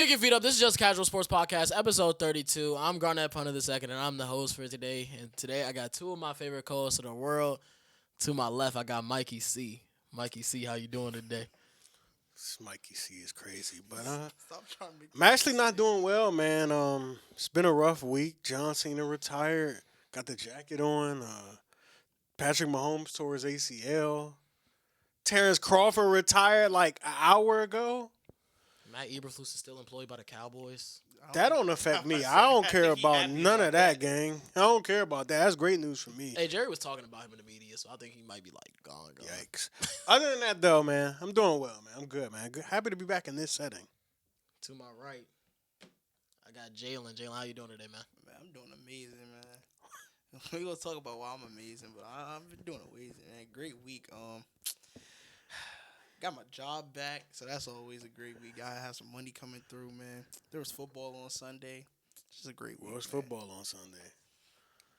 Pick your feet up. This is Just Casual Sports Podcast, episode 32. I'm Garnett Punter the second, and I'm the host for today. And today I got two of my favorite co-hosts in the world. To my left, I got Mikey C. Mikey C, how you doing today? This Mikey C is crazy, but Stop trying to make I'm actually not doing well, man. It's been a rough week. John Cena retired, got the jacket on. Patrick Mahomes tore his ACL. Terrence Crawford retired like an hour ago. Matt Eberflus is still employed by the Cowboys. That don't affect me. I don't care about none of that, gang. I don't care about that. That's great news for me. Hey, Jerry was talking about him in the media, so I think he might be like gone. Yikes. Other than that, though, man, I'm doing well, man. I'm good, man. Happy to be back in this setting. To my right, I got Jalen. Jalen, how you doing today, man? Man, I'm doing amazing, man. We're gonna talk about why I'm amazing, but I've been doing amazing, man. Great week. Got my job back, so that's always a great week. I have some money coming through, man. There was football on Sunday. It's just a great week. Well, it's football on Sunday.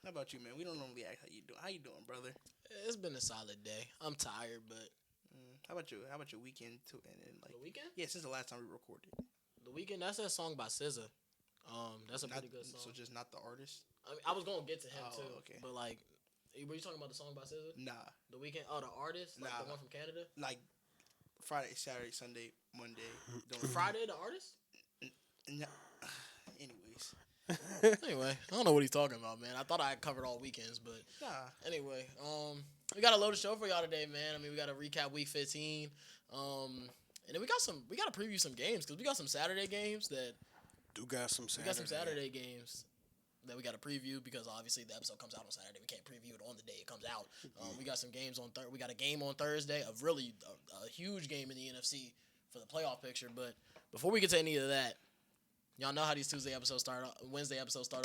How about you, man? We don't normally ask how you doing. How you doing, brother? It's been a solid day. I'm tired, but How about you? How about your weekend too? And like the weekend? yeah, since the last time we recorded. The weekend, that's that song by SZA. That's a Not, pretty good song. so just not the artist. I mean, I was gonna get to him Oh, too, okay. but like, were you talking about the song by SZA? Nah, The weekend? Oh, the artist, like the Nah. one from Canada. like Friday, Saturday, Sunday, Monday. Don't Friday, the artist. Nah. Anyways, Anyway, I don't know what he's talking about, man. I thought I had covered all weekends, but nah. anyway, we got a loaded show for y'all today, man. I mean, we got to recap week 15, and then we got to preview some games because we got some Saturday games that Do got some Saturday. we got some Saturday games that we got to preview because obviously the episode comes out on Saturday. We can't preview it on the day it comes out. We got some games on we got a game on Thursday, a huge game in the NFC for the playoff picture. But before we get to any of that, y'all know how these Wednesday episodes start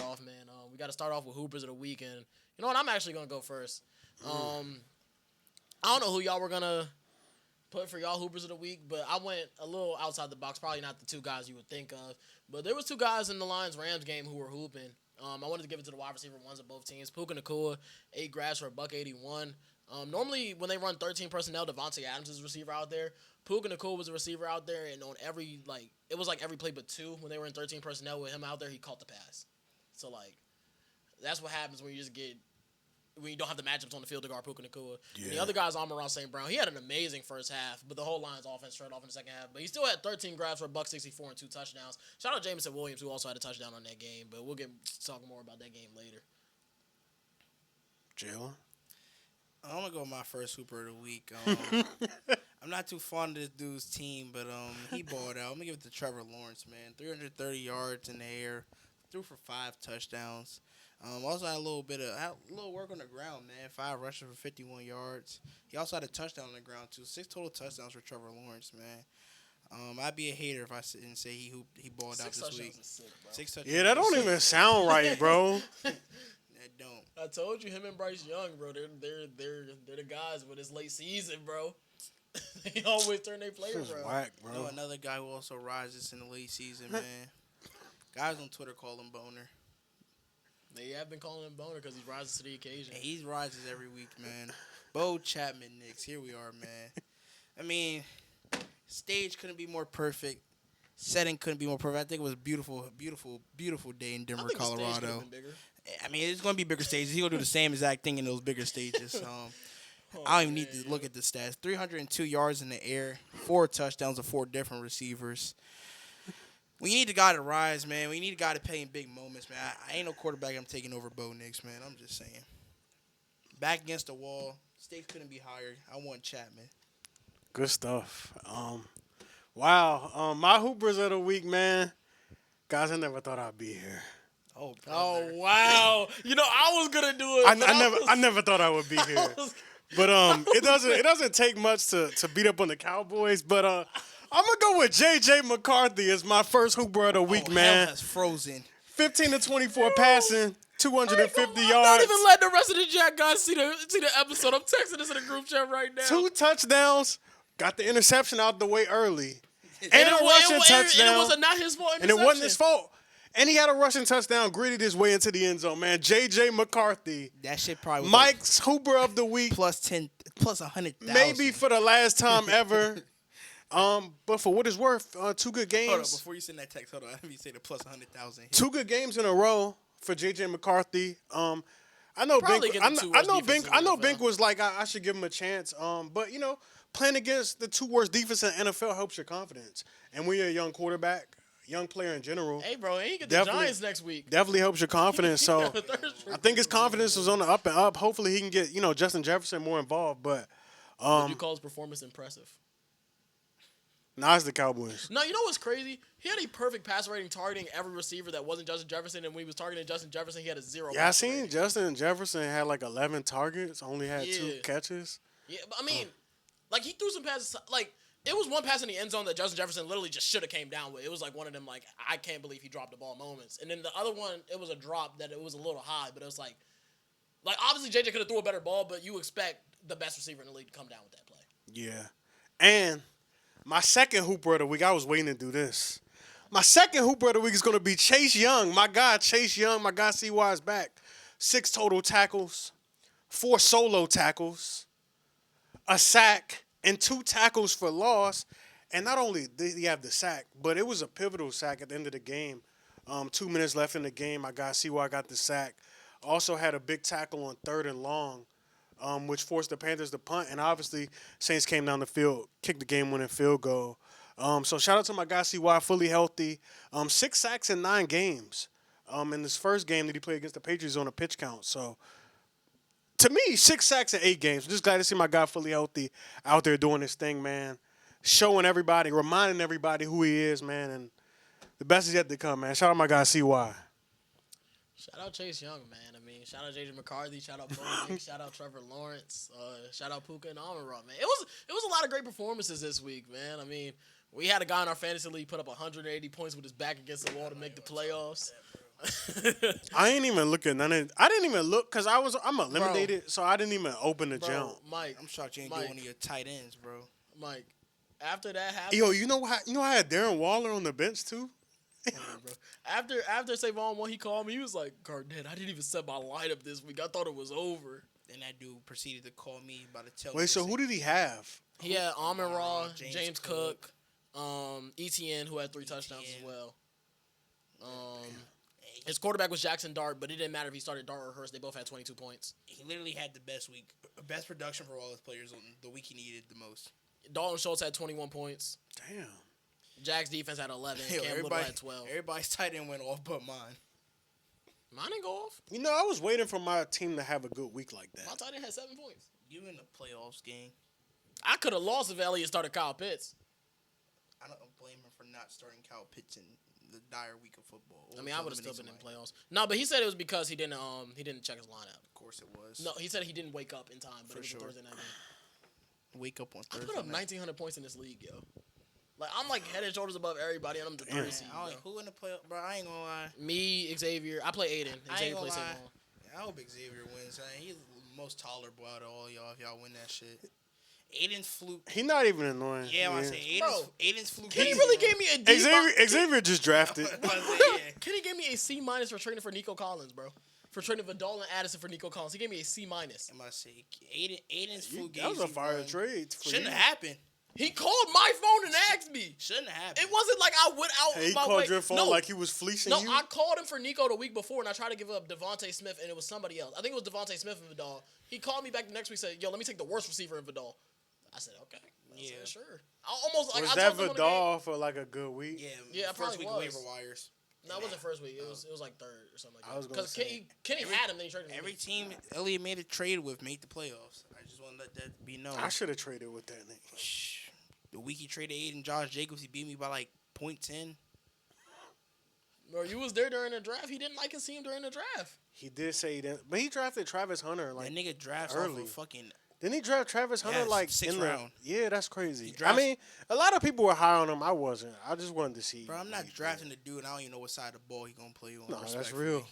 off, man. We got to start off with Hoopers of the Week, and you know what? I'm actually gonna go first. I don't know who y'all were gonna put for y'all Hoopers of the Week, but I went a little outside the box. Probably not the two guys you would think of, but there was two guys in the Lions-Rams game who were hooping. I wanted to give it to the wide receiver ones of both teams. Puka Nacua, 8 grabs for $181. Normally, when they run 13 personnel, Devontae Adams is a receiver out there. Puka Nacua was a receiver out there, and on every, it was like every play but two. When they were in 13 personnel with him out there, he caught the pass. So, that's what happens when you don't have the matchups on the field to guard Puka Nacua. Yeah. And the other guy's Amon-Ra St. Brown. He had an amazing first half, but the whole Lions offense shut off in the second half. But he still had 13 grabs for $164 and 2 touchdowns. Shout out Jameson Williams, who also had a touchdown on that game, but we'll get talking more about that game later. Jalen? I'm gonna go with my first Hooper of the week. I'm not too fond of this dude's team, but he balled out. I'm gonna give it to Trevor Lawrence, man. 330 yards in the air, threw for 5 touchdowns. Also had a little work on the ground, man. 5 rushes for 51 yards. He also had a touchdown on the ground too. 6 total touchdowns for Trevor Lawrence, man. I'd be a hater if I didn't say he balled out this week. Sick, bro. 6 touchdowns. Yeah, that don't even sound right, bro. That don't. I told you, him and Bryce Young, bro. They're the guys with this late season, bro. They always turn their players This is around. whack, You know bro. another guy who also rises in the late season, man. Guys on Twitter call him Boner. They have been calling him Boner because he rises to the occasion. And he rises every week, man. Bo Chapman, Knicks. Here we are, man. I mean, stage couldn't be more perfect. Setting couldn't be more perfect. I think it was a beautiful, beautiful, beautiful day in I Denver, think the stage could have Colorado. been bigger. I mean, it's going to be bigger stages. He's going to do the same exact thing in those bigger stages. I don't even need to look at the stats. 302 yards in the air, 4 touchdowns of 4 different receivers. We need a guy to rise, man. We need a guy to play in big moments, man. I ain't no quarterback I'm taking over Bo Nix, man. I'm just saying. Back against the wall. Stakes couldn't be higher. I want Chapman. Good stuff. Wow. My Hoopers of the Week, man. Guys, I never thought I'd be here. Oh, Oh brother. wow! You know I was gonna do it. but I never thought I would be here. But it doesn't take much to beat up on the Cowboys. But I'm gonna go with J.J. McCarthy as my first Hooper of the Week, Hell man. has frozen. 15 to 24 passing, 250 I'm not yards, even letting the rest of the Jack guys see the episode. I'm texting this in the group chat right now. 2 touchdowns, got the interception out the way early, and and a it, rushing and touchdown. it was not his fault. And it wasn't his fault. And he had a rushing touchdown, greeted his way into the end zone, man. J.J. McCarthy, That shit probably was Mike's Hooper of the Week, plus 10, plus 100,000. maybe for the last time ever. But for what it's worth, two good Hold on, games. before you send that text, hold on. Let me say the plus 100,000. Two good games in a row for JJ McCarthy. I know Probably Bink. get the two worst defenses I in the know NFL. Bink was like I should give him a chance. But playing against the two worst defenses in the NFL helps your confidence. And when you're a young quarterback, young player in general, Hey, bro, and he get the Definitely. Giants next week. definitely helps your confidence. So Yeah, the third string I think his quarterback. confidence was on the up and up. Hopefully he can get Justin Jefferson more involved. But Would you call his performance impressive? now it's the Cowboys. No, you know what's crazy? He had a perfect pass rating targeting every receiver that wasn't Justin Jefferson, and when he was targeting Justin Jefferson, he had a 0. Yeah, I passer seen rating. Justin Jefferson had like 11 targets, only had 2 Yeah. catches. Yeah, but I mean, like he threw some passes. Like it was one pass in the end zone that Justin Jefferson literally just should have came down with. It was like one of them like I can't believe he dropped the ball moments. And then the other one, it was a drop that it was a little high, but it was like obviously JJ could have threw a better ball, but you expect the best receiver in the league to come down with that play. Yeah. And my second Hooper of the week, I was waiting to do this. My second Hooper of the week is going to be Chase Young. My guy, Chase Young. My guy, CY is back. 6 total tackles, 4 solo tackles, a sack, and 2 tackles for loss. And not only did he have the sack, but it was a pivotal sack at the end of the game. 2 minutes left in the game. My guy, CY, got the sack. Also had a big tackle on 3rd and long, which forced the Panthers to punt. And obviously, Saints came down the field, kicked the game-winning field goal. So shout out to my guy, CY, fully healthy. 6 sacks in 9 games. In this first game that he played against the Patriots on a pitch count. So to me, 6 sacks in 8 games. Just glad to see my guy fully healthy out there doing his thing, man. Showing everybody, reminding everybody who he is, man. And the best is yet to come, man. Shout out my guy, CY. Shout out Chase Young, man. I mean, shout out JJ McCarthy. Shout out Bo Nix, shout out Trevor Lawrence. Shout out Puka and Amon-Ra, man. It was a lot of great performances this week, man. I mean, we had a guy in our fantasy league put up 180 points with his back against the wall to make the playoffs. I ain't even looking. I didn't even look because I'm eliminated, so I didn't even open the jump. Mike, I'm shocked you ain't get one of your tight ends, bro. Mike, after that happened, Yo, you know I had Darren Waller on the bench too. bro. After Savon won, he called me. He was like, "Garnett, I didn't even set my lineup this week. I thought it was over." Then that dude proceeded to call me about to tell me. Wait, so who did he have? He had Amon-Ra, James James Cook, ETN, who had 3 touchdowns as well. His quarterback was Jackson Dart, but it didn't matter if he started Dart or Hurst. They both had 22 points. He literally had the best week, best production for all his players on the week he needed the most. Dalton Schultz had 21 points. Damn. Jack's defense had 11. Yo, Cam Little had 12. Everybody's tight end went off but mine. Mine didn't go off. I was waiting for my team to have a good week like My that. tight end had 7 points. You in the playoffs game. I could have lost if Elliott started Kyle Pitts. I don't blame him for not starting Kyle Pitts in the dire week of football. I mean, I would have still been in playoffs. No, but he said it was because he didn't check his lineup. Of course it was. No, he said he didn't wake up in time, but For it was sure. a Thursday night game. Wake up on I Thursday put up night. 1,900 points in this league, yo. Like, I'm like head and shoulders above everybody, and I'm the Damn. 3rd seed. I don't, who in the playoff, bro? I ain't gonna lie. Me, Xavier. I play Aiden. I ain't Xavier gonna plays lie. Savon. I hope Xavier wins. He's the most tolerable out of all y'all if y'all win that shit. Aiden's fluke. He not even annoying. Yeah, I say Aiden's fluke. Kenny really gave me a D. Xavier just drafted. Kenny gave me a C- for trading for Nico Collins, bro. For trading Vidal and Addison for Nico Collins. He gave me a C-. I'm about to say Aiden's fluke. That was a fire trade. For Shouldn't you. have happened. He called my phone and asked me. Shouldn't have happened. It wasn't like I went out Hey, he my called way. your phone No, like he was fleecing no, you. I called him for Nico the week before, and I tried to give up Devontae Smith, and it was somebody else. I think it was Devontae Smith and Vidal. He called me back the next week and said, "Yo, let me take the worst receiver in Vidal." I said, "Okay." I said, sure. I almost like was I that told him on the game. Vidal for like a good week? Yeah, it first probably week was. waiver wires. No, it wasn't first week. It was like 3rd or something like that. I was gonna Because say. Kenny had him, then he traded him. Every team Elliott made a trade with made the playoffs. I just want to let that be known. I should have traded with that nigga. Shh. The week he traded Aiden Josh Jacobs, he beat me by like 0.10. Bro, you was there during the draft. He didn't like his team during the draft. He did say he didn't, but he drafted Travis Hunter like. That nigga drafts early. off of fucking. Didn't he draft Travis Hunter Yes, like 6th in round. Yeah, that's crazy. He drafts- I mean, a lot of people were high on him. I wasn't. I just wanted to see. Bro, I'm what not he drafting the dude, and I don't even know what side of the ball he gonna play on. No, that's respectfully. real.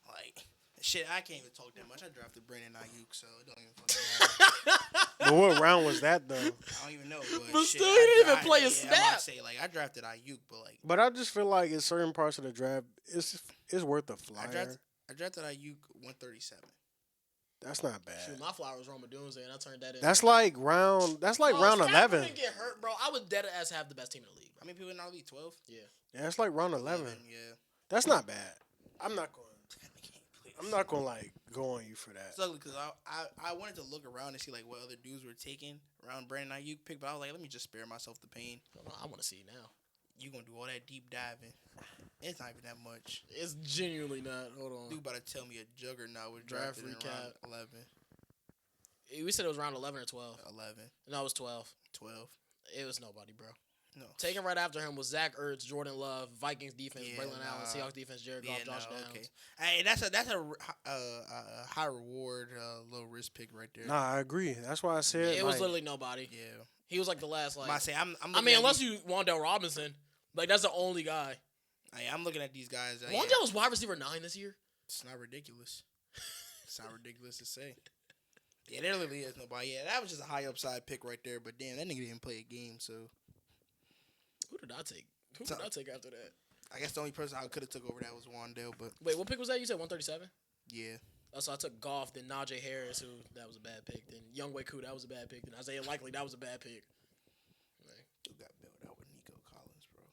Like, shit, I can't even talk that much. I drafted Brandon Ayuk, so it don't even fucking matter. But what round was that though? I don't even know. But, But shit, still, he didn't I- even play a I'm snap. about to say, like, I drafted Ayuk, but like, But I just feel like in certain parts of the draft, it's worth a flyer. I drafted Ayuk 137. That's not bad. Shoot, my flower was Roma Dunze, and I turned that in. That's like round. That's like round Stafford 11. didn't get hurt, bro. I was dead ass have the best team in the league. How many people in our league? 12? Yeah. Yeah, it's like round 11. Yeah. That's not bad. I'm not going. I'm not going to like go on you for that. It's ugly because I wanted to look around and see like what other dudes were taking around Brandon Ayuk pick, but I was like, let me just spare myself the pain. I want to see now. You gonna do all that deep diving? It's not even that much. It's genuinely not. Hold on. Dude, about to tell me a juggernaut was Draft drafted in round recap. 11. We said it was round 11 or 12. 11, No, it was 12. 12. It was nobody, bro. No. Taken right after him was Zach Ertz, Jordan Love, Vikings defense, Yeah, Braylon Allen, nah. Seahawks defense, Jared Goff, Josh Downs. Okay. Hey, that's a high reward, low risk pick right there. Nah, I agree. That's why I said It was literally nobody. Yeah. He was like the last like. I say I'm I mean, unless you Wan'Dale Robinson, like that's the only guy. I'm looking at these guys. Wan'Dale was wide receiver 9 this year. It's not ridiculous. It's not ridiculous to say. Yeah, there literally is nobody. Yeah, that was just a high upside pick right there. But damn, that nigga didn't play a game. So Who did I take? Who did I take after that? I guess the only person I could have took over that was Wan'Dale. But Wait, what pick was that? You said 137. yeah, So I took Goff, then Najee Harris, who that was a bad pick. Then Younghoe Koo, that was a bad pick. Then Isaiah Likely, that was a bad pick. who got bailed out with Nico Collins, bro?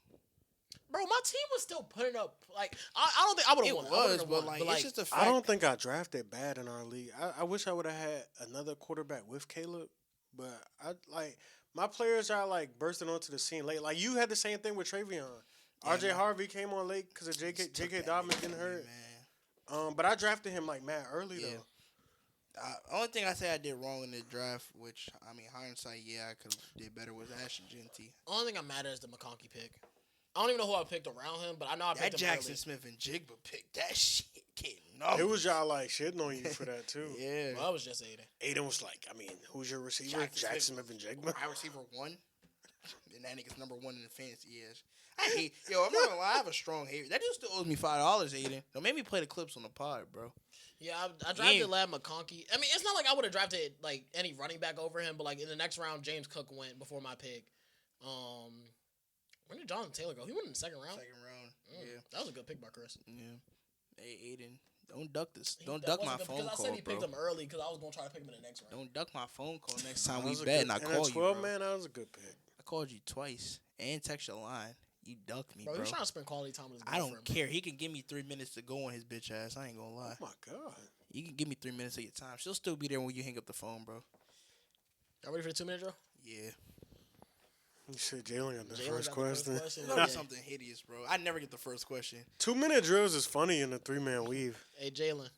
Bro, my team was still putting up like I don't think I would have won. I would've won, it's just a fact. I don't think I drafted bad in our league. I wish I would have had another quarterback with Caleb, but I like my players are like bursting onto the scene late. Like you had the same thing with Travion. RJ Harvey came on late because of J.K. Dobbins getting hurt. Man. But I drafted him like mad early Yeah. though. Only thing I say I did wrong in the draft, which I mean hindsight, yeah, I could have did better, was Ashton Genty. Only thing I'm mad at is the McConkey pick. I don't even know who I picked around him, but I know I picked That him Jackson early. Smith and Jigba pick, that shit getting numbers. It was y'all like shitting on you for that too. Yeah. Well, I was just Aiden. Aiden was like, I mean, who's your receiver? Jackson Smith and Jigba. Wide receiver 1. And that nigga's number 1 in the fantasy years. I hate. Yo, I'm not gonna lie. I have a strong hate. That dude still owes me $5, Aiden. Don't make me play the clips on the pod, bro. Yeah, I drafted Lab McConkey. I mean, it's not like I would have drafted like any running back over him, but like in the next round, James Cook went before my pick. When did Jonathan Taylor go? He went in the second round. Second round. Yeah. That was a good pick by Chris. Yeah. Hey, Aiden, don't duck this. Don't duck my phone because call, I said he picked bro. him early because I was gonna try to pick him in the next round. Don't duck my phone call next time That we was a bet good- and I and call at you, 12, bro. man, that was a good pick. I called you twice and text your line. You ducked me, Bro, bro. he's trying to spend quality time with his I girlfriend. don't care. He can give me 3 minutes to go on his bitch ass. I ain't gonna lie. Oh my god. You can give me 3 minutes of your time. She'll still be there when you hang up the phone, bro. Y'all ready for the 2-minute drill? Yeah. You said Jalen got the Jalen first got the question. question. It's something hideous, bro. I never get the first question. 2-minute drills is funny in the 3-man weave. Hey, Jalen.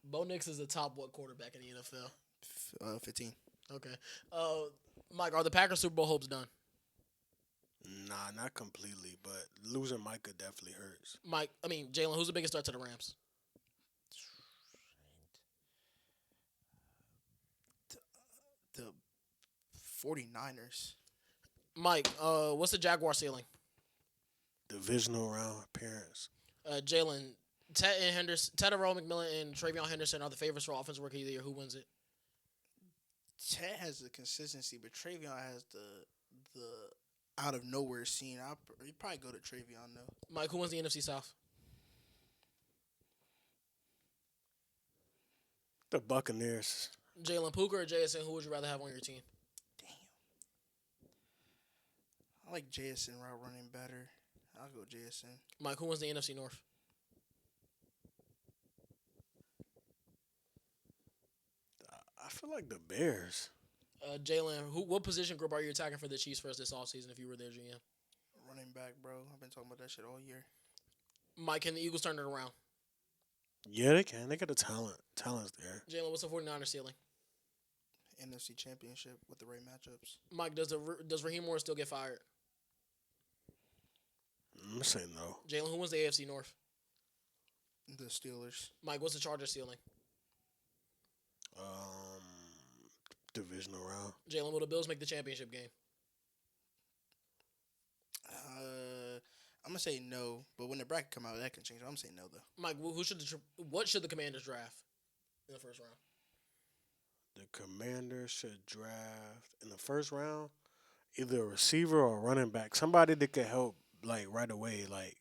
Bo Nix is the top what quarterback in the NFL? 15. Okay. Mike, are the Packers Super Bowl hopes done? Nah, not completely, but losing Micah definitely hurts. Jalen, who's the biggest threat to the Rams? The 49ers. Mike, what's the Jaguar ceiling? Divisional round appearance. Jalen, Ted Earl McMillan and Travion Henderson are the favorites for offensive rookie of the year. Who wins it? Ted has the consistency, but Travion has the out of nowhere scene. You'd probably go to Travion though. Mike, who wins the NFC South? The Buccaneers. Jalen Puka or JSN? Who would you rather have on your team? Damn. I like JSN route running better. I'll go JSN. Mike, who wins the NFC North? I feel like the Bears. Jalen, what position group are you attacking for the Chiefs first this offseason if you were their GM? Running back, bro. I've been talking about that shit all year. Mike, can the Eagles turn it around? Yeah, they can. They got the talent. Talent's there. Jalen, what's the 49ers ceiling? NFC Championship with the right matchups. Mike, does Raheem Morris still get fired? I'm gonna say no. Jalen, who wins the AFC North? The Steelers. Mike, what's the Chargers ceiling? Divisional round. Jalen, will the Bills make the championship game? I'm gonna say no, but when the bracket come out, that can change. I'm gonna say no though. Mike, what should the Commanders draft in the first round? The Commanders should draft in the first round either a receiver or a running back. Somebody that could help like right away, like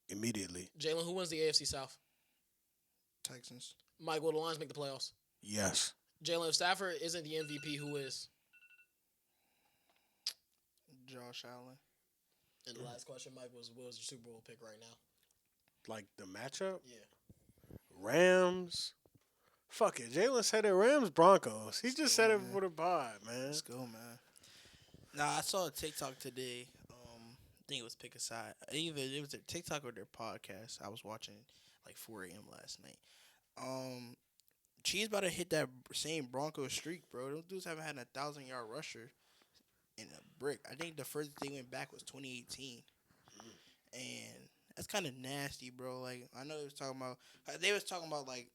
immediately. Jalen, who wins the AFC South? Texans. Mike, will the Lions make the playoffs? Yes. Jalen, if Stafford isn't the MVP, who is? Josh Allen. And the last question, Mike, was what was your Super Bowl pick right now? Like the matchup? Yeah. Rams. Fuck it. Jalen said it. Rams Broncos. He Let's just go, said it man. for the pod, man. Let's go, man. Nah, I saw a TikTok today. I think it was Pick a Side. Either it was their TikTok or their podcast. I was watching like 4 a.m. last night. Chiefs about to hit that same Broncos streak, bro. Those dudes haven't had a 1,000-yard rusher in a brick. I think the first they went back was 2018, and that's kind of nasty, bro. Like I know they was talking about like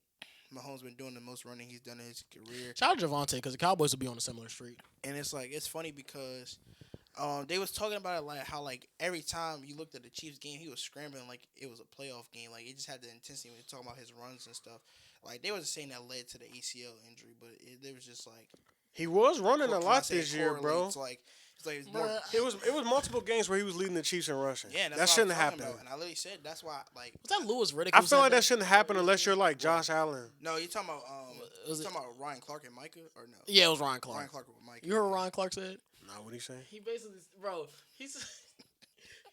Mahomes been doing the most running he's done in his career, Shout out to Javonte because the Cowboys will be on a similar streak. and it's like it's funny because they was talking about it like how like every time you looked at the Chiefs game, he was scrambling like it was a playoff game. Like it just had the intensity when you're talking about his runs and stuff. Like they was saying that led to the ACL injury, but it was just like He was running a Can I lot say this year, bro. correlates, Like it's like it's more. Bruh, It was multiple games where he was leading the Chiefs in rushing. Yeah, that's that what shouldn't I'm talking happen. about. And I literally said that's why. Like was that Lewis Riddick? I who feel said like that shouldn't happen unless you're like Josh Allen. no, you talking about Was you it- talking about Ryan Clark and Micah or no? Yeah, it was Ryan Clark. Ryan Clark with Micah. You heard what Ryan Clark said? Nah, what he say? He basically, bro, he said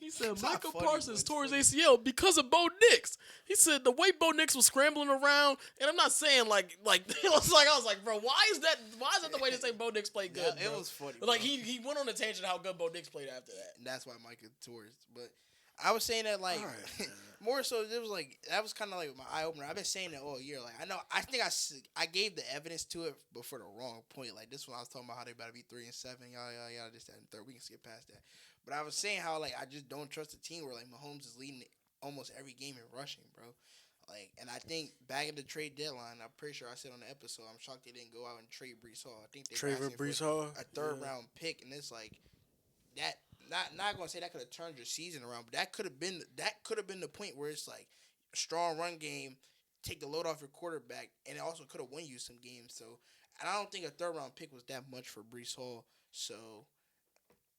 It's not Michael funny, Parsons but tore it's his ACL because of Bo Nix. He said the way Bo Nix was scrambling around, and I'm not saying like it was like I was like, bro, why is that the way to say Bo Nix played good? Yeah, it bro? was funny. But, like bro. he went on a tangent how good Bo Nix played after that. And that's why Micah tore his. But I was saying that like All right, man. more so it was like that was kind of like my eye opener. I've been saying that all year. Like I think I gave the evidence to it, but for the wrong point. Like this one, I was talking about how they about to be 3-7, yada this that and third. We can skip past that. But I was saying how like I just don't trust a team where like Mahomes is leading almost every game in rushing, bro. Like, and I think back at the trade deadline, I'm pretty sure I said on the episode, I'm shocked they didn't go out and trade Brees Hall. I think they were Trevor asking for Brees Hall. a third round pick, and it's like that. Not gonna say that could have turned your season around, but that could have been the point where it's like a strong run game, take the load off your quarterback, and it also could have won you some games. So, and I don't think a third round pick was that much for Brees Hall. So,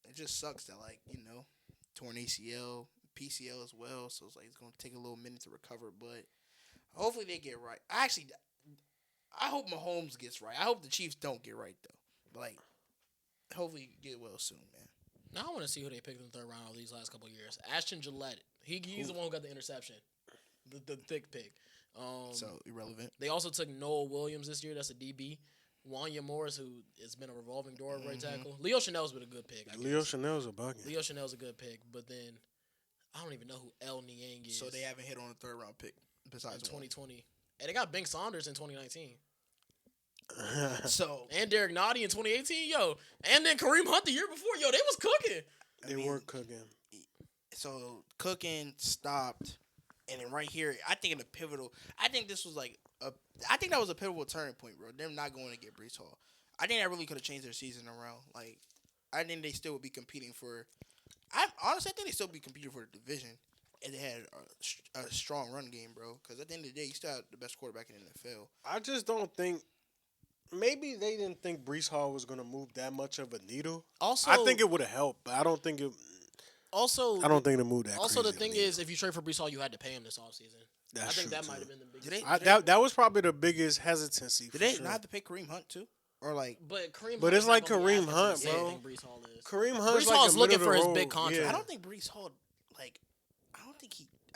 it just sucks that like torn ACL, PCL as well. So it's like it's gonna take a little minute to recover, but hopefully they get right. I hope Mahomes gets right. I hope the Chiefs don't get right though. But like, hopefully get well soon, man. Now I want to see who they picked in the third round over these last couple of years. Ashton Gillette. He's the one who got the interception, the thick pick. So irrelevant. They also took Noah Williams this year. That's a DB. Wanya Morris, who has been a revolving door right tackle. Leo Chanel's been a good pick. I Leo guess. Chanel's a bucket. Leo Chanel's a good pick, but then I don't even know who El Niang is. So they haven't hit on a third round pick in besides 2020, and they got Ben Saunders in 2019, one. So and Derek Noddy in 2018. Yo, and then Kareem Hunt the year before. Yo, they was cooking. They were cooking. So cooking stopped, and then right here, I think in the pivotal. I think this was like I think that was a pivotal turning point, bro. Them not going to get Brees Hall. I think that really could have changed their season around. Like, I think they still would be competing for. I think they still be competing for the division, and they had a strong run game, bro. Because at the end of the day, you still have the best quarterback in the NFL. I just don't think. Maybe they didn't think Brees Hall was going to move that much of a needle. Also, I think it would have helped, but I don't think it. Also, I don't think it moved that. Also, the crazy of a thing needle. is, if you trade for Brees Hall, you had to pay him this offseason. That's I think true, that too. might have been the biggest. Did they- that was probably the biggest hesitancy. Did for they sure. not have to pay Kareem Hunt too, or like? But Kareem. But Hunt it's is not like gonna be Kareem asking for Hunt, the same bro. thing Brees Hall is. Kareem Hunt's Brees like Hall's a looking middle for of his the big road. contract. Yeah. I don't think Brees Hall like.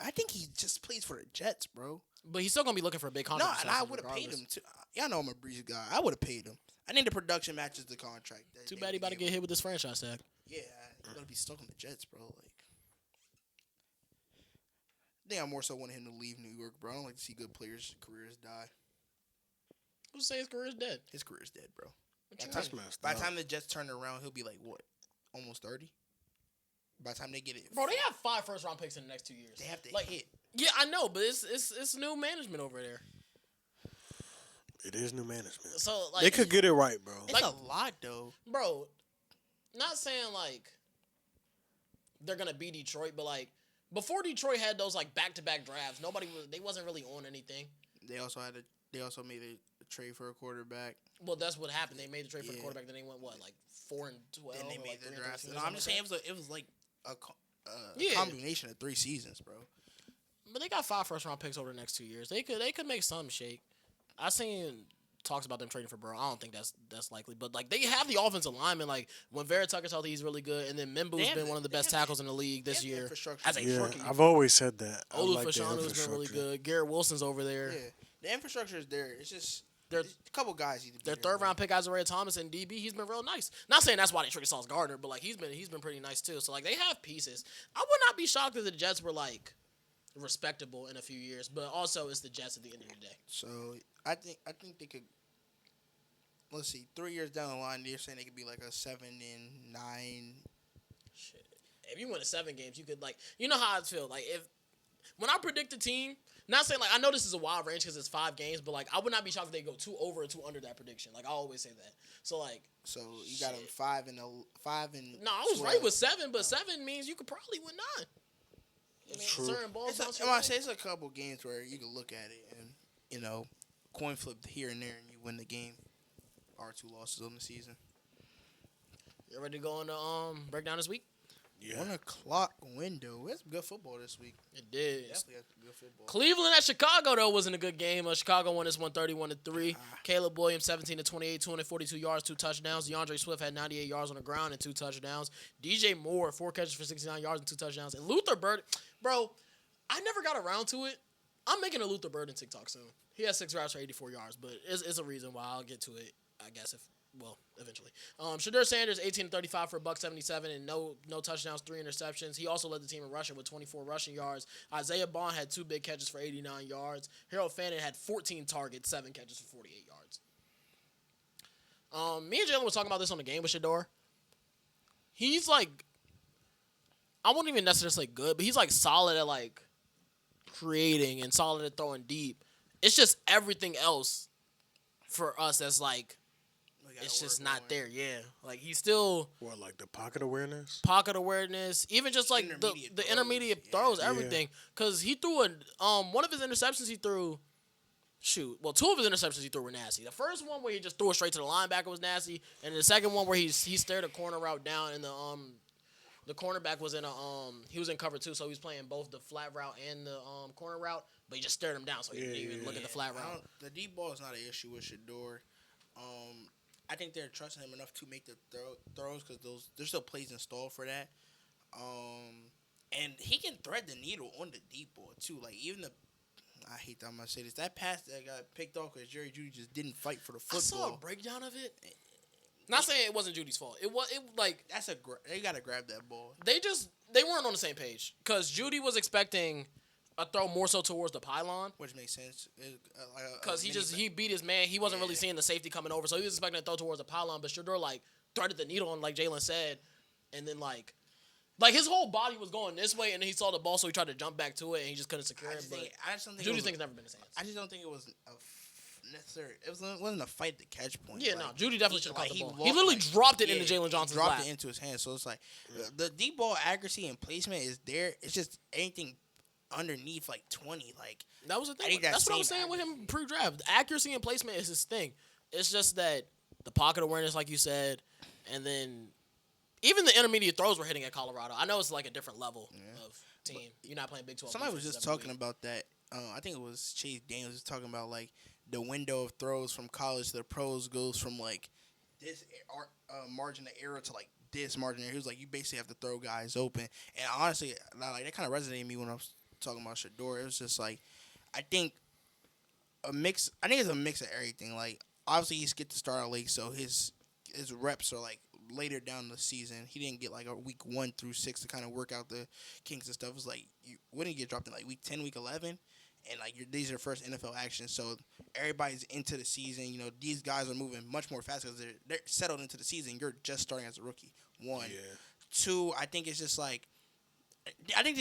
I think he just plays for the Jets, bro. But he's still gonna be looking for a big No, contract. and I would have paid him too. Y'all know I'm a Brees guy. I would have paid him. I think the production matches the contract. Too bad he about to get hit with this franchise tag. Yeah, he's gonna be stuck on the Jets, bro. Like, I think I more so wanted him to leave New York, bro. I don't like to see good players' careers die. Who say his career's dead? His career's dead, bro. What you That's mean? messed By up. the time the Jets turn around, he'll be like what, almost 30. By the time they get it, Bro, they have 5 first-round picks in the next 2 years. they have to like, hit. Yeah, I know, but it's new management over there. It is new management. So like They could get it right, bro. It's like- a lot though. bro, not saying like they're gonna beat Detroit, but like before Detroit had those like back-to-back drafts, they wasn't really on anything. They also made a trade for a quarterback. Well, that's what happened. They made the trade for the Yeah. quarterback. Then they went like 4-12. Then they or, made like, the 3-13 draft. or No, I'm just something saying it was like a Yeah. combination of 3 seasons, bro. But they got 5 first-round picks over the next 2 years. They could make some shake. I seen talks about them trading for Burrow. I don't think that's likely. But like they have the offensive lineman. Like when Vera Tucker's healthy, he's really good. And then Mimbu's been one of the best tackles in the league this year. Infrastructure. As a rookie. I've always said that. Olu Fashanu's been really good. Garrett Wilson's over there. Yeah, the infrastructure is there. It's just They're- a couple guys need to be Their there, third-round pick, Isaiah Thomas, and DB, he's been real nice. Not saying that's why they traded Sauce Gardner, but like he's been pretty nice too. So like they have pieces. I would not be shocked if the Jets were like respectable in a few years, but also it's the Jets at the end of the day. So I think they could. Let's see, 3 years down the line, they're saying they could be like a 7-9. Shit. If you win 7 games, you could like you know how I feel. Like when I predict a team, not saying like I know this is a wild range because it's 5 games, but like I would not be shocked if they go 2 over or 2 under that prediction. Like I always say that. So like. So you got them 5 and 5 and. No, I was right with 7, but 7 means you could probably win 9. I mean, True. certain balls. It's a couple games where you can look at it and coin flip here and there and you win the game. Or 2 losses on the season. You ready to go on the breakdown this week? Yeah. 1 o'clock window. It's good football this week. It did. Definitely got good football. Cleveland at Chicago though wasn't a good game. Chicago won this 131-3. Caleb Williams 17-28, 242 yards, 2 touchdowns. DeAndre Swift had 98 yards on the ground and 2 touchdowns. DJ Moore 4 catches for 69 yards and 2 touchdowns. And Luther Burden, bro, I never got around to it. I'm making a Luther Burden TikTok soon. He has 6 routes for 84 yards, but it's a reason why. I'll get to it, I guess, eventually. Shedeur Sanders, 18-35 for $177 and no touchdowns, 3 interceptions. He also led the team in rushing with 24 rushing yards. Isaiah Bond had 2 big catches for 89 yards. Harold Fannin had 14 targets, 7 catches for 48 yards. Me and Jalen were talking about this on the game with Shedeur. He's like, I wouldn't even necessarily say good, but he's like solid at like creating and solid at throwing deep. It's just everything else for us that's like, it's just not there, yeah. Like, he's still... What, like the pocket awareness? Pocket awareness. Even just, like, the intermediate throws, everything. Because he threw one of his interceptions he threw... Shoot. Well, 2 of his interceptions he threw were nasty. The first one where he just threw it straight to the linebacker was nasty. And the second one where he stared a corner route down and the cornerback was in he was in cover 2, so he was playing both the flat route and the corner route. But he just stared him down, so he didn't even look at the flat route. The deep ball is not an issue with Shedeur. I think they're trusting him enough to make the throws because there's still plays installed for that. And he can thread the needle on the deep ball too. Like even I hate that I'm gonna say this. That pass that got picked off because Jerry Jeudy just didn't fight for the football. I saw a breakdown of it. Not saying it wasn't Judy's fault. It like they gotta grab that ball. They weren't on the same page because Judy was expecting a throw more so towards the pylon, which makes sense because he beat his man. He wasn't really seeing the safety coming over, so he was expecting a throw towards the pylon. But Shedeur like threaded the needle on, like Jalen said, and then like his whole body was going this way, and then he saw the ball, so he tried to jump back to it, and he just couldn't secure it. But I just don't think Judy's thing's never been the same. I just don't think it was necessary. It wasn't a fight at the catch point. Yeah, no, Judy definitely should have caught the ball. Lost, he literally dropped it into Jalen Johnson's lap. Dropped it into his hand. So it's like the deep ball accuracy and placement is there. It's just anything underneath like 20. Like that was the thing. That's what I was saying with him pre-draft. Accuracy and placement is his thing. It's just that the pocket awareness, like you said, and then even the intermediate throws were hitting at Colorado. I know it's like a different level of team. You're not playing Big 12. Somebody was just talking about that. I think it was Chase Daniels was talking about like the window of throws from college to the pros goes from like this margin of error to like this margin of error. He was like, you basically have to throw guys open. And honestly, like that kind of resonated with me when I was talking about Shedeur. It was just like, I think it's a mix of everything. Like obviously he's get to start out late, so his reps are like later down the season. He didn't get like a week 1 through 6 to kind of work out the kinks and stuff. It was like you wouldn't get dropped in like week 10, week 11, and like these are your first NFL actions. So everybody's into the season. You know these guys are moving much more fast because they're settled into the season. You're just starting as a rookie. 1, 2. I think it's just like I think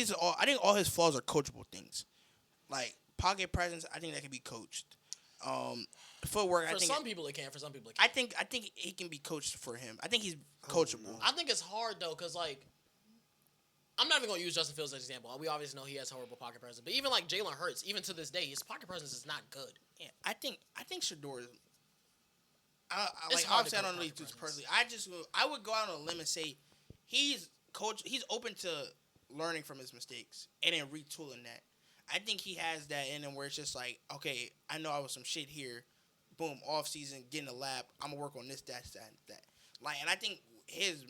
all his flaws are coachable things. Like pocket presence, I think that can be coached. Footwork, for some people it can. For some people it can't. I think he can be coached for him. I think he's coachable. I think it's hard though, cause like I'm not even gonna use Justin Fields as an example. We obviously know he has horrible pocket presence, but even like Jalen Hurts, even to this day, his pocket presence is not good. Yeah, I think Shedeur is. I've said on these dudes personally. I would go out on a limb and say he's open to learning from his mistakes and then retooling that. I think he has that in him where it's just like, okay, I know I was some shit here. Boom, off season, get in the lab. I'm gonna work on this, that, and that. Like, and I think his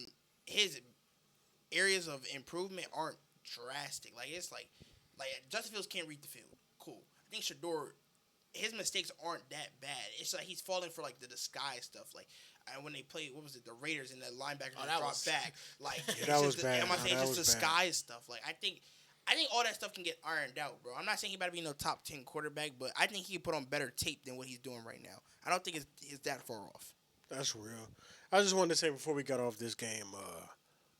areas of improvement aren't drastic. Like it's like Justin Fields can't read the field. Cool. I think Shador, his mistakes aren't that bad. It's like he's falling for like the disguise stuff. Like when they played, what was it, the Raiders, and that linebacker dropped back. Like that was bad. I'm saying that just was disguise stuff. Like I think all that stuff can get ironed out, bro. I'm not saying he better be no top 10 quarterback, but I think he can put on better tape than what he's doing right now. I don't think it's that far off. That's real. I just wanted to say before we got off this game,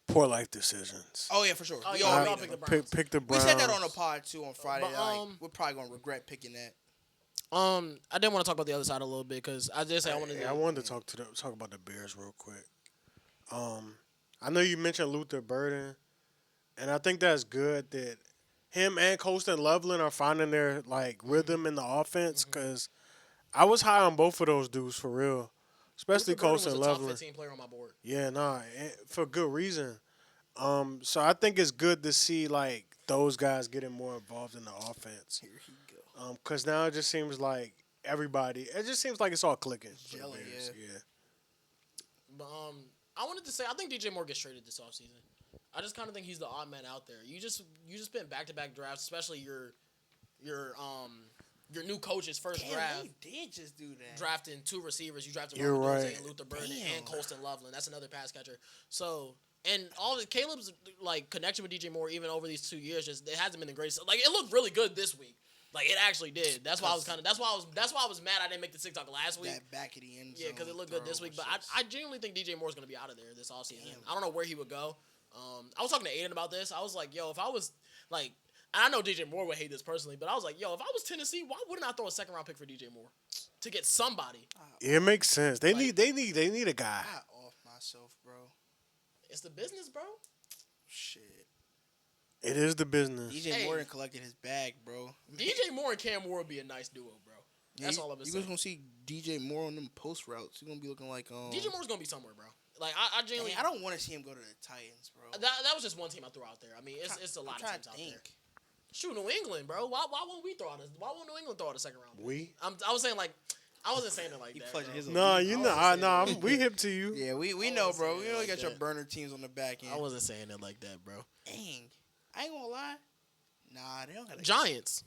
poor life decisions. Oh yeah, for sure. Oh, We yeah, all we all made picked them. the Browns. Pick the We Browns. said that on the pod too on Friday. But, Like, we're probably gonna regret picking that. I didn't want to talk about the other side a little bit because I did say I wanted to. I wanted to talk about the Bears real quick. I know you mentioned Luther Burden, and I think that's good that him and Colston Loveland are finding their like rhythm in the offense. Because I was high on both of those dudes for real, especially Luther Burden was Colston a top Loveland. 15 player on my board. Yeah, for good reason. So I think it's good to see like those guys getting more involved in the offense. Here he go. Because now it just seems like it just seems like it's all clicking. for the Jelly, Bears. yeah. Yeah. But I wanted to say I think DJ Moore gets traded this offseason. I just kind of think he's the odd man out there. You just spent back-to-back drafts, especially your new coach's first draft. They did just do that. Drafting 2 receivers. You drafted You're Ronald right. and Luther Burden Damn. and Colston Loveland. That's another pass catcher. So and all the Caleb's like connection with DJ Moore even over these 2 years just it hasn't been the greatest. Like it looked really good this week. Like it actually did. That's why I was that's why I was mad I didn't make the TikTok last week. That back of the end zone. Yeah, because it looked good this week. But I genuinely think DJ Moore's going to be out of there this offseason. Damn. I don't know where he would go. I was talking to Aiden about this. I was like, yo, if I was like, and I know DJ Moore would hate this personally, but I was like, yo, if I was Tennessee, why wouldn't I throw a second round pick for DJ Moore to get somebody? It makes sense. They need a guy. I off myself, bro. It's the business, bro. Shit. It is the business. DJ Hey. Moore collected his bag, bro. DJ Moore and Cam Moore would be a nice duo, bro. That's all I'm You saying. guys gonna see DJ Moore on them post routes. He's gonna be looking like DJ Moore's going to be somewhere, bro. Like I genuinely, I don't want to see him go to the Titans, bro. that was just one team I threw out there. I mean, it's a lot of teams out there. Shoot, New England, bro. Why won't we throw out why won't New England throw out a second round? I was saying like I wasn't saying it like He that. pledging Bro. his No, you know, we hip to you. Yeah, we I know, wasn't bro. saying You know, it you got like your that. burner teams on the back end. I wasn't saying it like that, bro. Dang, I ain't gonna lie. Nah, they don't got Giants.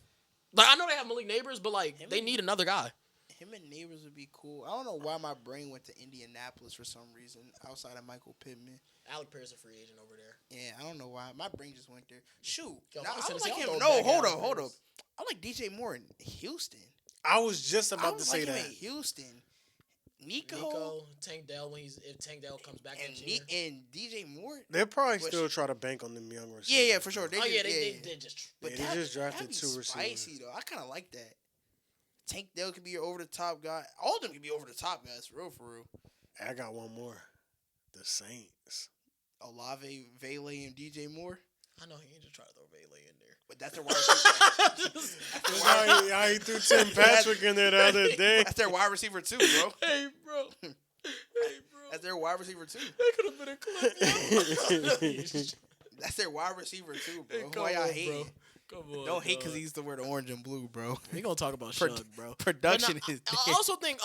Like I know they have Malik Neighbors, but like they need another guy. Him and Neighbors would be cool. I don't know why my brain went to Indianapolis for some reason outside of Michael Pittman. Alec Pierce, a free agent over there. Yeah, I don't know why. My brain just went there. Shoot. Yo, Nah, if I was I would Tennessee, like I'll him. throw No, it back hold at up, hold Alec up. I like DJ Moore in Houston. I was just I about would to say like him that. in Houston. Nico Nico, Tank Dell if Tank Dell comes back and, next year. and DJ Moore. They'll probably Which- still try to bank on them young receivers. Yeah, for sure. Oh yeah, they did just. But Yeah, they that- just drafted that'd be 2 receivers. spicy though. I kind of like that. Tank Dell could be your over the top guy. All of them could be over the top guys, for real, for real. I got one more. The Saints. Olave, Vele, and DJ Moore. I know he ain't just trying to throw Bailey in there. But that's their wide receiver. I threw Tim Patrick in there the other day. That's their wide receiver too, bro. Hey, bro. Hey, bro. That's their wide receiver too. That could have been a clip. That's their wide receiver too, bro. Hey, come Why y'all on, hating? bro. Come on. Don't hate because dog. he used to wear the orange and blue, bro. We gonna talk about Pro- Shug, bro. Production But no, is I dead. also think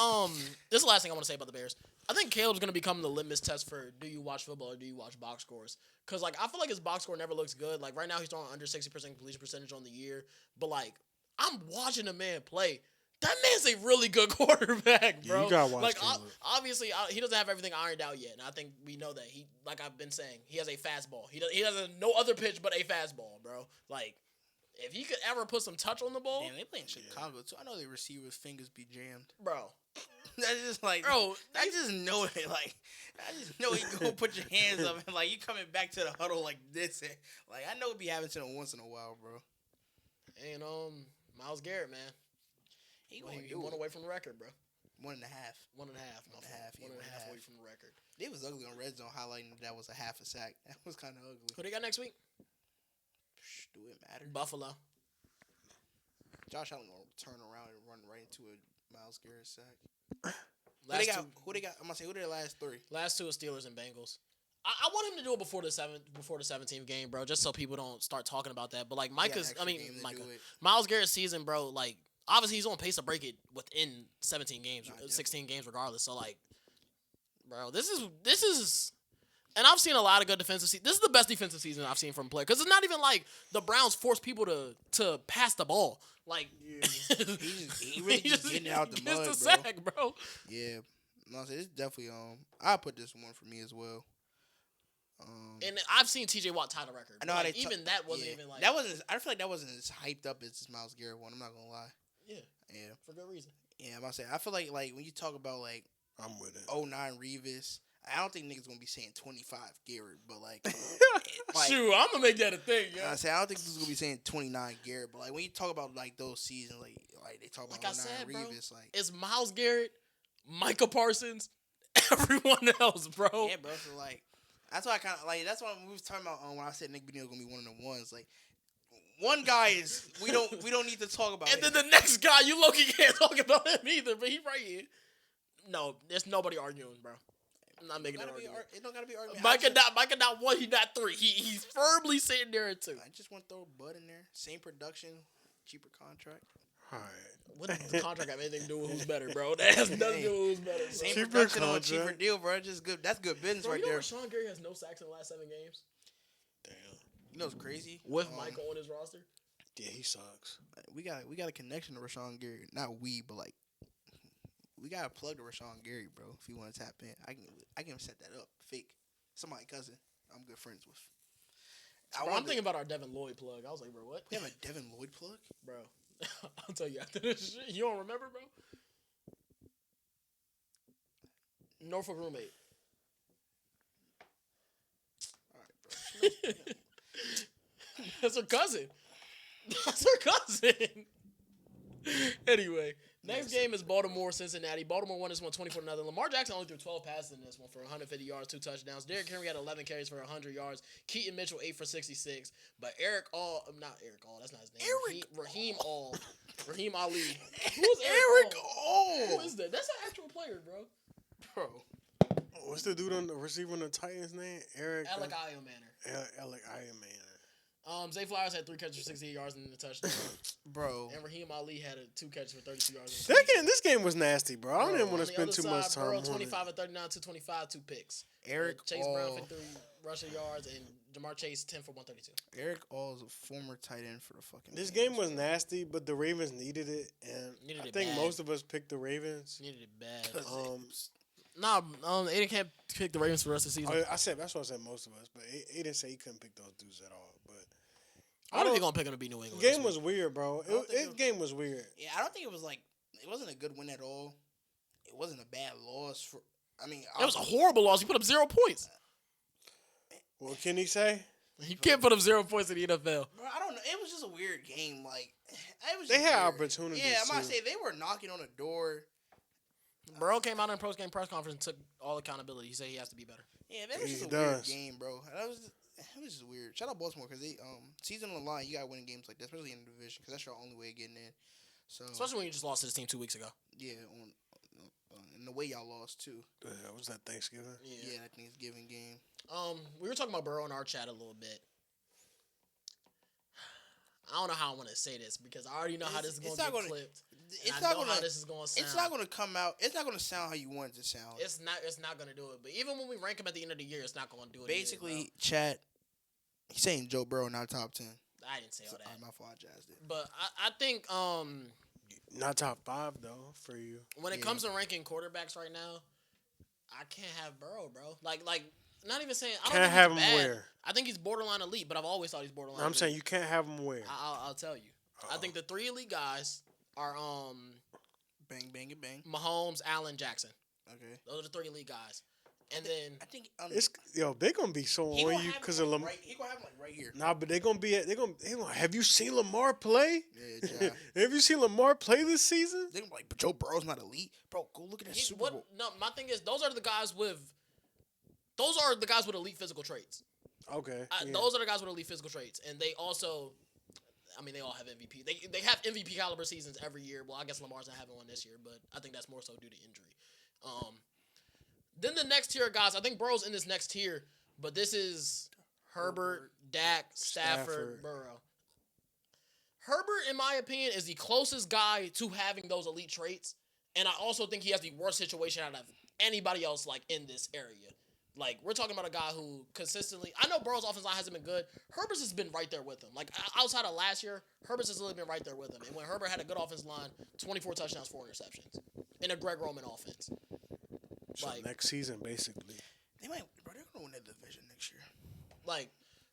this is the last thing I want to say about the Bears. I think Caleb's gonna become the litmus test for do you watch football or do you watch box scores? Cause like I feel like his box score never looks good. Like right now he's throwing under 60% completion percentage on the year, but like I'm watching the man play. That man's a really good quarterback, Yeah, bro. you gotta watch like Caleb. obviously he doesn't have everything ironed out yet, and I think we know that he, like I've been saying, he has a fastball. He has no other pitch but a fastball, bro. Like if he could ever put some touch on the ball, Damn, they play in Chicago too. I know they receivers' fingers be jammed. bro. That's just like, Bro, I just know it. Like, I just know you go put your hands up and like you coming back to the huddle like this. And, like I know it be happening to them once in a while, bro. And Myles Garrett, man, He well, gonna he do won it. away from the record, bro. 1.5. 1.5. my fault. Yeah, 1.5 away 1.5. from the record. They was ugly on red zone highlighting that was a half a sack. That was kind of ugly. Who they got next week? Do it matter? Buffalo. Josh Allen gonna turn around and run right into a Myles Garrett sack. Last Who they got? I'm gonna say who they last 3. Last two are Steelers and Bengals. I want him to do it before the 17th game, bro, just so people don't start talking about that. But like Miles Garrett's season, bro, like obviously he's on pace to break it within 17 games, 16 games regardless. So like, bro, this is. And I've seen a lot of good defensive season. This is the best defensive season I've seen from a player. Because it's not even like the Browns force people to pass the ball. Like, he really just getting out the mud, the bro. sack, bro. Yeah. No, it's definitely, I'll put this one for me as well. And I've seen TJ Watt tie the record. I know like, that wasn't even like. I feel like that wasn't as hyped up as this Myles Garrett one. I'm not going to lie. Yeah. For good reason. Yeah, I'm about to say, I feel like when you talk about, like, I'm with it. 09 Revis, I don't think niggas gonna be saying 25 Garrett, but like, shoot, I'm gonna make that a thing. Yeah, I don't think this is gonna be saying 29 Garrett, but like when you talk about like those seasons, like they talk about 09 Revis, like it's Myles Garrett, Micah Parsons, everyone else, bro. Yeah, bro. So like, that's why I kind of like. That's why we was talking about when I said Nick Benito gonna be one of the ones. Like, one guy is we don't need to talk about. And then the next guy, you low-key can't talk about him either, but he right here. No, there's nobody arguing, bro. I'm not making that argument. It don't gotta be argument. Micah not one, he not three. He's firmly sitting there at 2. I just want to throw Bud in there. Same production, cheaper contract. All right. What does the contract have anything to do with who's better, bro? That has nothing to do with who's better. Bro. Same production on a cheaper deal, bro. Just good. That's good business right there. Rashawn Gary has no sacks in the last 7 games. Damn. You know what's crazy? With Micah on his roster. Yeah, he sucks. We got a connection to Rashawn Gary. Not we, but like. We gotta plug to Rashawn Gary, bro. If you want to tap in, I can set that up. Fake, somebody cousin. I'm good friends with. I'm thinking about our Devin Lloyd plug. I was like, bro, what? We have a Devin Lloyd plug, bro. I'll tell you after this shit. You don't remember, bro? Norfolk roommate. All right, bro. That's her cousin. That's her cousin. Anyway. Next game is Baltimore-Cincinnati. Baltimore won this one 24-0. Lamar Jackson only threw 12 passes in this one for 150 yards, 2 touchdowns. Derrick Henry had 11 carries for 100 yards. Keaton Mitchell 8 for 66. But that's not his name. Raheem Ali. Who's Eric All? Who is that? That's an actual player, bro. What's the dude on the receiver on the Titans name? Alec Ironman. Zay Flowers had 3 catches for 68 yards and a touchdown. Bro. And Raheem Ali had 2 catches for 32 yards. This game was nasty, bro. I didn't want to spend too much time on it. 25 and 39, 225, 2 picks. Chase Brown 53 rushing yards and Jamar Chase 10 for 132. Eric All is a former tight end for the fucking. This game was nasty, but the Ravens needed it, and I think most of us picked the Ravens. Needed it bad. Aiden can't pick the Ravens for the rest of the season. That's what I said, most of us, but Aiden said he couldn't pick those dudes at all. But I don't think he's gonna pick him to beat New England. Game was weird, bro. Game was weird. Yeah, I don't think it was like it wasn't a good win at all. It wasn't a bad loss it was a horrible loss. You put up 0 points. What can he say? You can't put up 0 points in the NFL. Bro, I don't know. It was just a weird game. Like it was. They had weird. opportunities. Yeah, I'm about to say they were knocking on the door. Burrow came out in a post-game press conference and took all accountability. He said he has to be better. Yeah, that was just a weird game, bro. It was just weird. Shout out Baltimore because they season on the line. You gotta win games like that, especially in the division, because that's your only way of getting in. So especially when you just lost to this team 2 weeks ago. Yeah, and the way y'all lost too. Was that Thanksgiving? Yeah, that Thanksgiving game. We were talking about Burrow in our chat a little bit. I don't know how I want to say this because I already know how this is going to get clipped. It's not going to. How this is going to sound. It's not going to come out. It's not going to sound how you want it to sound. It's not going to do it. But even when we rank him at the end of the year, it's not going to do it. Basically, chat. He's saying Joe Burrow not top 10. I didn't say all that. My fault, Jazz did. But I think not top 5 though for you. When it comes to ranking quarterbacks right now, I can't have Burrow, bro. Like. Not even saying I don't can't think have he's him bad. where. I think he's borderline elite, but I've always thought he's borderline. I'm elite. saying you can't have him where. I'll tell you. I think the 3 elite guys are bang bang and bang. Mahomes, Allen, Jackson. Okay, those are the 3 elite guys. And then I think they gonna be so on you because of Lamar. He gonna have him right here. Nah, but they gonna have you seen Lamar play? Yeah, have you seen Lamar play this season? They're like, but Joe Burrow's not elite, bro. Go look at that Super Bowl. No, my thing is those are the guys with elite physical traits. Okay. Those are the guys with elite physical traits, and they also, they all have MVP. They have MVP caliber seasons every year. Well, I guess Lamar's not having one this year, but I think that's more so due to injury. Then the next tier of guys, I think Burrow's in this next tier, But this is Herbert, Dak, Stafford, Burrow. Herbert, in my opinion, is the closest guy to having those elite traits, and I also think he has the worst situation out of anybody else like in this area. Like, we're talking about a guy who consistently... I know Burrow's offensive line hasn't been good. Herbert's has been right there with him. Like, outside of last year, Herbert's has really been right there with him. And when Herbert had a good offensive line, 24 touchdowns, 4 interceptions. In a Greg Roman offense. So Like, next season, basically. They're going to win that division next year. like,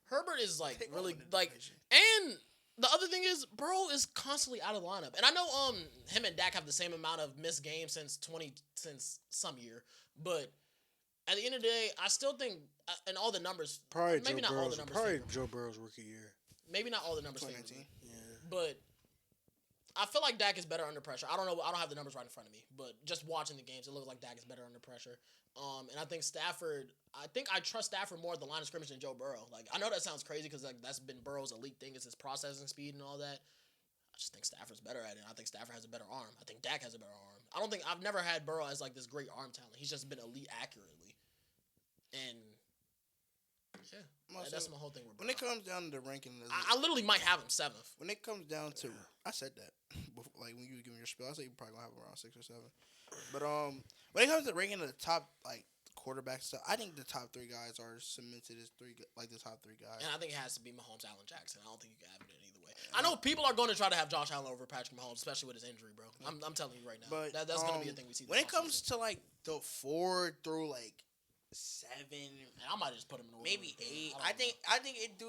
Herbert is, like, They gonna really... win the Like, division. and the other thing is, Burrow is constantly out of the lineup. And I know him and Dak have the same amount of missed games since some year. But... At the end of the day, I still think, and all the numbers, Probably maybe Joe not all Burrow's, the numbers. probably favor me. Joe Burrow's rookie year. Maybe not all the numbers. 2019. Yeah. But I feel like Dak is better under pressure. I don't know. I don't have the numbers right in front of me, but just watching the games, it looks like Dak is better under pressure. And I think Stafford. I think I trust Stafford more at the line of scrimmage than Joe Burrow. Like, I know that sounds crazy because like that's been Burrow's elite thing is his processing speed and all that. I just think Stafford's better at it. I think Stafford has a better arm. I think Dak has a better arm. I've never had Burrow as like this great arm talent. He's just been elite accurately. And yeah, that's my whole thing. When it comes down to the ranking, I literally might have him 7th. When it comes down to, I said that before, like when you were giving your spiel, I said you probably gonna have him around 6 or 7. But when it comes to ranking the top like quarterback stuff, I think the top 3 guys are cemented as the top 3 guys. And I think it has to be Mahomes, Allen, Jackson. I don't think you can have it either way. I know people are going to try to have Josh Allen over Patrick Mahomes, especially with his injury, bro. I'm telling you right now. But That's going to be a thing we see. When it comes to like the 4 through like 7, and I might just put him in order. Maybe 8. I think it do.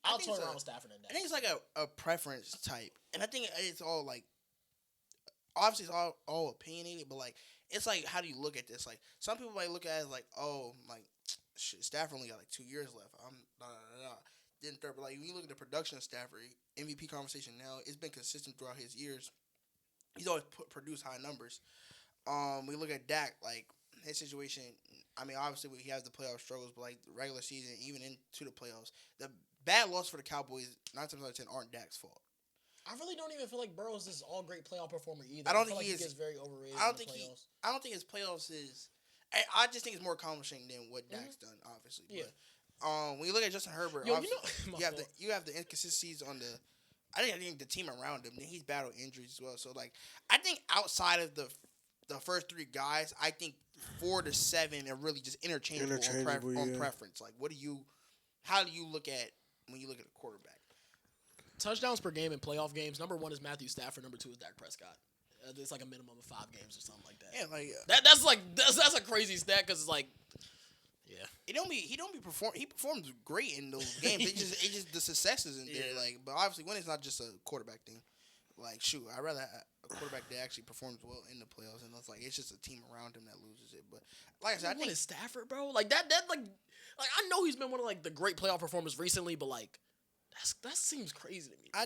I'll toy around with Stafford and Dak. I think it's like a preference type, and I think it's all like obviously it's all opinionated, but like it's like how do you look at this? Like some people might look at it as like, oh, like shit, Stafford only got like 2 years left. Then third, but like when you look at the production of Stafford, MVP conversation now, it's been consistent throughout his years. He's always produced high numbers. We look at Dak, like his situation. I mean, obviously he has the playoff struggles, but like the regular season, even into the playoffs, the bad loss for the Cowboys 9 times out of 10 aren't Dak's fault. I really don't even feel like Burrow's this all great playoff performer either. I don't feel think like he gets very overrated. I don't think his playoffs is. I just think it's more accomplishing than what Dak's done, obviously. Yeah. But when you look at Justin Herbert, Yo, you have the inconsistencies on the. I think the team around him. Then he's battled injuries as well. So like, I think outside of the first 3 guys, I think 4 to 7 are really just interchangeable on preference. Like, how do you look at when you look at a quarterback? Touchdowns per game in playoff games. Number 1 is Matthew Stafford. Number 2 is Dak Prescott. It's like a minimum of 5 games or something like that. Yeah, like that's a crazy stat because it's like, yeah. He performs great in those games. It just the success isn't there. Like, but obviously, winning's not just a quarterback thing. Like, shoot, I'd rather have a quarterback that actually performs well in the playoffs, and it's just a team around him that loses it. But like I said, I think it's Stafford, bro. Like that like I know he's been one of like the great playoff performers recently, but like that seems crazy to me. Bro.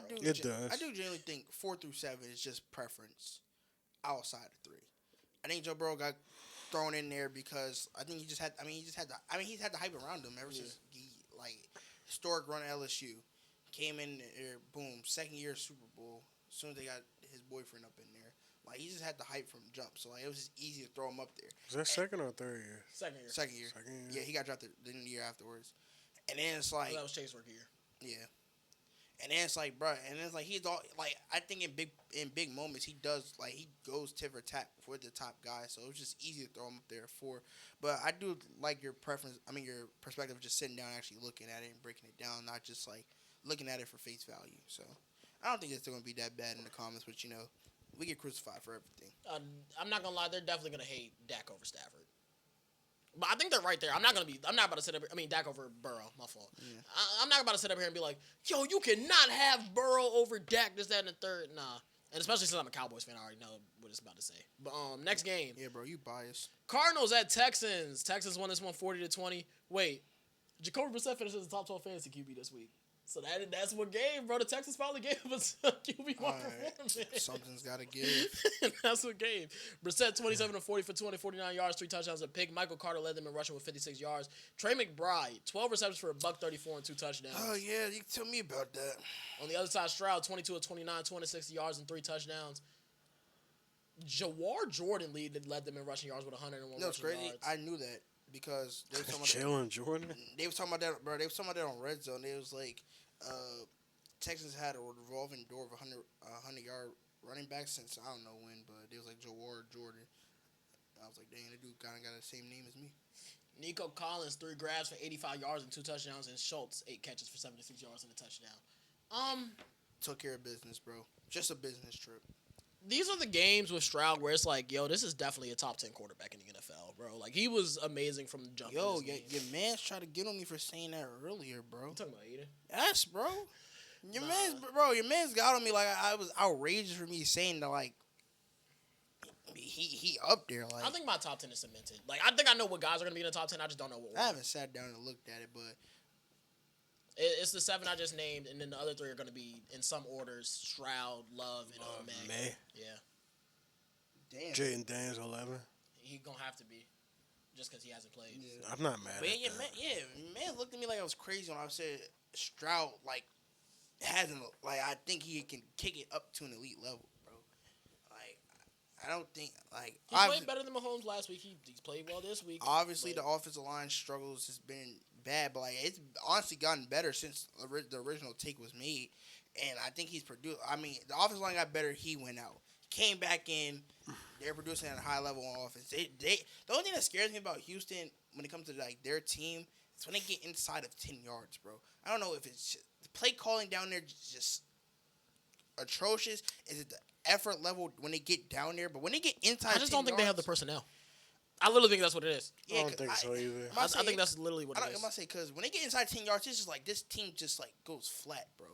I do genuinely think 4 through 7 is just preference outside of 3. I think Joe Burrow got thrown in there because I think he's had the hype around him ever since he historic run at LSU. Came in there, boom, 2nd year Super Bowl. As soon as they got his boyfriend up in there, like he just had the hype from jump. So like it was just easy to throw him up there. Was that 2nd or 3rd year? 2nd year. Yeah, he got drafted the year afterwards. And then it's like that was Chase rookie year. Yeah. And then it's like, bro, and it's like he's all like I think in big moments he does like he goes tit for tat for the top guy, so it was just easy to throw him up there for. But I do like your preference. I mean your perspective of just sitting down and actually looking at it and breaking it down, not just like looking at it for face value. So I don't think it's still gonna be that bad in the comments, but we get crucified for everything. I'm not gonna lie, they're definitely gonna hate Dak over Stafford. But I think they're right there. I'm not about to sit up. Dak over Burrow. My fault. Yeah. I'm not about to sit up here and be like, "Yo, you cannot have Burrow over Dak." This, that, and the third. Nah. And especially since I'm a Cowboys fan, I already know what it's about to say. But next game. Yeah, bro, you biased. Cardinals at Texans. Texans won this one 40-20. Wait, Jacoby Brissett finished as the top 12 fantasy QB this week. So that's what gave, bro. The Texans finally gave us a QB1 performance. Something's got to give. That's what gave. Brissett 27 of 40 for 249 yards, 3 touchdowns, a pick. Michael Carter led them in rushing with 56 yards. Trey McBride 12 receptions for $134 and 2 touchdowns. Oh yeah, you tell me about that. On the other side, Stroud 22 of 29, 260 yards and 3 touchdowns. Jawar Jordan led them in rushing yards with 101 rushing yards. No, it's crazy. I knew that because they were talking about Jalen Jordan. they was talking about that, bro. They was talking about that on Red Zone. They was like, Texans had a revolving door of 100-yard running back since I don't know when, but they was like Jawar Jordan. I was like, dang, that dude kind of got the same name as me. Nico Collins 3 grabs for 85 yards and 2 touchdowns, and Schultz 8 catches for 76 yards and a touchdown. Took care of business, bro. Just a business trip. These are the games with Stroud where it's like, yo, this is definitely a top 10 quarterback in the NFL, bro. Like, he was amazing from the jump. Yo, your man's tried to get on me for saying that earlier, bro. You talking about Eden? Yes, bro. Your man's got on me like I was outrageous for me saying that, like, he up there. Like, I think my top 10 is cemented. Like, I think I know what guys are going to be in the top 10. I just don't know what order. I haven't sat down and looked at it, but It's the 7 I just named, and then the other 3 are going to be in some orders: Stroud, Love, and May. Yeah. damn. Jaden Daniels 11. He going to have to be, just because he hasn't played. Yeah. I'm not mad But at yeah, that. man looked at me like I was crazy when I said Stroud, like, hasn't, like, I think he can kick it up to an elite level, bro. Like, I don't think, like, He played better than Mahomes last week. He's played well this week. obviously but the offensive line struggles has been bad, but, like, it's honestly gotten better since the original take was made. And I think he's produced. I mean, the offensive line got better. He went out, came back in. They're producing at a high level on offense. The only thing that scares me about Houston when it comes to, like, their team is when they get inside of 10 yards, bro. I don't know if it's just, the play calling down there just atrocious. Is it the effort level when they get down there? But when they get inside, I just don't think they have the yards, personnel. I literally think that's what it is. yeah, I don't think so either. I think that's literally what it I'm is. gonna say because when they get inside 10 yards, it's just like this team just like goes flat, bro.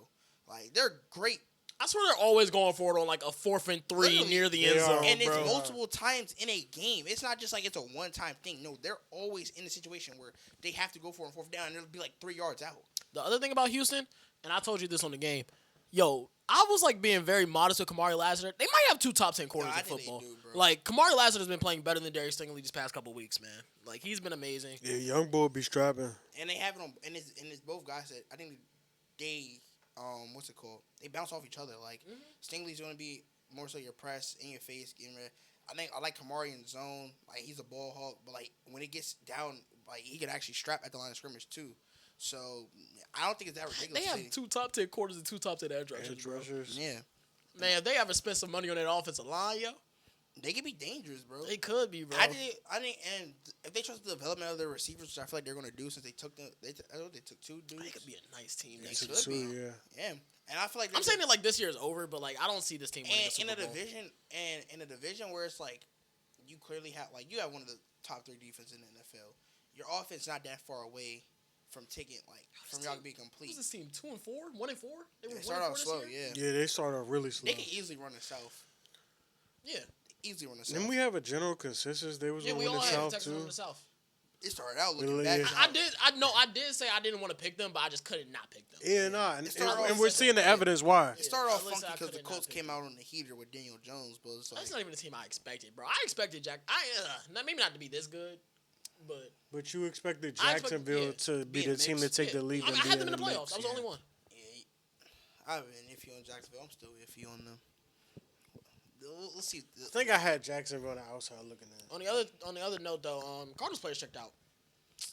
Like they're great, I swear they're always going for it on like a 4th and 3 Literally, near the they end are. zone, and it's bro. multiple times in a game. It's not just like it's a one-time thing. No, they're always in a situation where they have to go for it on 4th down, and it'll be like 3 yards out. The other thing about Houston, and I told you this on the game, yo, I was like being very modest with Kamari Lassiter. They might have 2 top 10 corners I in think they football. do, bro. Like Kamari Lassiter has been playing better than Darius Stingley these past couple weeks, man. Like he's been amazing. Yeah, young boy be strapping. And they have it on, and it's both guys that I think they, what's it called? They bounce off each other. Like Stingley's going to be more so your press in your face, getting ready. I like Kamari in zone. Like he's a ball hawk, but like when it gets down, like he could actually strap at the line of scrimmage too. So I don't think it's that ridiculous. They have 2 top 10 corners and 2 top 10 edge rushers. Edge bro. rushers. Yeah, Man, if they ever spent some money on that offensive line, yo, they could be dangerous, bro. they could be, bro. I think, and if they trust the development of their receivers, which I feel like they're going to do since they took them, I know they took 2 dudes. They could be a nice team They next could year. be. Yeah. Yeah, and I feel like I'm saying it like this year is over, but like I don't see this team winning a in Super a Bowl. division and in a division where it's like you clearly have you have one of the top 3 defenses in the NFL. Your offense not that far away from taking from y'all to be complete. What's this team? 2 and 4, 1 and 4. They were They 1 start and 4 off this slow, year? yeah. Yeah, they start off really slow. They can easily run the South. Yeah. Easily run the South. Didn't we have a general consensus they was Yeah, gonna we win all the had South Texas too? in the South. It started out looking Really, bad. yeah. I did say I didn't want to pick them, but I just couldn't not pick them. Yeah, nah, and, It started and off we're second. seeing the evidence why. It started off At least funky I because the couldn't Colts not came pick out on the heater with Daniel Jones, but it's like That's not even the team I expected, bro. I expected maybe not to be this good, but But you expected I expect- Jacksonville yeah, to be be in the the team to mix. take the lead. I and be had them in the mix. playoffs. I was the only one. yeah, I've been iffy on Jacksonville. I'm still iffy on them. Let's see. I think I had Jacksonville on the outside looking in. On the other note, though, Cardinals players checked out.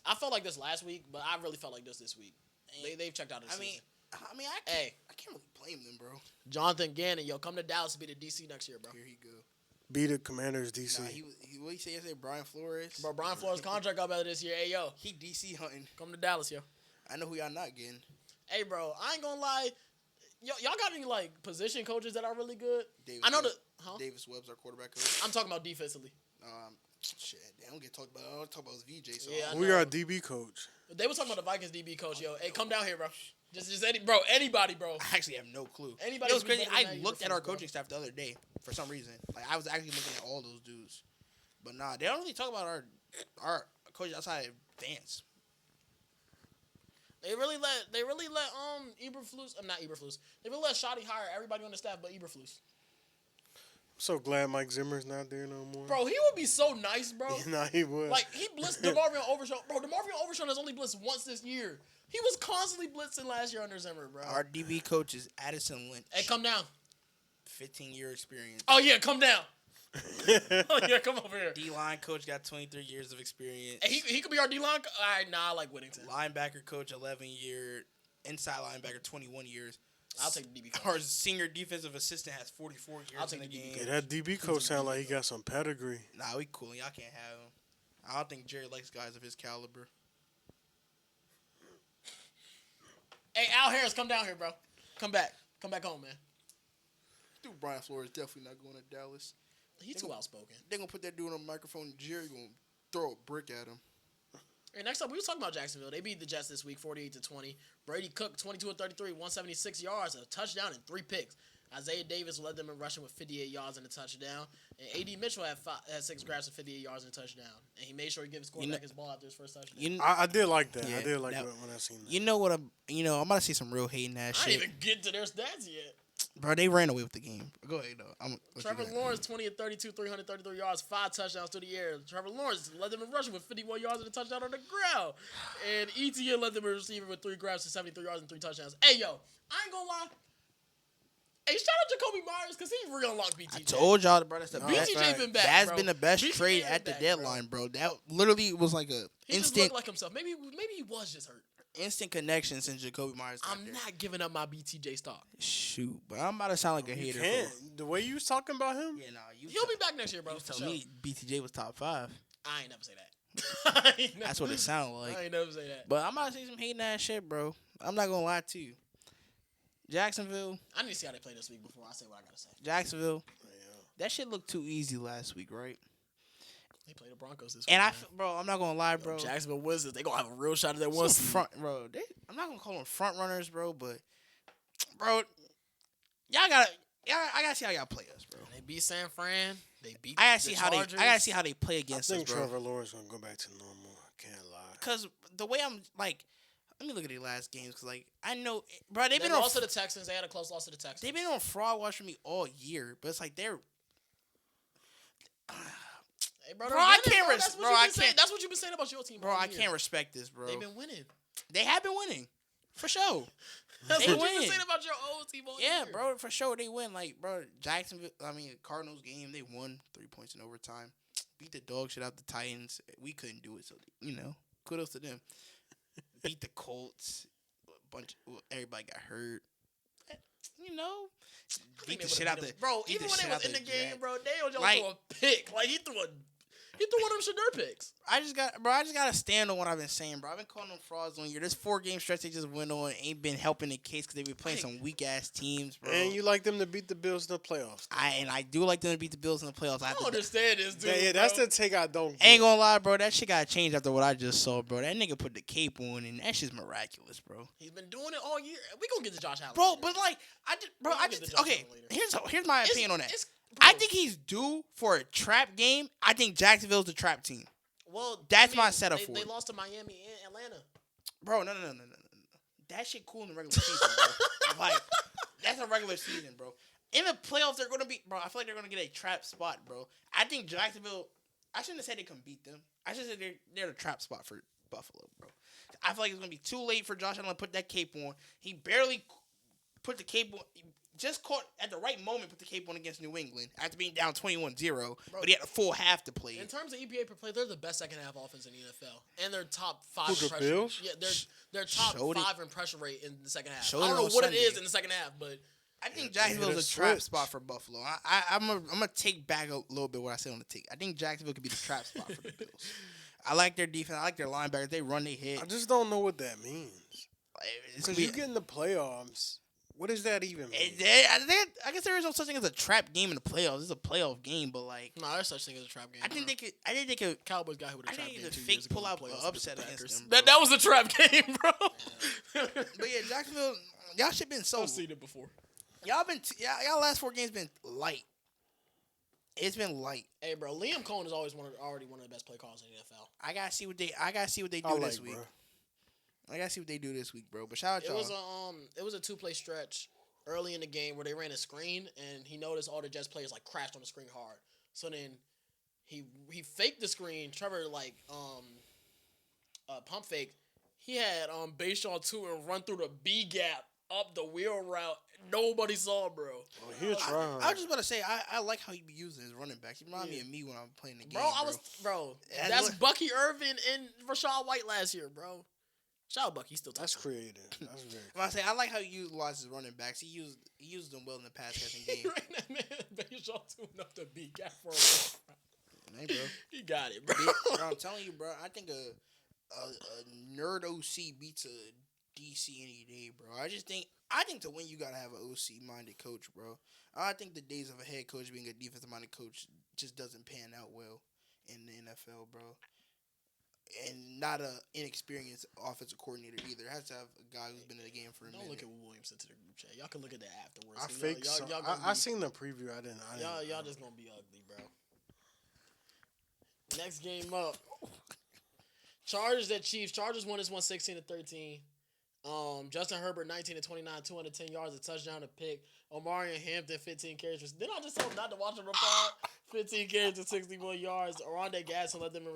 I felt like this last week, but I really felt like this week. They've checked out this season. I can't really blame them, bro. Jonathan Gannon, yo, come to Dallas to be the DC next year, bro. Here he go. Be the Commanders, DC. Nah, what he say yesterday? Brian Flores. Bro, Brian Flores' contract got better this year. Hey, yo, He DC hunting. come to Dallas, yo. I know who y'all not getting. Hey, bro, I ain't gonna lie. Y'all got any, like, position coaches that are really good? Davis I know Webb. Huh? Davis Webb's our quarterback coach. I'm talking about defensively. Shit, they don't get talked about. I don't talk about his VJ. So Yeah, I We know. got a DB coach. They were talking about the Vikings DB coach, yo. Hey, come down here, bro. Anybody, bro. I actually have no clue. Anybody It was can be crazy. better than I that looked at our Eberflus, bro. coaching staff the other day for some reason. Like I was actually looking at all those dudes, but nah, they don't really talk about our coaches outside of Vance. They really let Eberflus, not Eberflus. They really let Shoddy hire everybody on the staff but Eberflus. I'm so glad Mike Zimmer's not there no more. Bro, he would be so nice, bro. Nah, he would. Like he blitzed DeMarvin Overshown. Bro, DeMarvin Overshown has only blitzed once this year. He was constantly blitzing last year under Zimmer, bro. Our DB coach is Addison Lynch. Hey, come down. 15-year experience. Oh yeah, come down. Oh, yeah, come over here. D-line coach got 23 years of experience. Hey, he could be our D-line. All right, nah, I like Whittington. Linebacker coach, 11 year. Inside linebacker, 21 years. I'll take the DB coach. Our senior defensive assistant has 44 years I'll take in the the DB game. Yeah, that DB coach sound like he got some pedigree. Nah, we cool. Y'all can't have him. I don't think Jerry likes guys of his caliber. Hey, Al Harris, come down here, bro. Come back. Come back home, man. Dude, Brian Flores definitely not going to Dallas. He's too outspoken. They're going to put that dude on the microphone and Jerry going to throw a brick at him. Hey, next up, we were talking about Jacksonville. They beat the Jets this week, 48-20. Brady Cook, 22 of 33, 176 yards, a touchdown, and 3 picks. Isaiah Davis led them in rushing with 58 yards and a touchdown. And A.D. Mitchell had 6 grabs for 58 yards and a touchdown. And he made sure he gave his quarterback his ball after his first touchdown. I did like that. Yeah, I did like that, when I seen that. You know what? I'm about to see some real hating ass I shit. didn't even get to their stats yet. Bro, they ran away with the game. Go ahead, though. Trevor Lawrence, 20 of 32, 333 yards, 5 touchdowns through the air. Trevor Lawrence led them in rushing with 51 yards and a touchdown on the ground. And ETN led them in receiving with 3 grabs for 73 yards and 3 touchdowns. Hey, yo, I ain't gonna lie. Hey, shout out Jacoby Myers because he real unlocked BTJ. I told y'all, bro, that's the best. BTJ been back, That's bro. been the best BTJ trade been at the back, deadline, bro. That literally was like a He just instant looked like himself. Maybe he was just hurt. connection since Jacoby Myers got I'm there. not giving up my BTJ stock. Shoot, but I'm about to sound like a You hater. can't. The way you was talking about him? Yeah, nah, you He'll be back next year, bro. You For tell sure. me BTJ was top 5. I ain't never say that. That's what it sounded like. I ain't never say that. But I'm about to say some hating ass shit, bro. I'm not gonna lie to you. Jacksonville, I need to see how they play this week before I say what I gotta say. Jacksonville. That shit looked too easy last week, right? They play the Broncos this week. And man. bro, I'm not gonna lie, bro. Jacksonville Wizards, they gonna have a real shot at that Some one seed. front, bro. I'm not gonna call them front runners, bro, but bro, I gotta see how y'all play us, bro. They beat San Fran. They beat. I gotta see the how Chargers. I gotta see how they play I against us, think bro. Trevor Lawrence gonna go back to normal. I can't lie. Cause the way I'm like, let me look at their last games, cause like I know, bro, They lost to the Texans. They had a close loss to the Texans. they've been on fraud watch for me all year, but it's like they're. Hey, bro, Bro, they're I winning, can't bro. res- That's what bro, you've I been saying. can't- That's what you've been saying about your team. Bro, all I year. can't respect this, bro. They've been winning. They have been winning, for sure. That's They what you've win. been saying about your old team all Yeah, year. bro, for sure they win. Like, bro, Cardinals game, they won 3 points in overtime. Beat the dog shit out the Titans. We couldn't do it, so kudos to them. Beat the Colts. Everybody got hurt. Beat the shit out the bro. beat Even the when shit they out was in the game, Jags. bro, Dale Jones Like- threw a pick. Like he threw one of them Shadur picks. I just gotta stand on what I've been saying, bro. I've been calling them frauds on year. This 4-game stretch they just went on ain't been helping the case because they been playing some weak ass teams, bro. And you like them to beat the Bills in the playoffs. I do like them to beat the Bills in the playoffs. I don't understand this, dude. Yeah, that's bro. the take I don't get. Ain't gonna lie, bro. That shit got changed after what I just saw, bro. That nigga put the cape on, and that shit's miraculous, bro. He's been doing it all year. We gonna get to Josh Allen, Bro, later. but like, We'll get to Josh okay. Allen later. Here's my opinion on that. Bro, I think he's due for a trap game. I think Jacksonville's the trap team, well, that's my setup they, for They it. lost to Miami and Atlanta. bro. No. That shit cool in the regular season, bro. Like, that's a regular season, bro. In the playoffs, they're gonna be, bro. I feel like they're gonna get a trap spot, bro. I think Jacksonville. I shouldn't have said they can beat them. I should have said they're the trap spot for Buffalo, bro. I feel like it's gonna be too late for Josh Allen to put that cape on. He barely put the cape on. He just caught at the right moment. Put the cape on against New England after being down 21-0, but he had a full half to play. In terms of EPA per play, they're the best second half offense in the NFL, and they're top 5 Who, in the pressure. Bills? Yeah, they're top Showed it. 5 in pressure rate in the second half. Showed I don't it know on what Sunday. it is in the second half, but I think Yeah, Jacksonville's the a trap switch. spot for Buffalo. I'm gonna take back a little bit what I said on the take. I think Jacksonville could be the trap spot for the Bills. I like their defense. I like their linebackers. They run, they hit. I just don't know what that means. It's Because gonna you be. get in the playoffs. What does that even mean? I guess there is no such thing as a trap game in the playoffs. It's a playoff game, but like no, there's such thing as a trap game. I think bro. they could. Cowboys got hit with a I trap think game it's a 2 fake years ago in the pull-out playoffs against upset the against Packers. them, bro. That was a trap game, bro. But yeah, Jacksonville, y'all should been so. I've seen it before. Y'all last 4 games been light. It's been light. Hey, bro, Liam Cohen is always already one of the best play callers in the NFL. I gotta see what they do I this like, week. bro. I gotta see what they do this week, bro. But shout out y'all. It was a 2-play stretch early in the game where they ran a screen and he noticed all the Jets players like crashed on the screen hard. So then he faked the screen. Trevor pump fake. He had Bayshaw 2 and run through the B gap up the wheel route. Nobody saw, bro. Oh, he'll try. I was just about to say, I like how he be using his running backs. He remind me of me when I'm playing the game, Bro, And that's look- Bucky Irvin and Rashad White last year, bro. Shout out Bucky, he's still That's talking. creative. That's very. I say I like how he utilizes his running backs. He used them well in the pass catching game. That man, Bayshaw too enough to beat Cat for a Hey, bro. He got it, bro. Bro, I'm telling you, bro. I think a nerd OC beats a DC any day, bro. I think to win you gotta have an OC minded coach, bro. I think the days of a head coach being a defensive minded coach just doesn't pan out well in the NFL, bro. And not a inexperienced offensive coordinator either. It has to have a guy who's been in the game for a Don't minute. look at Williams into the group chat. Y'all can look at that afterwards. I 'cause faked. I seen the preview. I didn't. Y'all just gonna be ugly, bro. Next game up. Chargers at Chiefs. Chargers won this one 16-13. Justin Herbert 19-29, 210 yards, a touchdown, a pick. Omari and Hampton 15 carries. Didn't I just tell him not to watch the report? 15 carries and 61 yards. Oronde Gadsden led them in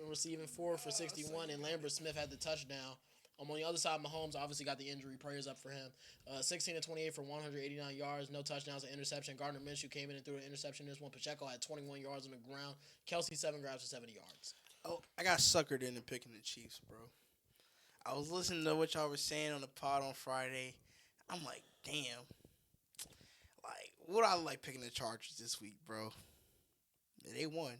receiving 4 for 61, and Lambert Smith had the touchdown. On the other side, Mahomes obviously got the injury. Prayers up for him. 16-28 for 189 yards, no touchdowns, an interception. Gardner Minshew came in and threw an interception. This one, Pacheco had 21 yards on the ground. Kelsey 7 grabs for 70 yards. Oh, I got suckered into picking the Chiefs, bro. I was listening to what y'all were saying on the pod on Friday. I'm like, damn. Like, would I like picking the Chargers this week, bro? And they won.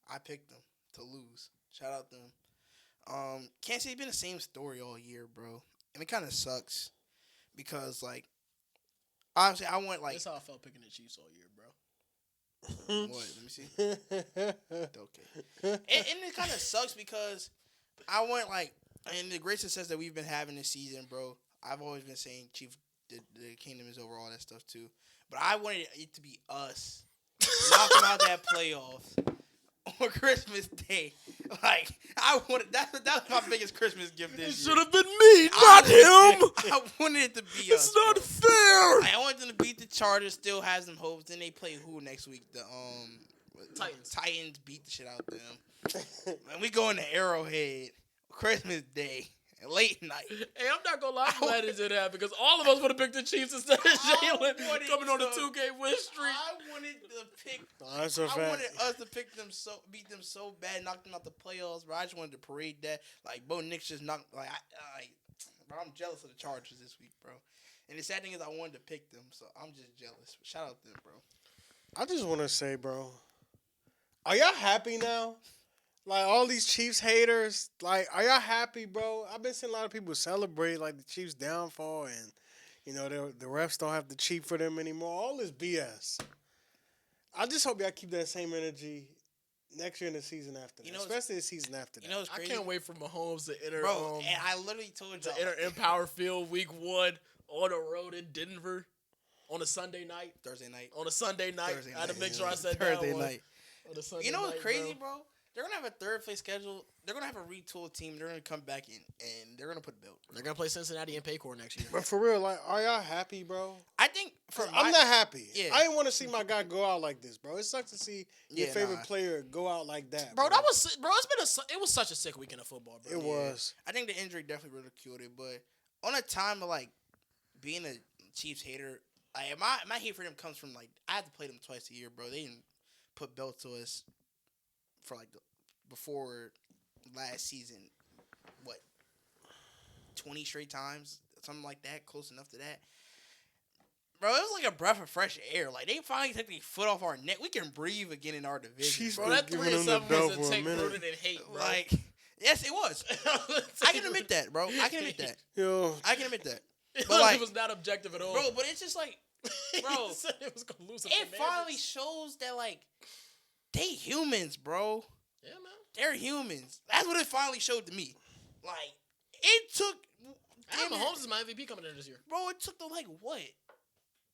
I picked them to lose. Shout out them. Can't say it's been the same story all year, bro. And it kind of sucks because, like, obviously I went like. That's how I felt picking the Chiefs all year, bro. What? Let me see. Okay. And it kind of sucks because I went like, and the great success that we've been having this season, bro. I've always been saying Chief, the kingdom is over, all that stuff too. But I wanted it to be us knocking out that playoffs on Christmas Day. Like I wanted that was my biggest Christmas gift this year. Should have been me, not him. I wanted it to be us. It's not bro. fair. I wanted them to beat the Chargers. Still has them hopes. Then they play who next week? The Titans. Titans beat the shit out of them. And we go into Arrowhead Christmas Day. Late night. Hey, I'm not gonna lie, I'm glad it didn't happen because all of us would have picked the Chiefs instead of Jalen coming on the 2K win streak. I wanted to pick. That's a fact. I wanted us to pick them beat them so bad, knock them out the playoffs. Bro, I just wanted to parade that. Like Bo Nix just knocked. Bro, I'm jealous of the Chargers this week, bro. And the sad thing is, I wanted to pick them, so I'm just jealous. Shout out to them, bro. I just want to say, bro, are y'all happy now? Like, all these Chiefs haters, like, are y'all happy, bro? I've been seeing a lot of people celebrate, like, the Chiefs' downfall and, you know, the refs don't have to cheat for them anymore. All this BS. I just hope y'all keep that same energy next year in the season after that, especially the season after that. You know what's crazy? I can't wait for Mahomes to enter, Bro, and I literally told you. to enter Empower Field week 1 on the road in Denver on a Sunday night. Thursday night. On a Sunday night. Thursday I had to night, make sure I said Thursday that one. night. On a Sunday You know what's night, crazy, bro? They're going to have a third place schedule. They're going to have a retooled team. They're going to come back in, and they're going to put Bill. They're going to play Cincinnati and Paycor next year. But for real, like, are y'all happy, bro? I think I'm not happy. Yeah. I didn't want to see my guy go out like this, bro. It sucks to see your favorite player go out like that, Bro, it was such a sick weekend of football, bro. It was. I think the injury definitely ridiculed it, but on a time of, like, being a Chiefs hater, my hate for them comes from, like, I had to play them twice a year, bro. They didn't put belts to us for, like, before last season, 20 straight times? Something like that, close enough to that. Bro, it was like a breath of fresh air. Like, they finally took their foot off our neck. We can breathe again in our division. Chiefs Bro, that been giving them the 3-7 belt was for a a take minute. rooted in hate, bro. Like, yes, it was. I can admit that, bro. I can admit that. Yo, I can admit that. It But, like, was not objective at all. bro, but it's just like, bro, He said it was gonna lose. it finally shows that, like, they humans, bro. Yeah, man. They're humans. That's what it finally showed to me. Like, it took. Adam Mahomes is my MVP coming in this year. Bro, it took the, like, what?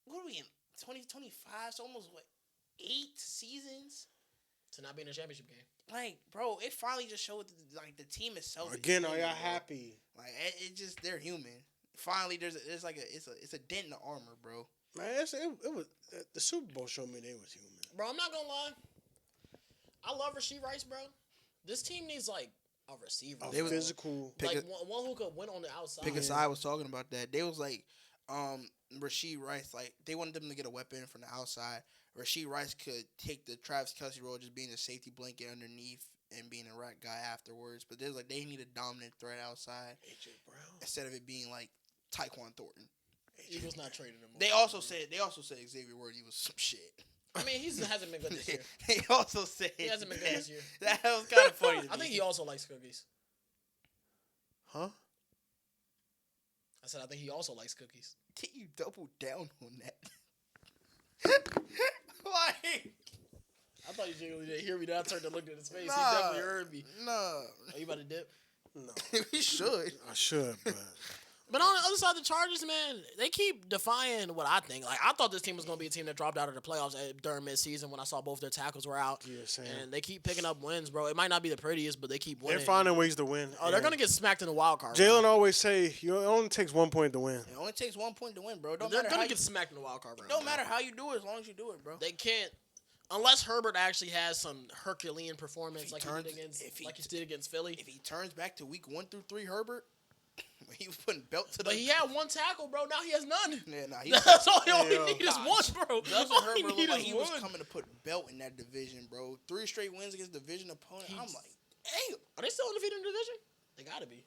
What are we in? 2025? So almost, 8 seasons? To not be in a championship game. Like, bro, it finally just showed that, like, the team itself. again, is are human, y'all bro. happy? Like, it just, they're human. Finally, it's a dent in the armor, bro. Man, it was the Super Bowl showed me they was human. Bro, I'm not gonna lie. I love Rasheed Rice, bro. This team needs, like, a receiver. A bro. physical. Like, one who could win on the outside. Pick a side was talking about that. They was like, Rasheed Rice, like, they wanted them to get a weapon from the outside. Rasheed Rice could take the Travis Kelce role, just being a safety blanket underneath and being a rack guy afterwards. But there's like they need a dominant threat outside AJ Brown. instead of it being like Tyquan Thornton. Eagles not trading him. They also said Xavier Worthy was some shit. I mean, he hasn't been good this year. They also said He hasn't been good this year. That was kind of funny. I think he also likes cookies. Huh? I said I think he also likes cookies. Did you double down on that? Like, I thought you genuinely didn't hear me. Then I turned and looked at his face. Nah, He definitely heard me. no. Are you about to dip? No. We should. I should, but But on the other side, the Chargers, man, they keep defying what I think. Like, I thought this team was going to be a team that dropped out of the playoffs during midseason when I saw both their tackles were out. yeah, Sam. And they keep picking up wins, bro. It might not be the prettiest, but they keep winning. They're finding ways to win. Oh, they're going to get smacked in the wild card. Jalen always say, it only takes 1 point to win. It only takes 1 point to win, bro. They're going to get smacked in the wild card round. Don't matter how you do it, as long as you do it, bro. They can't. Unless Herbert actually has some Herculean performance like he did against Philly. If he turns back to week 1 through 3, Herbert, he was putting belt to the. But he had one tackle, bro. Now he has none. Yeah, nah, That's all he only need is one, bro. Justin All he Herbert need looked like is he was one. coming to put belt in that division, bro. 3 straight wins against division opponent. I'm like, damn. Are they still undefeated in the division? They gotta be.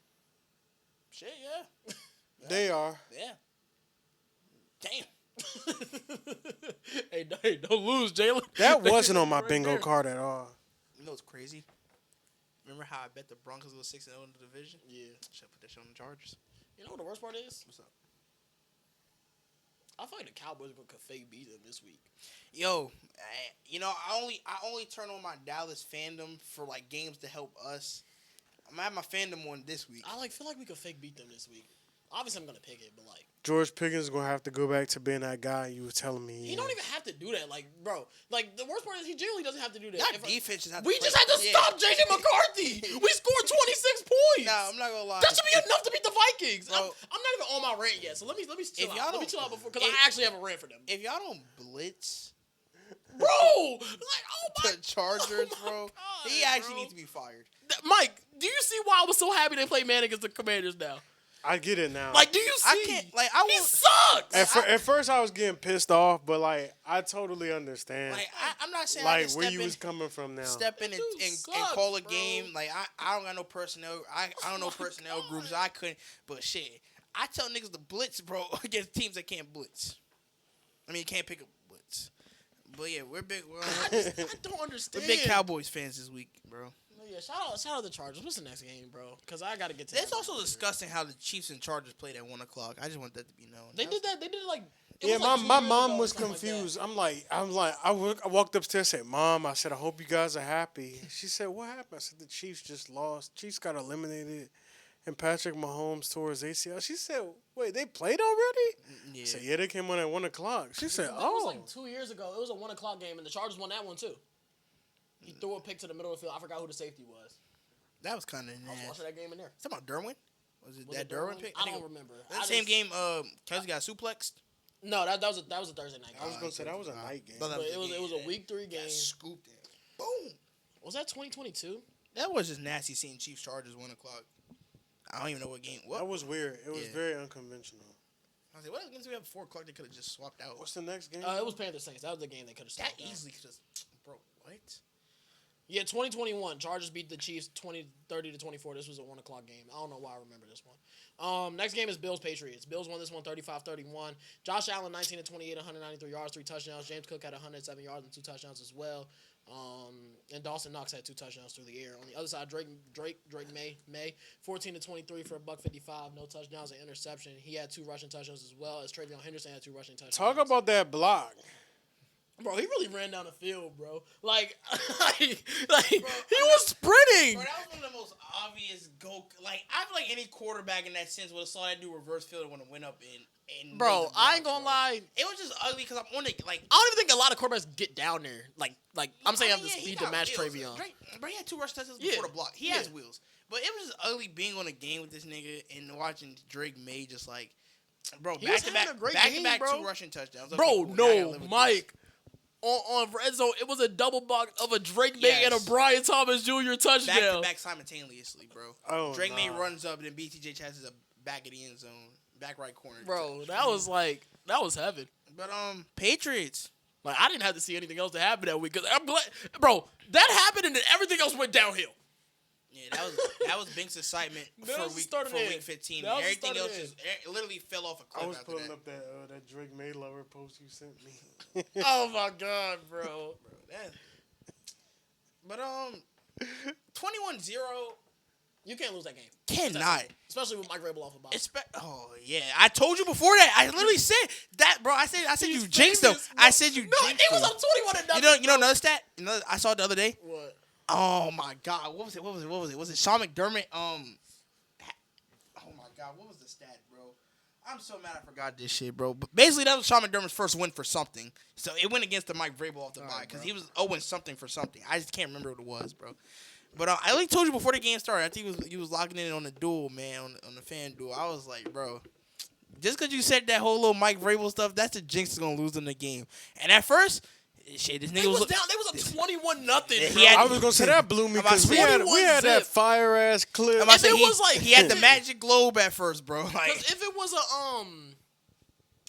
Shit, yeah. They are. Yeah. Damn. hey, don't lose, Jalen. That wasn't on my Right bingo there. card at all. You know what's crazy? Remember how I bet the Broncos was 6-0 in the division? Yeah. Should put that shit on the Chargers. You know what the worst part is? What's up? I feel like the Cowboys are gonna fake beat them this week. Yo, I only turn on my Dallas fandom for like games to help us. I'm gonna have my fandom on this week. I feel like we could fake beat them this week. Obviously, I'm gonna pick it, but like George Pickens is going to have to go back to being that guy you were telling me. he don't even have to do that. Like, bro, like the worst part is he generally doesn't have to do that. Y'all If defense just have to we play- just had to yeah. stop JJ McCarthy. We scored 26 points. Nah, I'm not gonna lie. That should be enough to beat the Vikings. Bro. I'm not even on my rant yet, so let me chill If out. y'all Let me don't- chill out before, because if- I actually have a rant for them. If y'all don't blitz Bro, like, oh my, the Chargers, oh my bro, God, he actually bro. needs to be fired. Mike, do you see why I was so happy they played man against the Commanders now? I get it now. Like, do you see? I can't. Like, I He won't. sucks. At first, I was getting pissed off, but like I totally understand. Like, I'm not saying Like I where can you step was coming from now. step in That and dude sucks, call a bro. game. Like, I don't got no personnel. I don't know my personnel God. groups. I couldn't. But shit, I tell niggas to blitz, bro, against teams that can't blitz. I mean, can't pick up blitz. But yeah, we're big. I don't understand. We're big Cowboys fans this week, bro. Yeah, shout out the Chargers. What's the next game, bro? Because I gotta get to. It's that also later. disgusting how the Chiefs and Chargers played at 1 o'clock. I just want that to be known. They did that. They did it like. It Yeah, was like 2 my years mom ago or was something like that. confused. I walked upstairs and said, Mom, I said, I hope you guys are happy. She said, what happened? I said, the Chiefs just lost. Chiefs got eliminated. And Patrick Mahomes tore his ACL. She said, wait, they played already? Yeah. I said, yeah, they came on at 1 o'clock. She said, That was oh. like 2 years ago. It was a 1 o'clock game, and the Chargers won that one too. He threw a pick to the middle of the field. I forgot who the safety was. That was kind of I was nasty. watching that game in there. Is that about Derwin? Was it Was that it Derwin pick? I think don't it- remember. That I same just- game, Kelsey got suplexed. No, that was a Thursday night I was game. going to say, that was a night game. Thought that But was it was a week 3 game. Got scooped in. Boom. Was that 2022? That was just nasty seeing Chiefs Chargers 1 o'clock. I don't even know what game. What? That was weird. It was Yeah. very unconventional. I was like, what else games do we have at 4 o'clock? They could have just swapped out. What's the next game? It was Panthers Saints. That was the game they could have That stopped. easily could just, bro. What? Yeah, 2021. Chargers beat the Chiefs 30-24. This was a 1 o'clock game. I don't know why I remember this one. Next game is Bills Patriots. Bills won this one 35-31. Josh Allen 19-28, 193 yards, 3 touchdowns. James Cook had 107 yards and 2 touchdowns as well. And Dawson Knox had 2 touchdowns through the air. On the other side, Drake May 14-23 for $155, no touchdowns and interception. He had 2 rushing touchdowns as well as Travion Henderson had 2 rushing touchdowns. Talk about that block. Bro, he really ran down the field, bro. Like he was sprinting. Bro, that was one of the most obvious go. Like, I feel like any quarterback in that sense would have saw that do reverse field and would have went up and Bro, made the I ain't block, gonna bro. lie. It was just ugly because I'm on the, like. I don't even think a lot of quarterbacks get down there. Like I'm saying, I have mean, the yeah, he speed to got match wheels. Travion. Bro, he had 2 rush touchdowns Yeah. before the block. He Yeah. has wheels. But it was just ugly being on a game with this nigga and watching Drake May just like, bro, He was back to having back, a great back game, to back bro. 2 rushing touchdowns. Okay, Bro, cool. Now I gotta no, live with Mike. On red zone, it was a double block of a Drake May and a Yes. Brian Thomas Jr. this. touchdown. Back to back simultaneously, bro. Oh, Drake May nah. runs up and then BTJ chases a back of the end zone. back right corner. Bro, that was heaven. But Patriots. Like, I didn't have to see anything else to happen that week because I'm glad, bro. That happened and then everything else went downhill. Yeah, that was Binks' excitement for week 15. Everything else just literally fell off a cliff. I was pulling up that Drake May lover post you sent me. Oh my god, bro. But 21-0. You can't lose that game. Cannot. Especially with Mike Vrabel off the box. Oh yeah, I told you before that. I literally said that, bro. I said you jinxed them. I said you jinxed them. No, it was up 21-0. You know another stat? I saw it the other day. What? Oh my god, what was it? Was it Sean McDermott? Oh my god, what was the stat, bro? I'm so mad I forgot this shit, bro. But basically, that was Sean McDermott's first win for something. So it went against the Mike Vrabel off the bye because he was 0-something for something. I just can't remember what it was, bro. But I already told you before the game started. I think he was logging in on the duel, man, on the fan duel. I was like, bro, just because you said that whole little Mike Vrabel stuff, that's the jinx is gonna lose them the game. And at first, shit, this nigga was down. They was up 21-0. Yeah, I was gonna say that blew me because we had that fire ass clip. He had the magic globe at first, bro. Like, if it was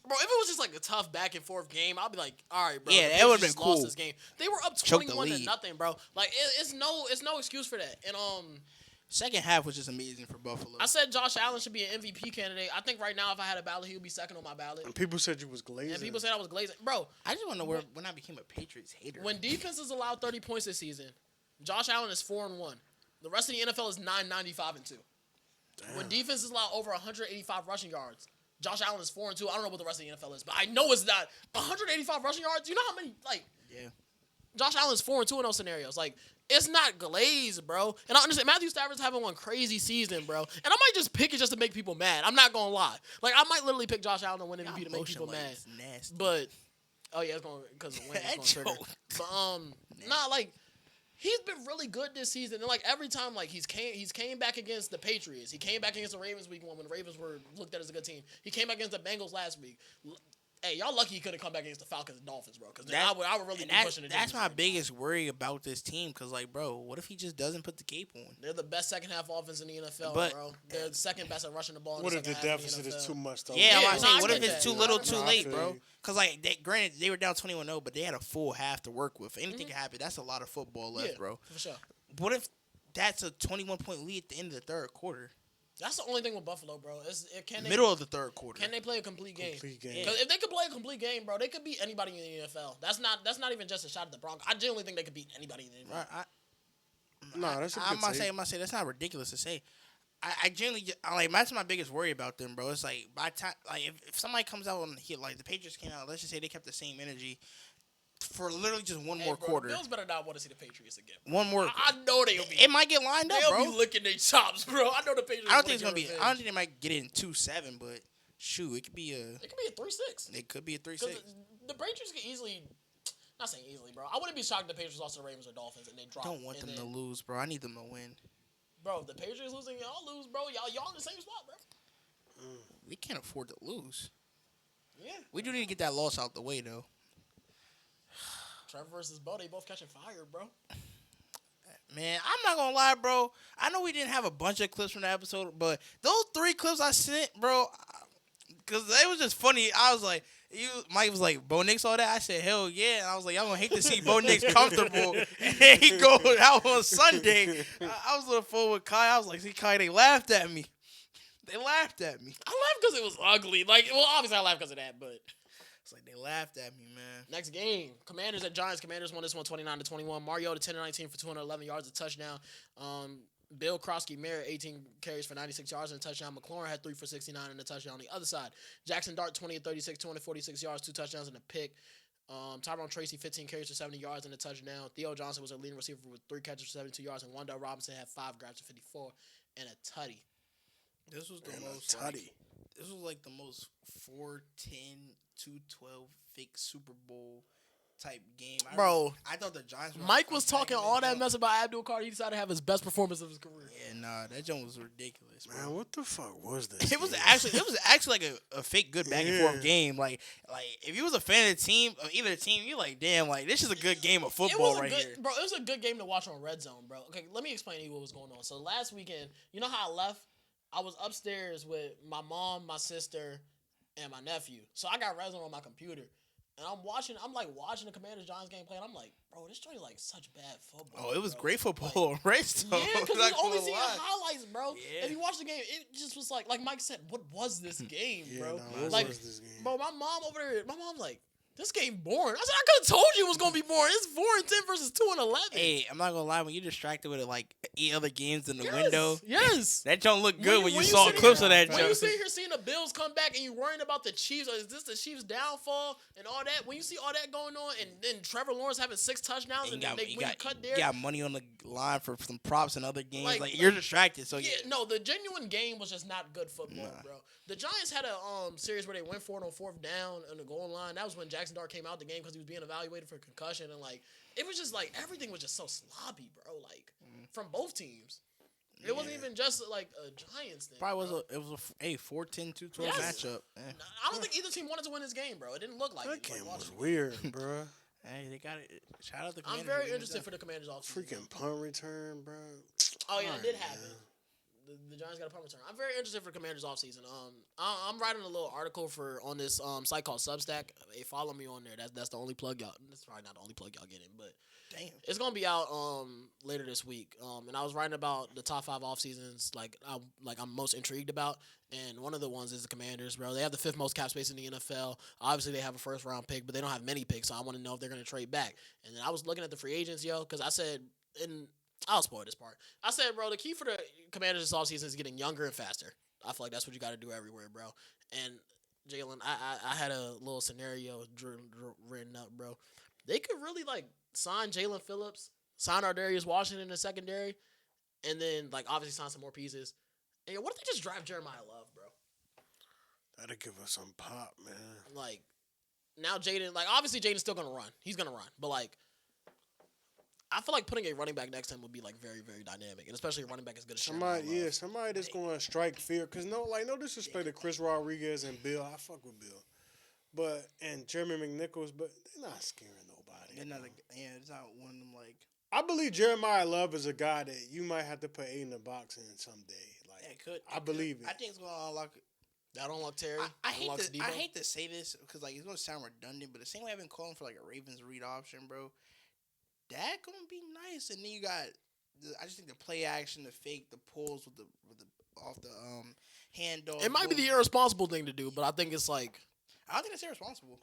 bro, if it was just like a tough back and forth game, I'd be like, all right, bro. Yeah, that would have been cool. Lost this game. They were up 21-0, bro. Like it's no excuse for that. And second half was just amazing for Buffalo. I said Josh Allen should be an MVP candidate. I think right now, if I had a ballot, he would be second on my ballot. And people said you was glazing. And people said I was glazing, bro. I just want to know when I became a Patriots hater. When defenses allowed 30 points this season, Josh Allen is 4-1. The rest of the NFL is 9-95-2. When defenses allow over 185 rushing yards, Josh Allen is 4-2. I don't know what the rest of the NFL is, but I know it's not 185 rushing yards. You know how many Yeah. Josh Allen is 4-2 in those scenarios. Like, it's not glazed, bro. And I understand Matthew Stafford's having one crazy season, bro. And I might just pick it just to make people mad. I'm not gonna lie. Like, I might literally pick Josh Allen to win MVP to make people mad. Nasty. But it's going because the win is going to trigger. But like, he's been really good this season. And like every time, like he's came back against the Patriots. He came back against the Ravens week 1 when the Ravens were looked at as a good team. He came back against the Bengals last week. Hey, y'all lucky he couldn't come back against the Falcons and Dolphins, bro. Because I would really be pushing it. That's my biggest worry about this team. Because, like, bro, what if he just doesn't put the cape on? They're the best second half offense in the NFL, bro. They're the second best at rushing the ball. What if the deficit is too much, though? Yeah, I'm saying, what if it's too little, too late, bro? Because, like, granted, they were down 21-0, but they had a full half to work with. Anything can happen. That's a lot of football left, bro. For sure. What if that's a 21-point lead at the end of the third quarter? That's the only thing with Buffalo, bro. Middle of the third quarter. Can they play a complete game? Yeah. Because if they could play a complete game, bro, they could beat anybody in the NFL. That's not even just a shot at the Broncos. I genuinely think they could beat anybody in the NFL. That's a good I'm gonna say that's not ridiculous to say. I genuinely that's my biggest worry about them, bro. It's like by time if somebody comes out on the like the Patriots came out, let's just say they kept the same energy for literally just one more quarter. Bills better not want to see the Patriots again. One more. I know they'll be. It might get lined up, bro. They'll be licking their chops, bro. I know the Patriots. I don't think it's gonna be. I don't think they might get it in 2-7, but shoot, it could be a. It could be a 3-6. It could be a 3-6. The Patriots could easily. Not saying easily, bro. I wouldn't be shocked if the Patriots lost to the Ravens or Dolphins and they dropped. Don't want them to lose, bro. I need them to win. Bro, if the Patriots losing, y'all lose, bro. Y'all in the same spot, bro. We can't afford to lose. Yeah. We do need to get that loss out the way, though. Trevor versus Bo, they both catching fire, bro. Man, I'm not gonna lie, bro. I know we didn't have a bunch of clips from the episode, but those 3 clips I sent, bro, because it was just funny. I was like, Mike was like, Bo Nix all that? I said, hell yeah. And I was like, y'all gonna hate to see Bo Nix comfortable. And then he goes out on Sunday. I was looking forward with Kai. I was like, see, Kai, they laughed at me. They laughed at me. I laughed because it was ugly. Like, well, obviously I laughed because of that, but it's like they laughed at me, man. Next game, Commanders at Giants. Commanders won this one 29-21. Mariota 10-19 for 211 yards, a touchdown. Bill Krosky Merritt 18 carries for 96 yards and a touchdown. McLaurin had 3 for 69 and a touchdown on the other side. Jackson Dart 20-36, 246 yards, 2 touchdowns and a pick. Tyrone Tracy 15 carries for 70 yards and a touchdown. Theo Johnson was a leading receiver with 3 catches for 72 yards, and Wanda Robinson had 5 grabs for 54 and a tutty. This was the most tutty. This was like the most 4-10, 2-12 fake Super Bowl type game. Bro, I thought the Giants were Mike was talking all that mess about Abdul Carter. He decided to have his best performance of his career. Yeah, nah, that joint was ridiculous, bro. Man, what the fuck was this? It was actually like a fake good back and forth game. Like if you was a fan of the team, of either team, you're like, damn, like this is a good game of football right here. Bro, it was a good game to watch on Red Zone, bro. Okay, let me explain to you what was going on. So last weekend, you know how I left? I was upstairs with my mom, my sister, and my nephew. So I got Red Zone on my computer. And I'm watching the Commanders Giants game play, and I'm like, bro, this joint is like such bad football. Oh, it was bro. great football, Like, right? So, yeah, because not you only gonna seeing lie. highlights, bro. Yeah. If you watch the game, it just was like Mike said, what was this game, Yeah, bro? what Like, was this game? bro, my mom's like, this game boring. I said, I could have told you it was gonna be boring. It's 4-10 versus 2-11. Hey, I'm not gonna lie. When you're distracted with it, like 8 other games in the Yes, window, yes. that don't look good when you when saw sitting clips here- of that. When you junk. sit here seeing the Bills come back and you worrying about the Chiefs, or is this the Chiefs' downfall and all that? When you see all that going on, and then Trevor Lawrence having 6 touchdowns, and then when you cut there, you got money on the line for some props in other games. Like, You're distracted. So yeah, no, the genuine game was just not good football, Nah. bro. The Giants had a series where they went for it on 4th down on the goal line. That was when Jackson Dart came out the game because he was being evaluated for concussion, and like it was just like everything was just so sloppy, bro. Like from both teams. It wasn't even just like a Giants thing. probably bro. was a 4-10, 2-12 Yes. matchup. I don't think either team wanted to win this game, bro. It didn't look like That it. game Like, was watching- weird, bro. Hey, they got it. Shout out the I'm Commanders. very interested for the Commanders offseason. Freaking punt return, bro. Oh yeah, it did Alright, happen. man. The Giants got a punt return. I'm very interested for Commanders offseason. I'm writing a little article on this site called Substack. Hey, follow me on there. That's the only plug y'all. That's probably not the only plug y'all getting, but Damn. it's gonna be out later this week. And I was writing about the top 5 off seasons I'm most intrigued about. And one of the ones is the Commanders, bro. They have the 5th most cap space in the NFL. Obviously, they have a 1st round pick, but they don't have many picks. So I want to know if they're gonna trade back. And then I was looking at the free agents, yo, because I said I'll spoil this part. I said, bro, the key for the Commanders this offseason is getting younger and faster. I feel like that's what you got to do everywhere, bro. And Jalen, I had a little scenario written up, bro. They could really like sign Jalen Phillips, sign Ardarius Washington in the secondary, and then like obviously sign some more pieces. And yo, what if they just draft Jeremiah Love, bro? That'll give us some pop, man. Like now Jaden, like obviously Jaden's still gonna run. He's gonna run, but like. I feel like putting a running back next to him would be like very, very dynamic, and especially a running back as good as Somebody Jeremiah Love. that's gonna strike fear. Cause no disrespect to Chris Rodriguez and Bill. I fuck with Bill, and Jeremy McNichols, but they're not scaring nobody. They're not it's not one of them like. I believe Jeremiah Love is a guy that you might have to put 8 in the box in someday. Like Yeah, it could. I believe it. I think it's gonna unlock. That unlock Terry. I unlocks Debo. hate to say this because like it's gonna sound redundant, but the same way I've been calling for like a Ravens read option, bro. That gonna be nice, and then you got. I just think the play action, the fake, the pulls with the off the handoff. It might be the irresponsible thing to do, but I think it's like I don't think that's irresponsible.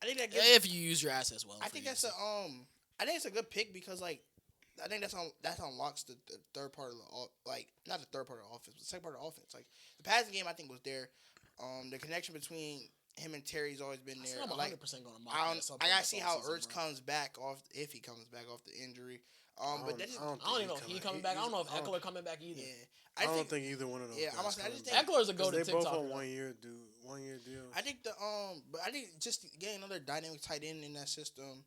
I think that if you use your assets well. I think that's I think it's a good pick because like I think that unlocks the third part of the not the third part of the offense, but the second part of the offense. Like the passing game, I think was there. The connection between him and Terry's always been there. I'm 100% like, going to mock I that. gotta see how Ertz comes back off if he comes back off the injury. But that's just, I don't even know if he's coming back. I don't know if Eckler coming back either. yeah. I don't think either one of those. Yeah, guys I just coming think Eckler's a back. 'Cause go to they both TikTok. on 1 year deals. I think but I think just getting another dynamic tight end in that system.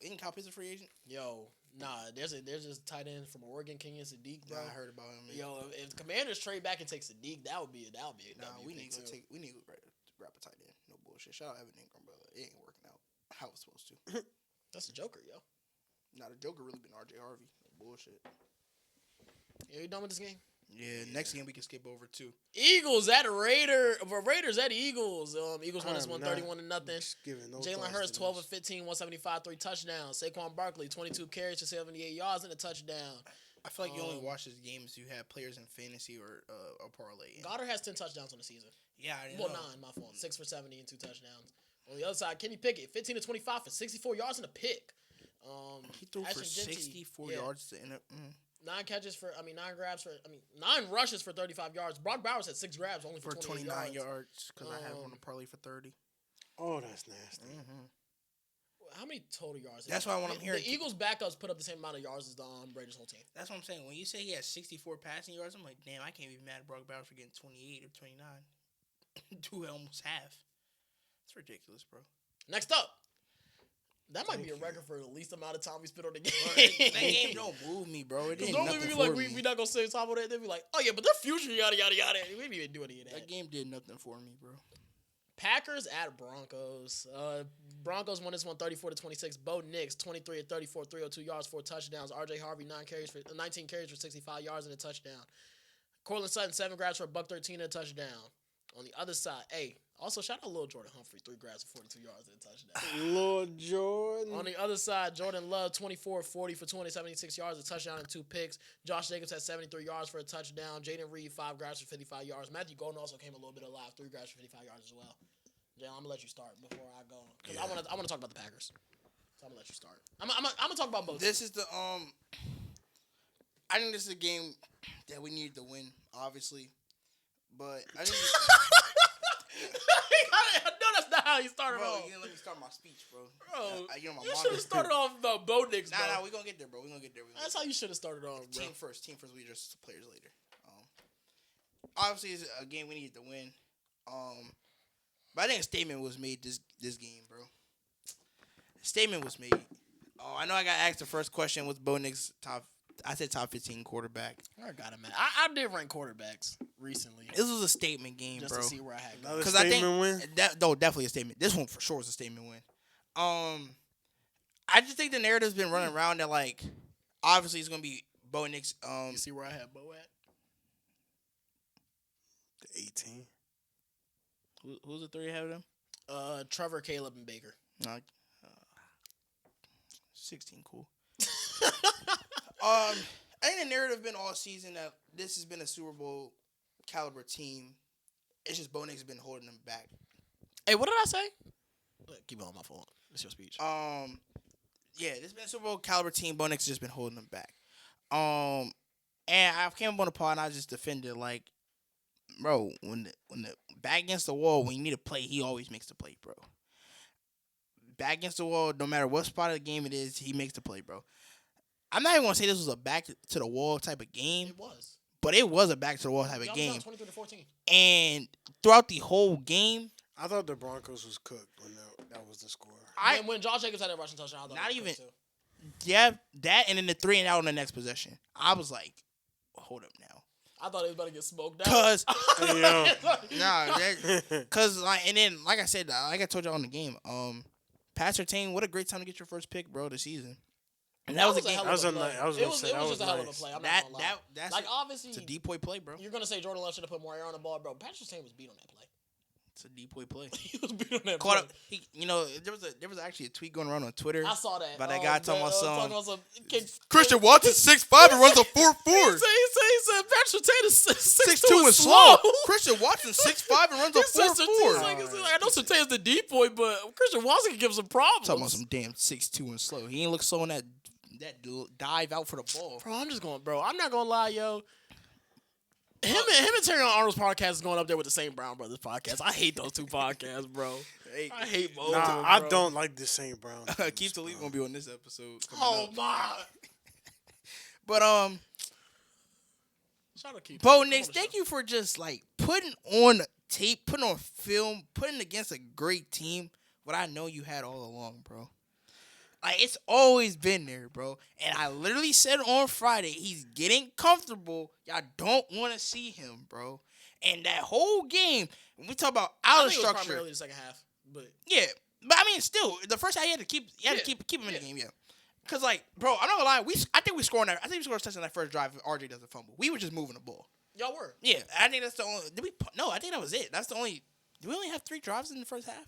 Isn't Kyle Pitts a free agent? Yo, nah, there's a tight end from Oregon, Kenyon Sadiq, bro. Yeah, I heard about him. Man. Yo, if the Commanders trade back and take Sadiq, that would be we a need to pick, too. we need to grab a tight end. No bullshit. Shout out Evan Ingram, brother. It ain't working out how it's supposed to. That's a joker, yo. Not a joker really been RJ Harvey. No bullshit. Yeah, you done with this game? Yeah, next game we can skip over too. Eagles at Raiders at Eagles. Eagles won this I'm one not 31-0. just giving no Jalen thoughts Hurts to 12 this. of 15, 175, 3 touchdowns. Saquon Barkley 22 carries for 78 yards and a touchdown. I feel like you only watch this game if you have players in fantasy or a parlay. Goddard has 10 touchdowns on the season. Yeah, I didn't Well, know. 9, my fault. 6 for 70 and 2 touchdowns. On the other side, Kenny Pickett 15 to 25 for 64 yards and a pick. He threw for Ashton Jeanty, 64 yeah. yards to 9 rushes for 35 yards. Brock Bowers had 6 grabs, only for 29 yards. yards because I had him on the parlay for 30. Oh, that's nasty. How many total yards? That's why when I'm hearing the Eagles backups put up the same amount of yards as the Raiders whole team. That's what I'm saying. When you say he has 64 passing yards, I'm like, damn, I can't be mad at Brock Bowers for getting 28 or 29. Do almost half. It's ridiculous, bro. Next up. That might be a record for the least amount of time we spent on the game. That game don't move me, bro. It Because didn't normally nothing we be for like, me. we not going to say top of that. They'll be like, oh yeah, but their future, yada, yada, yada. We didn't even do any of that. That game did nothing for me, bro. Packers at Broncos. Broncos won this one 34-26. Bo Nix 23 of 34, 302 yards, 4 touchdowns. RJ Harvey 19 carries for 65 yards and a touchdown. Cortland Sutton, 7 grabs for a $113 and a touchdown. On the other side, also shout out Lil Jordan Humphrey, 3 grabs for 42 yards and a touchdown. Lord Jordan. On the other side, Jordan Love, 24 40 for 276 yards, a touchdown and 2 picks. Josh Jacobs had 73 yards for a touchdown. Jaden Reed, 5 grabs for 55 yards. Matthew Golden also came a little bit alive, 3 grabs for 55 yards as well. Jalen, I'm gonna let you start before I go, because I want to talk about the Packers. So I'm gonna let you start. I'm gonna talk about both. This is the I think this is a game that we needed to win, obviously, but I think. No, that's not how he started Bro, off. you didn't let me start my speech, bro. Bro, you you should have started off about Bo Nix, bro. Nah, we gonna get there, bro. That's how you should have started off, bro. Team first. We just players later. Obviously, it's a game we needed to win. But I think a statement was made this game, bro. A statement was made. Oh, I know I got asked the first question. What's Bo Nix top? I said top 15 quarterback. I got him, man. I did rank quarterbacks recently. This was a statement game, just bro. to see where I had Another Because I think win? definitely a statement. This one for sure was a statement win. I just think the narrative's been running around that like, obviously it's gonna be Bo Nix. You see where I had Bo at? 18. Who's the 3 ahead of them? Trevor, Caleb, and Baker. 16, cool. I think the narrative been all season that this has been a Super Bowl caliber team. It's just Bo Nix has been holding them back. Hey, what did I say? Keep it on my phone. It's your speech. Yeah, this has been a Super Bowl caliber team. Bo Nix has just been holding them back. And I came up on the pod and I just defended like, bro, when the back against the wall, when you need to play, he always makes the play, bro. Back against the wall, no matter what spot of the game it is, he makes the play, bro. I'm not even gonna say this was a back to the wall type of game. It was. But it was a back to the wall type of game. 23-14. And throughout the whole game, I thought the Broncos was cooked when that was the score. When Josh Jacobs had that rushing touchdown, I thought not it was even. too. Yeah, that and then the 3 and out on the next possession. I was like, hold up now. I thought he was about to get smoked out. Cause Yeah. cause like and then like I said, like I told y'all in the game, Pat Surtain, what a great time to get your first pick, bro, this season. And that was a game. It was just a hell nice. of a play. I'm not gonna lie. That's like obviously it's a depoy play, bro. You're gonna say Jordan Love should have put more air on the ball, bro. Patrick Surtain was beat on that play. It's a depoy play. He was beat on that Caught play. up. There was actually a tweet going around on Twitter. I saw that. By that guy talking about some. Christian Watson 6'5" and runs a 4'4". He said Patrick Surtain is 6'2" and slow. Christian Watson 6'5" and runs a 4'4". I know Surtain's the depoy, but Christian Watson can give some problems. Talking about some damn 6'2" and slow. He ain't look slow in that dive out for the ball. Bro, I'm not gonna lie, yo. Him and Terry on Arnold's podcast is going up there with the same Brown Brothers podcast. I hate those two podcasts, bro. I hate both. Nah, of them, I bro. don't like the same Brown. Keith Talib gonna be on this episode. Oh my! But Shout out Keith. Bo Nix, thank you for just like putting on tape, putting on film, putting against a great team. What I know you had all along, bro. Like, it's always been there, bro. And I literally said on Friday, he's getting comfortable. Y'all don't want to see him, bro. And that whole game, when we talk about out of structure. Primarily the second half, but yeah. But I mean, still, the first half, you had to keep him in the game, yeah. Because, like, bro, I'm not going to lie. I think we scored a touchdown that first drive if RJ doesn't fumble. We were just moving the ball. y'all were. Yeah. I think that's the only. No, I think that was it. That's the only. Did we only have 3 drives in the first half?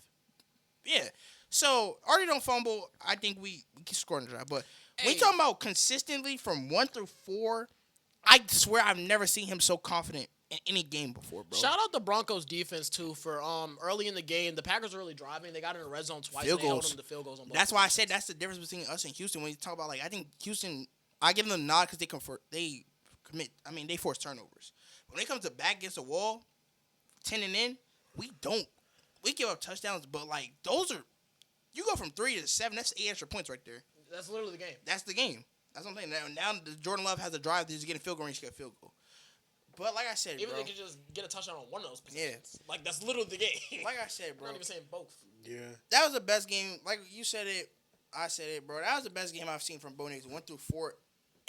Yeah. So, already don't fumble. I think we can score in the drive. But when you talking about consistently from 1 through 4, I swear I've never seen him so confident in any game before, bro. Shout out the Broncos defense, too, for early in the game. The Packers were really driving. They got in the red zone twice. Field and they held goals. them to field goals on both That's why I sides. said that's the difference between us and Houston. When you talk about, like, I think Houston, I give them the nod because they force turnovers. When it comes to back against the wall, 10 and in, we don't. We give up touchdowns, but, like, those are. You go from 3 to 7, that's 8 extra points right there. That's literally the game. That's the game. That's what I'm saying. Now Jordan Love has a drive. He's getting field goal range to get a field goal. But like I said, Even bro. if they could just get a touchdown on one of those positions. Yeah. Like, that's literally the game. Like I said, bro. I'm not even saying both. Yeah. That was the best game. Like you said it, I said it, bro. That was the best game I've seen from Bo Nix. 1 through 4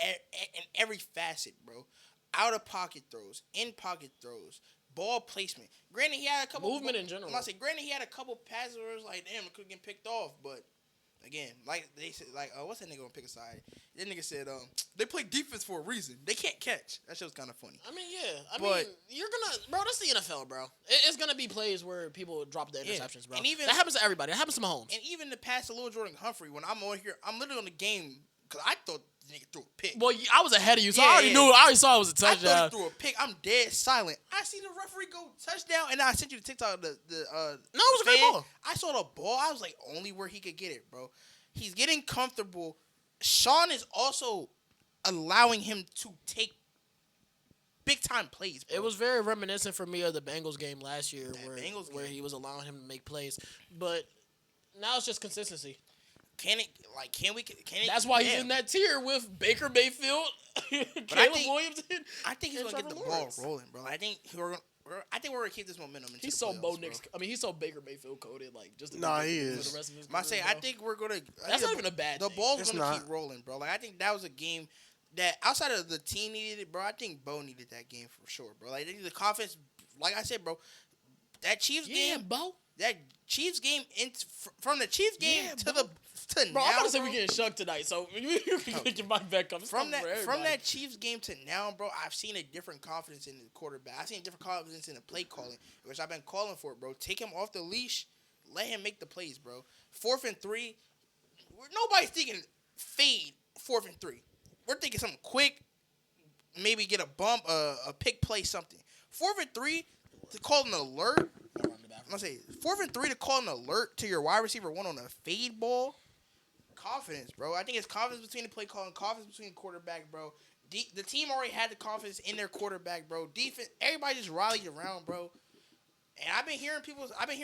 in every facet, bro. Out of pocket throws, in pocket throws, ball placement. Granted, he had a couple Movement in general. Granted, he had a couple passes where it was like, damn, it could get picked off, but Again, like they said, what's that nigga on pick a side? That nigga said, they play defense for a reason. They can't catch. That shit was kind of funny. I mean, yeah. I mean, you're gonna, bro. That's the NFL, bro. It's gonna be plays where people drop the interceptions, bro. And even that happens to everybody. That happens to Mahomes. And even the pass to Lil Jordan Humphrey, when I'm on here, I'm literally on the game because I thought the nigga threw a pick. Well, I was ahead of you, so I already knew. I already saw it was a touchdown. I thought he threw a pick. I'm dead silent. I see the referee go touchdown, and I sent you the TikTok. No, it was a great ball. I saw the ball. I was like, only where he could get it, bro. He's getting comfortable. Sean is also allowing him to take big time plays, bro. It was very reminiscent for me of the Bengals game last year, where he was allowing him to make plays. But now it's just consistency. Can it? That's why he's in that tier with Baker Mayfield, Caleb Williamson. I think he's gonna get the ball rolling, bro. I think we're gonna keep this momentum. He's so Bo Nix. I mean, he's so Baker Mayfield coded. Like just he is. For the rest of his career, I think we're gonna. That's not even a bad. The ball's gonna keep rolling, bro. Like I think that was a game that outside of the team needed it, bro. I think Bo needed that game for sure, bro. Like the confidence. Like I said, bro. That Chiefs game, Bo. That Chiefs game from the Chiefs game to now. Bro, I'm about to say we're getting shucked tonight, so you can get your mic back up. From that Chiefs game to now, bro, I've seen a different confidence in the quarterback. I've seen a different confidence in the play calling, which I've been calling for, bro. Take him off the leash, let him make the plays, bro. 4th and 3, nobody's thinking fade 4th and 3. We're thinking something quick, maybe get a bump, a pick play, something. 4th and 3 to call an alert. I'm gonna say 4th and 3 to call an alert to your wide receiver one on a fade ball. Confidence, bro. I think it's confidence between the play calling, confidence between the quarterback, bro. The team already had the confidence in their quarterback, bro. Defense, everybody just rallied around, bro. And I've been hearing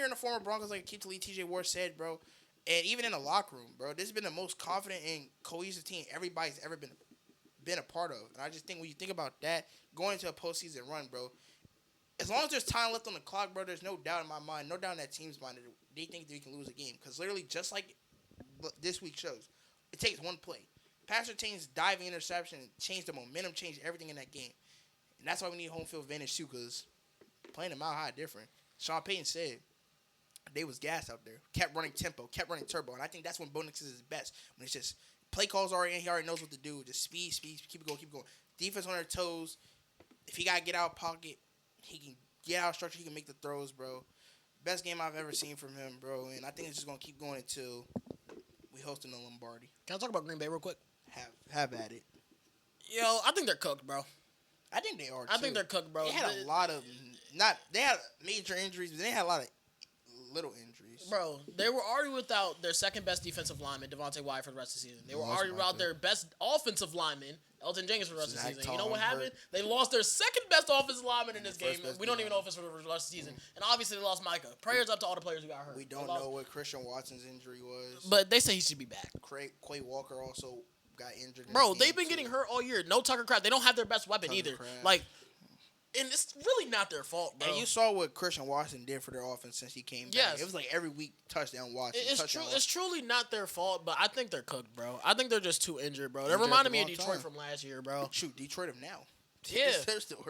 the former Broncos like Keith Lee, TJ Ward said, bro, and even in the locker room, bro, this has been the most confident and cohesive team everybody's ever been a part of. And I just think when you think about that, going into a postseason run, bro, as long as there's time left on the clock, bro, there's no doubt in my mind, no doubt in that team's mind that they think they can lose a game. Because literally, just like this week shows, it takes one play. Passer Chain's diving interception changed the momentum, changed everything in that game. And that's why we need home field advantage, too, because playing them out high different. Sean Payton said they was gas out there. Kept running tempo, kept running turbo. And I think that's when Bo Nix is his best. When it's just play calls already in, he already knows what to do. Just speed, keep it going. Defense on their toes. If he got to get out of pocket, he can get out of structure. He can make the throws, bro. Best game I've ever seen from him, bro. And I think it's just going to keep going until we hosting the Lombardi. Can I talk about Green Bay real quick? Have at it. Yo, I think they're cooked, bro. I think they are, too. I think they're cooked, bro. They had a lot of they had major injuries, but they had a lot of little injuries. Bro, they were already without their second best defensive lineman, Devontae Wyatt, for the rest of the season. They were already without their best offensive lineman, Elton Jenkins, for the rest of the season. You know what happened? They lost their second best offensive lineman in this game. We don't even know if it's for the rest of the season. And obviously they lost Micah. Prayers up to all the players who got hurt. We don't know what Christian Watson's injury was. But they say he should be back. Quay Walker also got injured. Bro, they've been getting hurt all year. No Tucker Kraft. They don't have their best weapon either. Like, and it's really not their fault, bro. And you saw what Christian Watson did for their offense since he came back. Yes. It was like every week touchdown Watson. It's truly not their fault, but I think they're cooked, bro. I think they're just too injured, bro. They reminded me of Detroit from last year, bro. Shoot, Detroit of now. Yeah.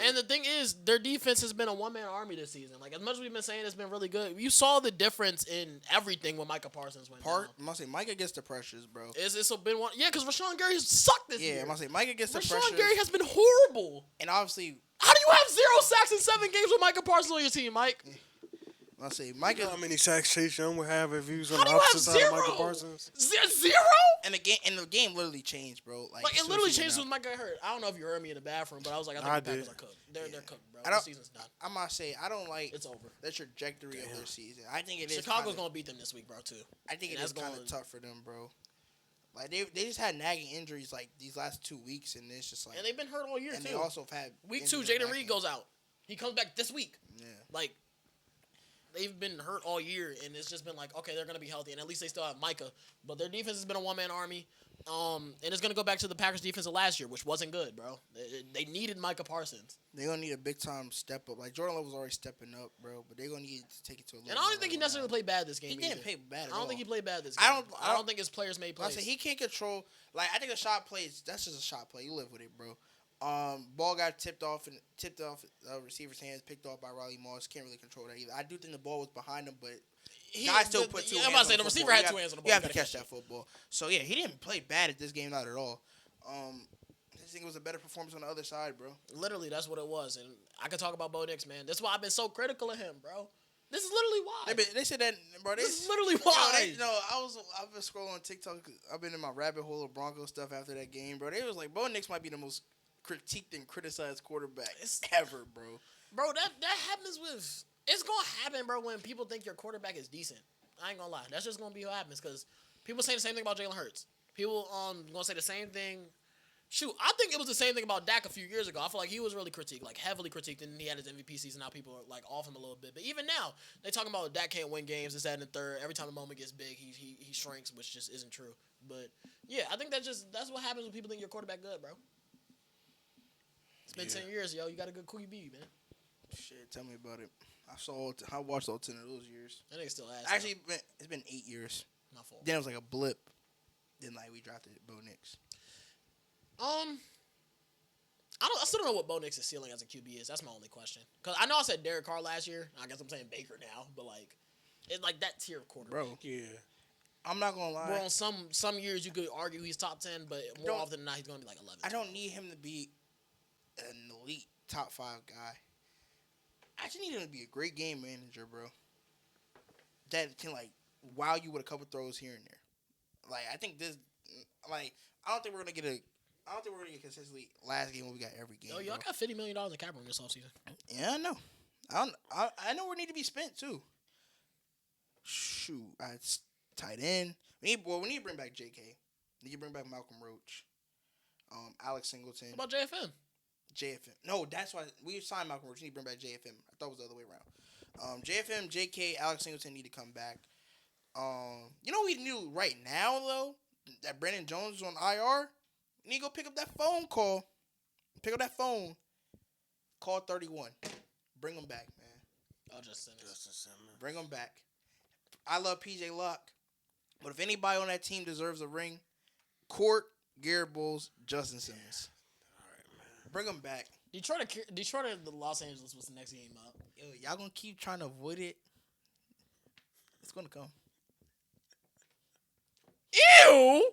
And the thing is, their defense has been a one-man army this season. Like, as much as we've been saying it's been really good, you saw the difference in everything when Micah Parsons went down. I must say, Micah gets the pressures, bro. It's been one. Yeah, because Rashawn Gary sucked this year. Yeah, I must say, Micah gets the pressures. Rashawn Gary has been horrible. And obviously, how do you have 0 sacks in 7 games with Micah Parsons on your team, Mike? I'll say Micah. You know how many sacks Chase Young would have if he was on the opposite side of Micah Parsons? 0? And the game literally changed, bro. Like it literally changed when Micah got hurt. I don't know if you heard me in the bathroom, but I was like, I think the Packers are cooked. They're cooked, bro. The season's done. I must say, I don't like it's over. The trajectory of their season. I think it is. Chicago's gonna beat them this week, bro. Too. I think it is kind of tough for them, bro. Like they just had nagging injuries like these last 2 weeks, and it's just like. And they've been hurt all year and too. They also have had week 2. Jaden Reed goes out. He comes back this week. Yeah. Like. They've been hurt all year, and it's just been like, okay, they're going to be healthy, and at least they still have Micah. But their defense has been a one-man army, and it's going to go back to the Packers' defense of last year, which wasn't good, bro. They needed Micah Parsons. They're going to need a big-time step up. Like, Jordan Love was already stepping up, bro, but they're going to need to take it to a level. And I don't think he necessarily played bad this game. He didn't play bad at all. I don't think he played bad this game. I don't think his players made plays. I say he can't control. Like, I think a shot play, that's just a shot play. You live with it, bro. Ball got tipped off receiver's hands, picked off by Riley Moss. Can't really control that either. I do think the ball was behind him, but Guy still put two hands I'm about to say on the receiver football. had two hands on the ball. You have to catch that football. So, yeah, he didn't play bad at this game, not at all. I think it was a better performance on the other side, bro. Literally, that's what it was. And I could talk about Bo Nix, man. That's why I've been so critical of him, bro. This is literally why. They said that, bro. This is literally why. I've been scrolling on TikTok. I've been in my rabbit hole of Broncos stuff after that game, bro. They was like, Bo Nix might be the most critiqued and criticized quarterback ever, bro. Bro, that happens with... It's going to happen, bro, when people think your quarterback is decent. I ain't going to lie. That's just going to be what happens because people say the same thing about Jalen Hurts. People going to say the same thing. Shoot, I think it was the same thing about Dak a few years ago. I feel like he was really critiqued, like heavily critiqued, and he had his MVP season. Now people are like off him a little bit. But even now, they talking about Dak can't win games, this, that, and the third. Every time the moment gets big, he shrinks, which just isn't true. But, yeah, I think that's what happens when people think your quarterback good, bro. It's been 10 years, yo. You got a good QB, man. Shit, tell me about it. I watched all 10 of those years. That nigga still ass. Actually, it's been 8 years. My fault. Then it was like a blip. Then like we drafted Bo Nix. I still don't know what Bo Nix's ceiling as a QB is. That's my only question. Cause I know I said Derek Carr last year. I guess I'm saying Baker now, but like, it's like that tier of quarterback. Bro, Yeah. I'm not gonna lie. Where on some years you could argue he's top 10, but more often than not he's gonna be like 11. I don't need him to be an elite top 5 guy. I just need him to be a great game manager, bro. That can like wow you with a couple throws here and there. Like I think this, like I don't think we're gonna get consistently last game when we got every game. Yo, y'all got $50 million in cap room this offseason. Yeah, I know. I know where it need to be spent too. Shoot, it's tight end. We need to bring back J.K. We need to bring back Malcolm Roach, Alex Singleton. What about JFM? JFM. No, that's why we signed Malcolm Roach. We need to bring back JFM. I thought it was the other way around. JFM, JK, Alex Singleton need to come back. You know what we knew right now though? That Brandon Jones is on IR. We need to go pick up that phone call. Pick up that phone. Call 31. Bring him back, man. Oh, Justin Simmons. Bring him back. I love PJ Locke, but if anybody on that team deserves a ring, Court, Garrett Bowles, Justin Simmons. Bring them back. Detroit or Los Angeles was the next game up. Yo, y'all gonna keep trying to avoid it? It's gonna come. Ew.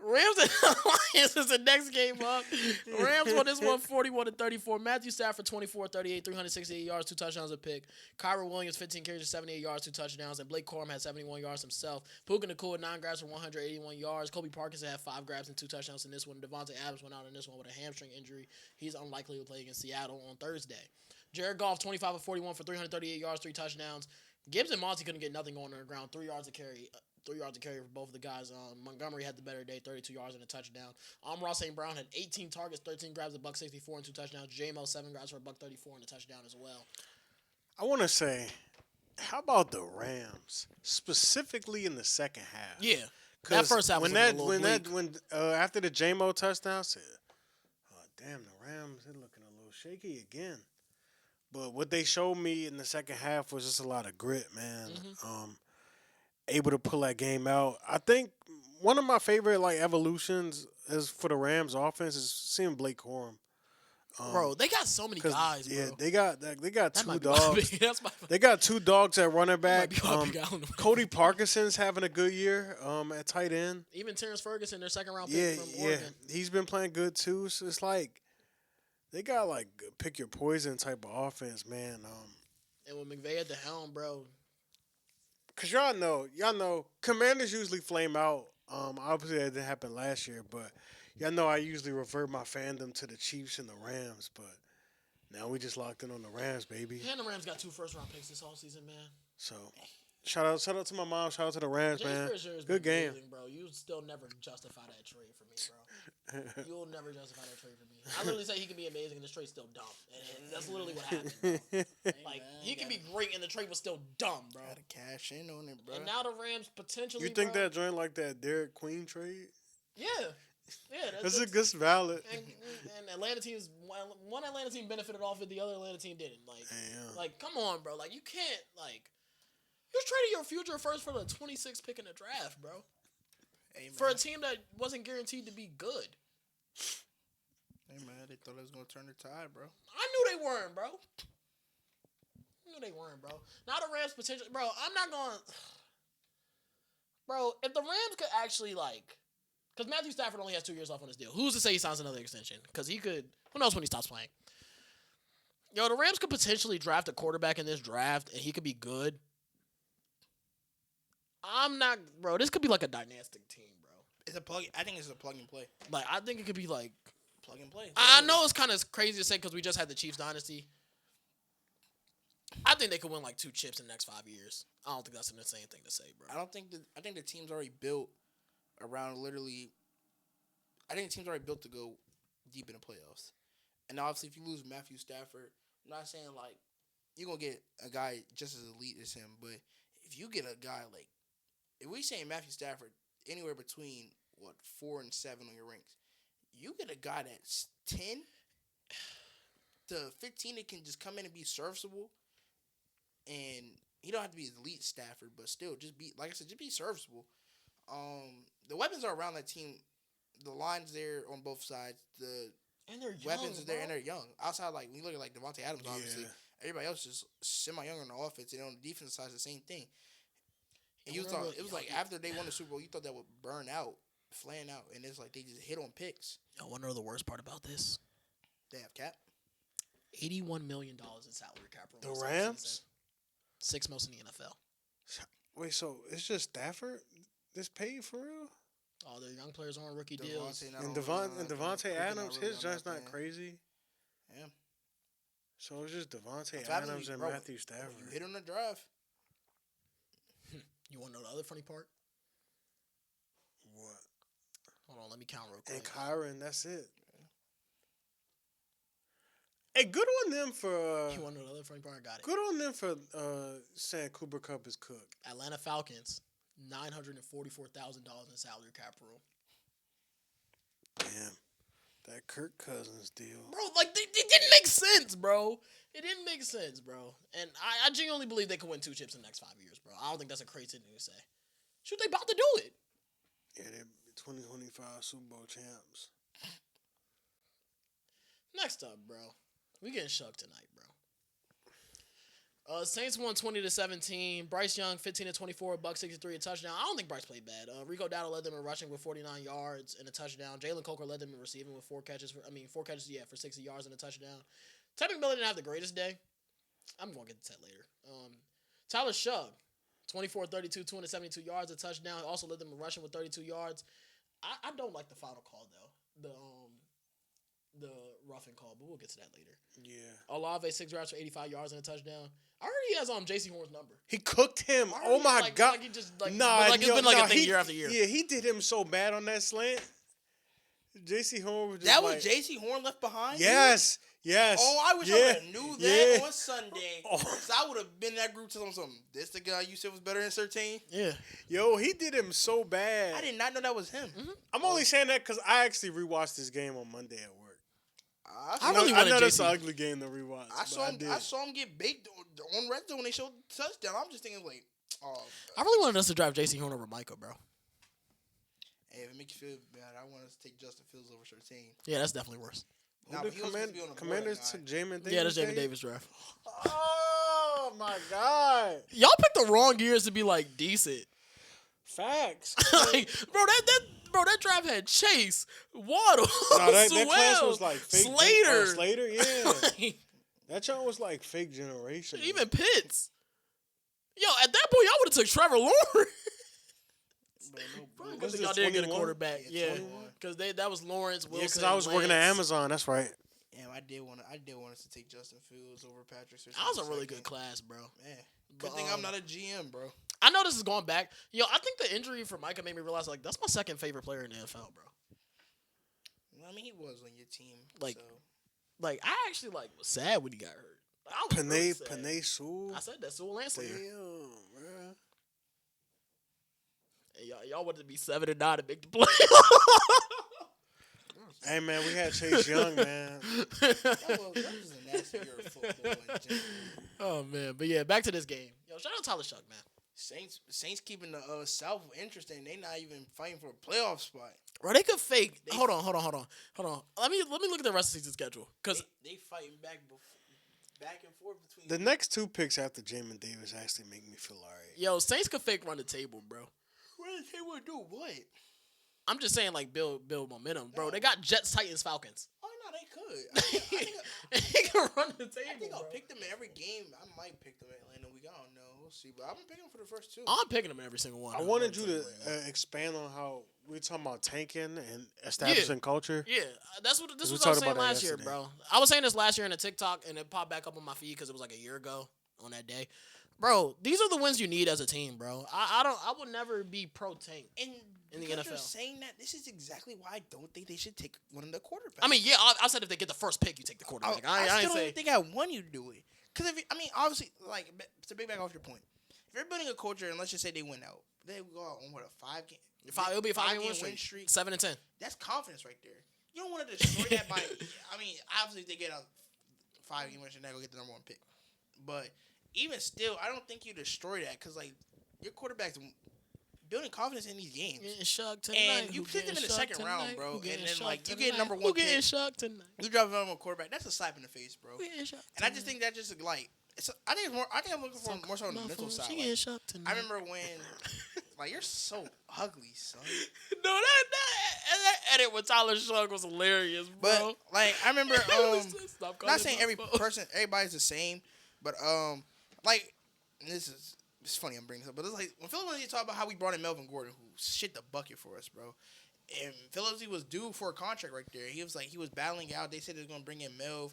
Rams and Lions is the next game up. Rams won this one 41-34. Matthew Stafford 24-38, 368 yards, 2 touchdowns, a pick. Kyra Williams 15 carries, 78 yards, 2 touchdowns, and Blake Corum had 71 yards himself. Puka Nacua 9 grabs for 181 yards. Kobe Parkinson had 5 grabs and 2 touchdowns in this one. Devontae Adams went out in this one with a hamstring injury. He's unlikely to play against Seattle on Thursday. Jared Goff 25-41 for 338 yards, 3 touchdowns. Gibbs and Monty couldn't get nothing going on the ground. 3 yards to carry. 3 yards to carry for both of the guys. Montgomery had the better day, 32 yards and a touchdown. Ross St. Brown had 18 targets, 13 grabs, $164 and 2 touchdowns. J-Mo 7 grabs for $134 and a touchdown as well. I want to say, how about the Rams, specifically in the second half? Yeah, that first half was a little bleak. After the J-Mo touchdown, I said, "Oh damn, the Rams, they're looking a little shaky again." But what they showed me in the second half was just a lot of grit, man. Mm-hmm. Able to pull that game out. I think one of my favorite evolutions is for the Rams offense is seeing Blake Corum. Bro, they got so many guys, bro. Yeah, they got that 2 might be dogs. They got 2 dogs at running back. Cody Parkinson's having a good year at tight end. Even Terrence Ferguson, their second round pick from Oregon. He's been playing good too. So it's like they got pick your poison type of offense, man. And with McVay at the helm, bro. Cause y'all know, Commanders usually flame out. Obviously that didn't happen last year, but y'all know I usually revert my fandom to the Chiefs and the Rams. But now we just locked in on the Rams, baby. And the Rams got 2 first-round picks this whole season, man. So shout out to my mom. Shout out to the Rams, James man. Fisher Good game, amazing, bro. You still never justify that trade for me, bro. You'll never justify that trade for me. I literally say he can be amazing and the trade's still dumb. And that's literally what happened, bro. He can be great and the trade was still dumb, bro. Gotta cash in on it, bro. And now the Rams potentially, You think bro, that joint like that Derek Queen trade? Yeah. Yeah. That's a good valid. And Atlanta teams, one Atlanta team benefited off it, the other Atlanta team didn't. Damn. Come on, bro. You can't, you're trading your future first for the 26th pick in the draft, bro. Hey, man. For a team that wasn't guaranteed to be good. Hey, man, they thought it was going to turn the tide, bro. I knew they weren't, bro. No, they weren't, bro. Now the Rams potentially, bro. I'm not going. Bro, if the Rams could actually because Matthew Stafford only has 2 years left on his deal. Who's to say he signs another extension? Because he could. Who knows when he stops playing? Yo, the Rams could potentially draft a quarterback in this draft, and he could be good. I'm not, bro. This could be like a dynastic team, bro. It's a plug. I think it's a plug and play. Like, I think it could be like Plug and play. I know it's kind of crazy to say because we just had the Chiefs dynasty. I think they could win like 2 chips in the next 5 years. I don't think that's an insane thing to say, bro. I think the team's already built around literally. I think the team's already built to go deep in the playoffs. And obviously, if you lose Matthew Stafford, I'm not saying like you're gonna get a guy just as elite as him, but if you get a guy like, if we saying Matthew Stafford anywhere between 4 and 7 on your ranks, you get a guy that's 10 to 15 that can just come in and be serviceable. And he don't have to be elite Stafford, but still just be, like I said, just be serviceable. The weapons are around that team. The line's there on both sides. And they're young, weapons are there, bro. and they're young. Outside, like when you look at like Devontae Adams, obviously everybody else is semi-young on the offense, and on the defensive side, the same thing. And you thought it was like after they won the Super Bowl, you thought that would burn out, flan out, and it's like they just hit on picks. I want to know the worst part about this. They have cap. $81 million in salary cap room. The Rams? 6th most in the NFL. Wait, so it's just Stafford that's paid for real? All their young players are on rookie deals. And Devontae Adams, his just not crazy. Yeah. So it's just Devontae Adams and Matthew Stafford. You hit on the drive. You want to know the other funny part? What? Hold on, let me count real quick. And Kyron, that's it. Hey, good on them for. You want to know the other funny part? I got it. Good on them for saying Cooper Kupp is cooked. Atlanta Falcons, $944,000 in salary cap room. Damn. That Kirk Cousins deal. Bro, like, it didn't make sense, bro. It didn't make sense, bro. And I genuinely believe they could win 2 chips in the next 5 years, bro. I don't think that's a crazy thing to say. Shoot, they about to do it. Yeah, they're 2025 Super Bowl champs. Next up, bro. We getting shucked tonight, bro. Saints won 20-17. Bryce Young, 15-24, $163, a touchdown. I don't think Bryce played bad. Rico Dowdle led them in rushing with 49 yards and a touchdown. Jalen Coker led them in receiving with 4 catches. For 60 yards and a touchdown. Tevin Miller didn't have the greatest day. I'm going to get to that later. Tyler Shug, 24-32, 272 yards, a touchdown. Also led them in rushing with 32 yards. I don't like the final call, though. The roughing call, but we'll get to that later. Yeah. Olave, 6 yards for 85 yards and a touchdown. I heard he has J.C. Horn's number. He cooked him. Oh my God. Like he just it's been like a thing year after year. Yeah, he did him so bad on that slant. J.C. Horn was just That was J.C. Horn left behind? Yes. Yes. Oh, I wish I would have knew that on Sunday. So I would have been in that group telling something. This the guy you said was better than 13? Yeah. Yo, he did him so bad. I did not know that was him. Mm-hmm. I'm only saying that because I actually rewatched this game on Monday at work. I really wanted I know JC. that's an ugly game to rewatch. I saw him get baked on red zone when they showed the touchdown. I'm just thinking like, oh. I really wanted us to drive J.C. Horn over Micah, bro. Hey, if it makes you feel bad, I want us to take Justin Fields over 13. Yeah, that's definitely worse. Nah, the Commanders took Jamin Davis. Yeah, that's Jamin Davis draft. Oh my God! Y'all picked the wrong years to be like decent. Facts. Like, that draft had Chase, Waddle, that Sewell, class was like fake. Slater. Slater, yeah. That y'all was like fake generation. Even Pitts. Yo, at that point, y'all would have took Trevor Lawrence. Because y'all didn't get a quarterback. Yeah, because that was Lawrence, Wilson. Yeah, because I was working at Amazon. That's right. Damn, I did want us to take Justin Fields over Patrick Surtain. That was a really good class, bro. Man, good thing I'm not a GM, bro. I know this is going back. Yo, I think the injury for Micah made me realize, like, that's my second favorite player in the NFL, bro. I mean, he was on your team. Like I actually, was sad when he got hurt. Panay Sewell. I said that, Sewell Landslinger. Damn, bro. Hey, y'all wanted to be 7-9 and make the play. Hey, man, we had Chase Young, man. That was a nasty year of football in general. Oh, man. But, yeah, back to this game. Yo, shout out Tyler Shuck, man. Saints keeping the South interesting. They not even fighting for a playoff spot. Bro, they could fake. Hold on. Let me look at the rest of the season schedule. Cause they fighting back before. back and forth between The next 2 picks after Jamin Davis actually make me feel alright. Yo, Saints could fake run the table, bro. What did they want to do? What? I'm just saying, like, build momentum, bro. No. They got Jets, Titans, Falcons. Oh no, they could. They can run the table. I think I'll bro. pick them in every game. I might pick them in Atlanta week. I don't know. We'll see. But I'm gonna pick them for the first 2. I'm picking them in every single one. I wanted you to expand on how we're talking about tanking and establishing culture. Yeah, that's what this We was. I was talked saying about that last year, yesterday. bro. I was saying this last year in a TikTok, and it popped back up on my feed because it was like a year ago on that day. Bro, these are the wins you need as a team, bro. I would never be pro tank. And in the because NFL. you're saying that, this is exactly why I don't think they should take one of the quarterbacks. I mean, yeah, I said if they get the first pick, you take the quarterback. I still ain't don't say. think I want you to do it. Because obviously, like to big back off your point, if you're building a culture, and let's just say they win out, they go out on what, a 5 game. It'll be a 5 game win streak. 7-10. That's confidence right there. You don't want to destroy that by. Obviously, if they get a 5 game win streak, they go get the number 1 pick. But even still, I don't think you destroy that because like your quarterback's building confidence in these games. Getting shocked tonight. And you picked him in the second round, bro. And then like you get get number 1 Who pick. getting shocked tonight? You drop a number 1 quarterback. That's a slap in the face, bro. Who getting shocked And I just think that just like I think I'm looking for more so on the mental side. She Like, getting shocked tonight. I remember when like you're so ugly, son. No, that edit with Tyler Shug was hilarious, bro. But like I remember Stop calling not saying my phone. everybody's the same, but like it's funny I'm bringing this up, but it's like when Philip talk about how we brought in Melvin Gordon, who shit the bucket for us, bro. And Phillips was due for a contract right there. He was like he was battling out. They said they was gonna bring in Melv.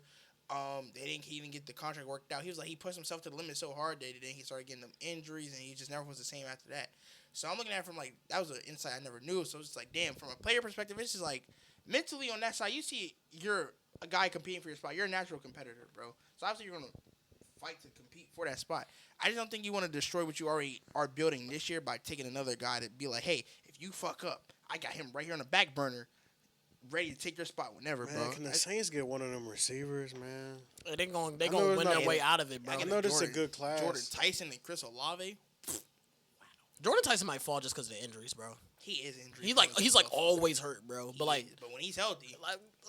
They didn't even get the contract worked out. He was like he pushed himself to the limit so hard that then he started getting them injuries, and he just never was the same after that. So I'm looking at it from like that was an insight I never knew. So it's just like damn, from a player perspective, it's just like mentally on that side, you see you're a guy competing for your spot. You're a natural competitor, bro. So obviously you're gonna fight to compete for that spot. I just don't think you want to destroy what you already are building this year by taking another guy to be like, hey, if you fuck up, I got him right here on the back burner, ready to take your spot whenever, Man, bro. can the Saints get one of them receivers, man? They gonna know win it's their not- way out of it, bro. I know this is a good class. Jordan Tyson and Chris Olave. Jordan Tyson might fall just because of the injuries, bro. He is injured. He's like always hurt, bro. But like when he's healthy,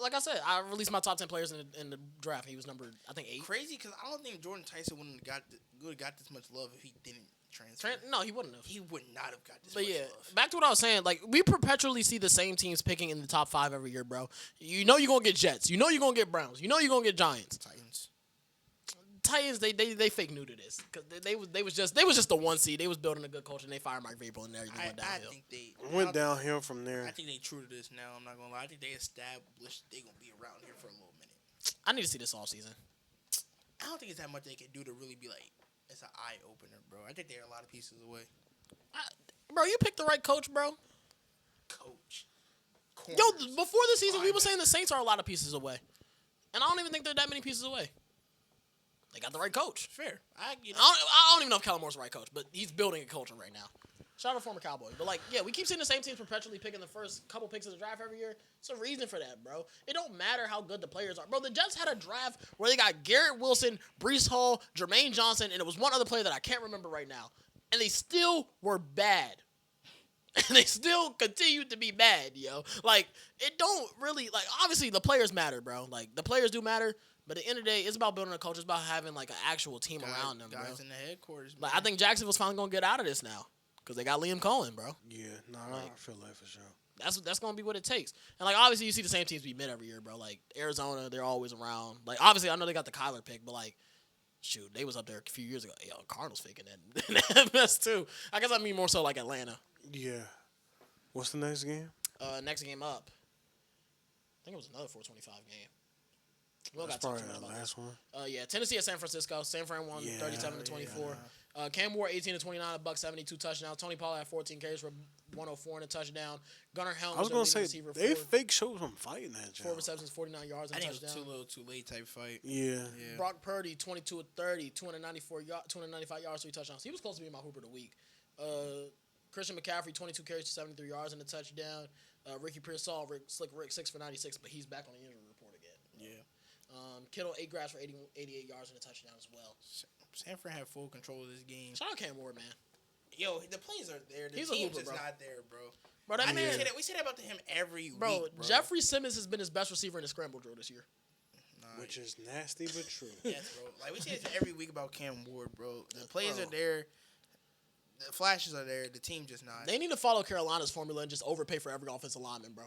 like I said, I released my top 10 players in the draft. He was number I think 8. crazy because I don't think Jordan Tyson would have got this much love if he didn't transfer. No, he wouldn't have. He would not have got this But much yeah, love. back to what I was saying. Like we perpetually see the same teams picking in the top 5 every year, bro. You know you're gonna get Jets. You know you're gonna get Browns. You know you're gonna get Giants. Titans, they fake new to this because they was just the 1 seed. They was building a good culture and they fired Mike Vrabel and everything went I downhill. think they Went downhill from there. I think they true to this now. I'm not gonna lie. I think they established they gonna be around here for a little minute. I need to see this all season. I don't think it's that much they can do to really be like it's an eye opener, bro. I think they're a lot of pieces away. Bro, you picked the right coach, bro. Coach. Yo, before the season, we were saying the Saints are a lot of pieces away, and I don't even think they're that many pieces away. They got the right coach. Fair. I don't even know if Kellen Moore's the right coach, but he's building a culture right now. Shout out to former Cowboy. But, like, yeah, we keep seeing the same teams perpetually picking the first couple picks of the draft every year. It's a reason for that, bro. It don't matter how good the players are. Bro, the Jets had a draft where they got Garrett Wilson, Breece Hall, Jermaine Johnson, and it was one other player that I can't remember right now. And they still were bad. And they still continued to be bad, yo. Like, it don't really, like, obviously the players matter, bro. Like, the players do matter. But at the end of the day, it's about building a culture. It's about having, like, an actual team around them, bro. Guys in the headquarters, Like, I think Jacksonville's finally going to get out of this now. Because they got Liam Cohen, bro. Yeah, I feel that for sure. That's going to be what it takes. And, like, obviously you see the same teams be mid every year, bro. Like, Arizona, they're always around. Like, obviously I know they got the Kyler pick, but, like, shoot, they was up there a few years ago. Yo, Cardinals faking that mess, too. I guess I mean more so like Atlanta. Yeah. What's the next game? Next game up. I think it was another 425 game. We don't That's got probably too much the about last one. Yeah, Tennessee at San Francisco. San Fran won 37-24. Cam Ward 18-29, a buck 72 touchdown. Tony Pollard had 14 carries for 104 and a touchdown. Gunnar Helm I was was gonna their say leading they receiver. fake showed some fighting that 4 job. receptions, 49 yards, and I a think it was touchdown. too little, too late type fight. Yeah. Brock Purdy 22 of 30, 295 yards, 3 touchdowns. He was close to being my Hooper of the week. Christian McCaffrey 22 carries to 73 yards and a touchdown. Ricky Pearsall, Slick Rick 6 for 96, but he's back on the injury report again. Yeah. Kittle 8 grabs for 88 yards and a touchdown as well. San Fran had full control of this game. Shout out Cam Ward, man. Yo, the plays are there. The He's a team's hooper, just bro. not there, bro. Bro, that man, We say that about him every week, bro. bro. Jeffrey Simmons has been his best receiver in the scramble drill this year. which is nasty but true. Yes, bro. Like we say this every week about Cam Ward, bro. The plays are there, the flashes are there. The team just not. They need to follow Carolina's formula and just overpay for every offensive lineman, bro.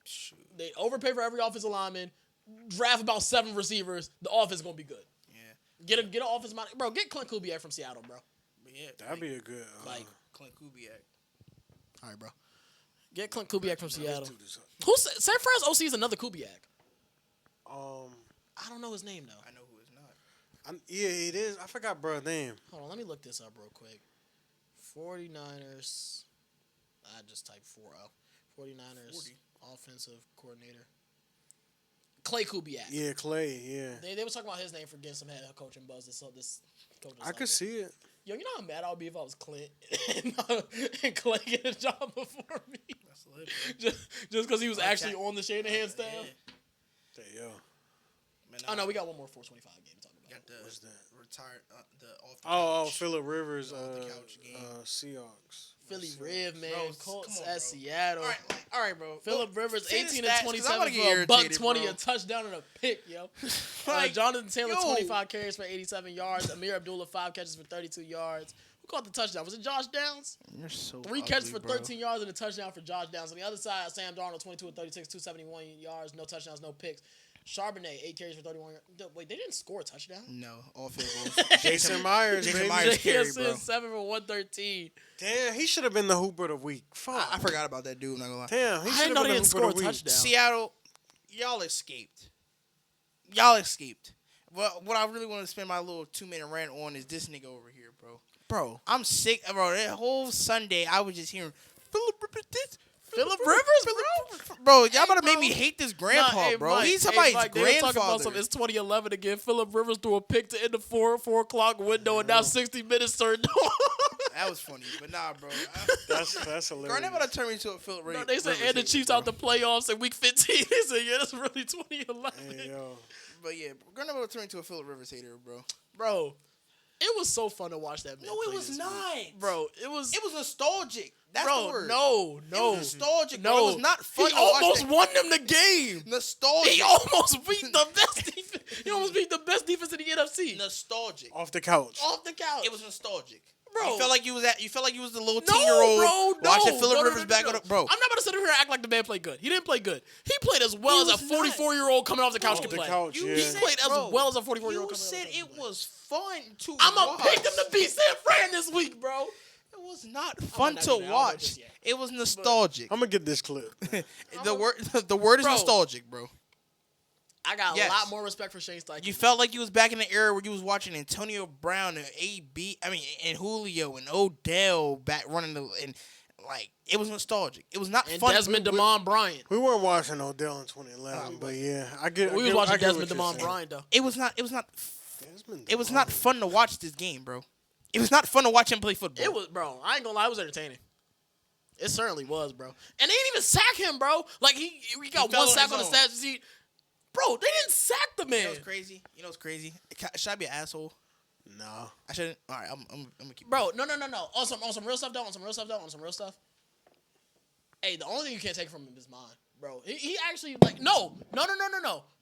Shoot. They overpay for every offensive lineman, draft about 7 receivers. The offense is gonna be good. Yeah. Get an offensive mind, bro. Get Clint Kubiak from Seattle, bro. But yeah, That'd be a good. Like Clint Kubiak. All right, bro. Get Clint Kubiak from Seattle. let's do this. Who's San Fran's OC is another Kubiak. Um, I don't know his name though. I know who is not. yeah, it is. I forgot bro's name. Hold on, let me look this up real quick. 49ers. I just typed 40. 49ers 40. offensive coordinator. Clay Kubiak. Yeah, Clay. Yeah, They were talking about his name for getting some head coaching buzz. This coach. I could see it. Yo, you know how mad I would be if I was Clint and Clay get a job before me? That's lit, bro. Just because he was Like actually that. on the Shanahan staff? Yeah. Hey, yo, Man, Oh, no, we got one more 425 game to talk about. got the what's that? retired the off the Oh, couch. Phillip Rivers. Off the couch game. Seahawks. Philly Seahawks. Riv, man. Bro, Colts come on, at bro. Seattle. All right, bro. Phillip Rivers, say the 18 stats, and 'cause I'm 27 gonna get for a buck irritated, 20, bro. a touchdown and a pick, yo. Like, Jonathan Taylor, yo. 25 carries for 87 yards. Amir Abdullah, 5 catches for 32 yards. Who caught the touchdown? Was it Josh Downs? You're so 3 ugly, catches for bro. 13 yards and a touchdown for Josh Downs. On the other side, Sam Darnold, 22 and 36, 271 yards, no touchdowns, no picks. Charbonnet, 8 carries for 31 yards. Wait, they didn't score a touchdown? No, all field goals. Jason Myers, Jason baby. Myers carry, Jason, bro. 7 for 113. Damn, he should have been the Hooper of the week. Fuck. I forgot about that dude. I'm not gonna lie. Damn, he I should didn't have know been they the didn't Hooper score a of the week. touchdown. Seattle, y'all escaped. Y'all escaped. Well, what I really want to spend my little 2-minute rant on is this nigga over here, bro. Bro. I'm sick, bro. That whole Sunday, I was just hearing Phillip Rivers this. Phillip Rivers, bro? Bro, y'all about to bro. make me hate this grandpa, Nah, hey, bro. Mike, He's hey, somebody's Mike, they were talking about grandfather. something. It's 2011 again. Phillip Rivers threw a pick to end the 4 o'clock window, and now 60 minutes turned on. That was funny, but nah, bro. That's hilarious. Garnett about to turn me into a Phillip Rivers. They said, and the Chiefs out the playoffs in week 15. They said, yeah, that's really 2011. Hey, yo. But yeah, Garnett about to turn me into a Phillip Rivers hater, bro. Bro, it was so fun to watch that man No, play it was this not. week. Bro, it was... It was nostalgic. That's the Bro, word. no. It was nostalgic, bro. No. It was not fun He to watch. almost that. won them the game. Nostalgic. He almost beat the best defense. He almost beat the best defense in the NFC. Nostalgic. Off the couch. Off the couch. It was nostalgic. Bro. You felt like you was the little No, 10-year-old bro, no. watching Phillip No, Rivers back on the bro. I'm not about to sit here and act like the man played good. He didn't play good. He played as well He as a was not. 44-year-old coming off the couch Off can the play. couch, You yeah. He said, played as bro, well as a 44-year-old coming You off the said couch can it play. was fun to I'm watch. going to pick them to beat San Fran this week, bro. It was not fun not to gonna do that. I don't know watch. this yet. It was nostalgic. I'm gonna get this clip. the word is Bro. nostalgic, bro. I got Yes. a lot more respect for Shane Steichen. You felt like you was back in the era where you was watching Antonio Brown and and Julio and Odell back running and like it was nostalgic. It was not and fun. Desmond DeMond Bryant. We weren't watching Odell in 2011, but yeah, I get. We I was get, watching I get Desmond what you're DeMond saying. Bryant, though. It was not. Desmond It was not DeMond. fun to watch this game, bro. It was not fun to watch him play football. It was, bro. I ain't gonna lie, it was entertaining. It certainly was, bro. And they didn't even sack him, bro. Like he got fell one on sack his on the own. stat sheet. Bro, they didn't sack the You know man. what's crazy? Should I be an asshole? No. I shouldn't. All right, I'm gonna keep. Bro, no. On some real stuff, though. On some real stuff. Hey, the only thing you can't take from him is mine, bro. He actually like no.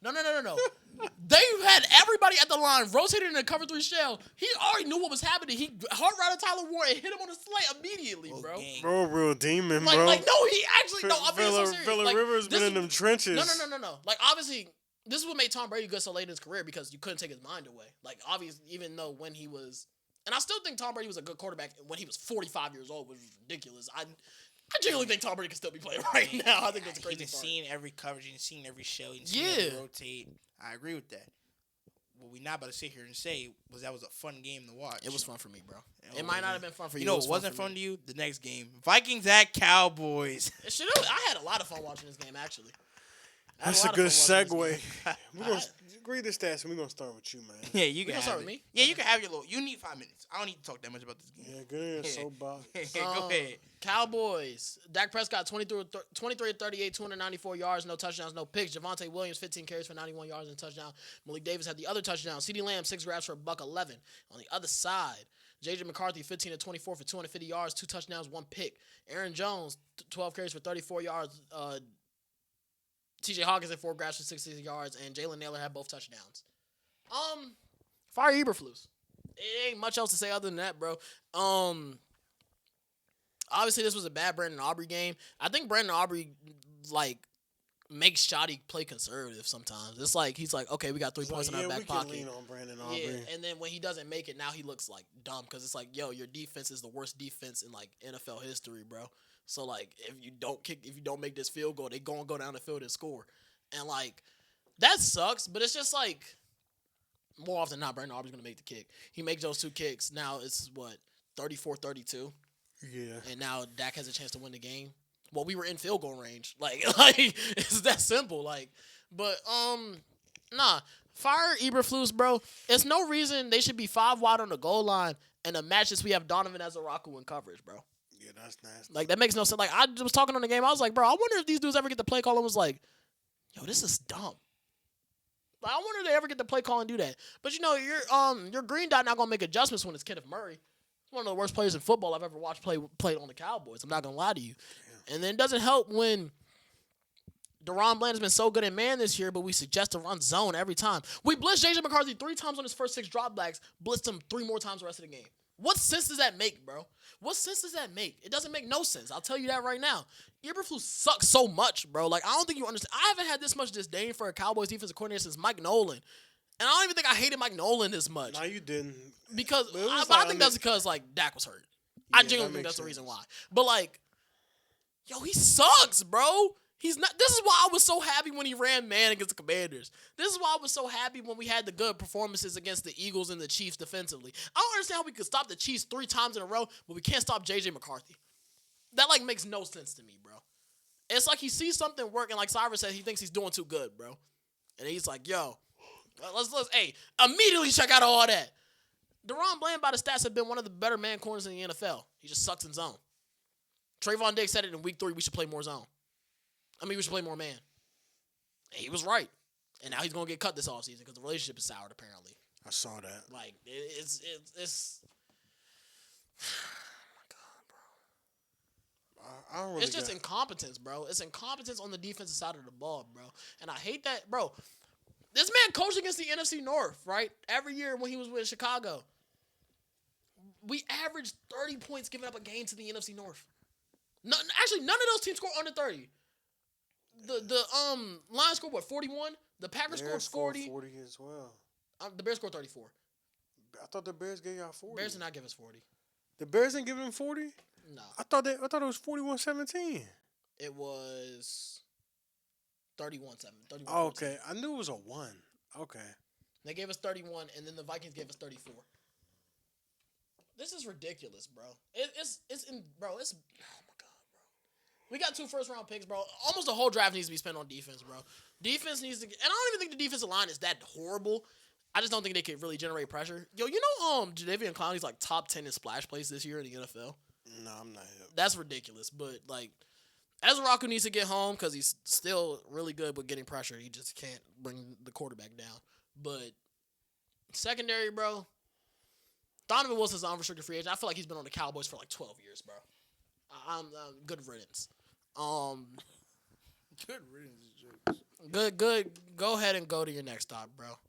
They had everybody at the line rotated in a cover 3 shell. He already knew what was happening. He hard routed Tyler Ward and hit him on the slant immediately, bro. Gang. Bro, real demon, Like, bro. no, he actually no. I'm being so serious. Phillip Like, Rivers this been in is- them trenches. No. Like, obviously, this is what made Tom Brady good so late in his career because you couldn't take his mind away. Like, obviously, even though when he was, and I still think Tom Brady was a good quarterback when he was 45 years old, which was ridiculous. I genuinely think Tom Brady can still be playing right now. I think that's a crazy He's part. seen every coverage. He's seen every show. He's seen Yeah. every rotate. I agree with that. What we not about to sit here and say was that was a fun game to watch. It was fun for me, bro. It It might not wasn't. have been fun for you. You know It what was wasn't for fun me. to you? The next game, Vikings at Cowboys. It should. I had a lot of fun watching this game, actually. I had That's lot a of good fun watching segue. this game. We're gonna read the stats, and we're gonna start with you, man. Yeah, you We can gonna start have with it. me? Yeah, you can have your little. You need 5 minutes. I don't need to talk that much about this game. Yeah, good in your soapbox. Go ahead. Cowboys. Dak Prescott, 23 of 38, 294 yards, no touchdowns, no picks. Javonte Williams, 15 carries for 91 yards and a touchdown. Malik Davis had the other touchdown. CeeDee Lamb, 6 grabs for $111. On the other side, J.J. McCarthy, 15 of 24 for 250 yards, 2 touchdowns, 1 pick. Aaron Jones, 12 carries for 34 yards. T.J. Hawkins had 4 grabs for 66 yards, and Jalen Naylor had both touchdowns. Fire Eberflus. It ain't much else to say other than that, bro. Obviously, this was a bad Brandon Aubrey game. I think Brandon Aubrey, makes Shoddy play conservative sometimes. It's like, he's like, okay, we got 3 points in our back pocket. Lean on Brandon Aubrey. Yeah, and then when he doesn't make it, now he looks like dumb because it's like, yo, your defense is the worst defense in NFL history, bro. So if you don't make this field goal, they gonna go down the field and score, and that sucks. But it's just more often than not, Brandon Aubrey's gonna make the kick. He makes those 2 kicks. Now it's 34-32. Yeah. And now Dak has a chance to win the game. Well, we were in field goal range. It's that simple. Nah. Fire Eberflus, bro. It's no reason they should be 5 wide on the goal line, and the matches we have Donovan Azaraku in coverage, bro. Yeah, that's nasty. That makes no sense. I was talking on the game. I was like, bro, I wonder if these dudes ever get the play call and was like, yo, this is dumb. I wonder if they ever get the play call and do that. But your green dot not gonna make adjustments when it's Kenneth Murray. One of the worst players in football I've ever watched played on the Cowboys. I'm not gonna lie to you. Yeah. And then it doesn't help when DaRon Bland has been so good in man this year, but we suggest to run zone every time. We blitzed J.J. McCarthy 3 times on his first 6 dropbacks, blitzed him 3 more times the rest of the game. What sense does that make, bro? What sense does that make? It doesn't make no sense. I'll tell you that right now. Eberflus sucks so much, bro. I don't think you understand. I haven't had this much disdain for a Cowboys defensive coordinator since Mike Nolan. And I don't even think I hated Mike Nolan this much. No, you didn't. Because I think that's because Dak was hurt. I genuinely think that's the reason why. But yo, he sucks, bro. He's not. This is why I was so happy when he ran man against the Commanders. This is why I was so happy when we had the good performances against the Eagles and the Chiefs defensively. I don't understand how we could stop the Chiefs 3 times in a row, but we can't stop J.J. McCarthy. That makes no sense to me, bro. It's like he sees something working, like Cyrus said, he thinks he's doing too good, bro. And he's like, yo, let's immediately check out all that. DaRon Bland, by the stats, have been one of the better man corners in the NFL. He just sucks in zone. Trayvon Diggs said it in week 3, we should play more zone. We should play more man. And he was right. And now he's going to get cut this offseason because the relationship is soured, apparently. I saw that. It's I don't really it's just incompetence, bro. It's incompetence on the defensive side of the ball, bro. And I hate that, bro. This man coached against the NFC North, right? Every year when he was with Chicago. We averaged 30 points giving up a game to the NFC North. Actually, none of those teams scored under 30. The Lions scored 41? The Packers scored 40. 40 as well. The Bears scored 34. I thought the Bears gave y'all 40. Bears did not give us 40. The Bears didn't give them 40? No. I thought it was 41-17. It was 31-7. Oh, okay. I knew it was a 1. Okay. They gave us 31, and then the Vikings gave us 34. This is ridiculous, bro. It's oh my God, bro. We got 2 first-round picks, bro. Almost the whole draft needs to be spent on defense, bro. Defense needs to get, and I don't even think the defensive line is that horrible. I just don't think they could really generate pressure. Yo, Jadeveon Clowney's top 10 in splash plays this year in the NFL. No, I'm not hip. That's ridiculous, but Azaraku needs to get home because he's still really good with getting pressure. He just can't bring the quarterback down. But secondary, bro, Donovan Wilson's an unrestricted free agent. I feel like he's been on the Cowboys for 12 years, bro. I'm good riddance. Good riddance. Good. Go ahead and go to your next stop, bro.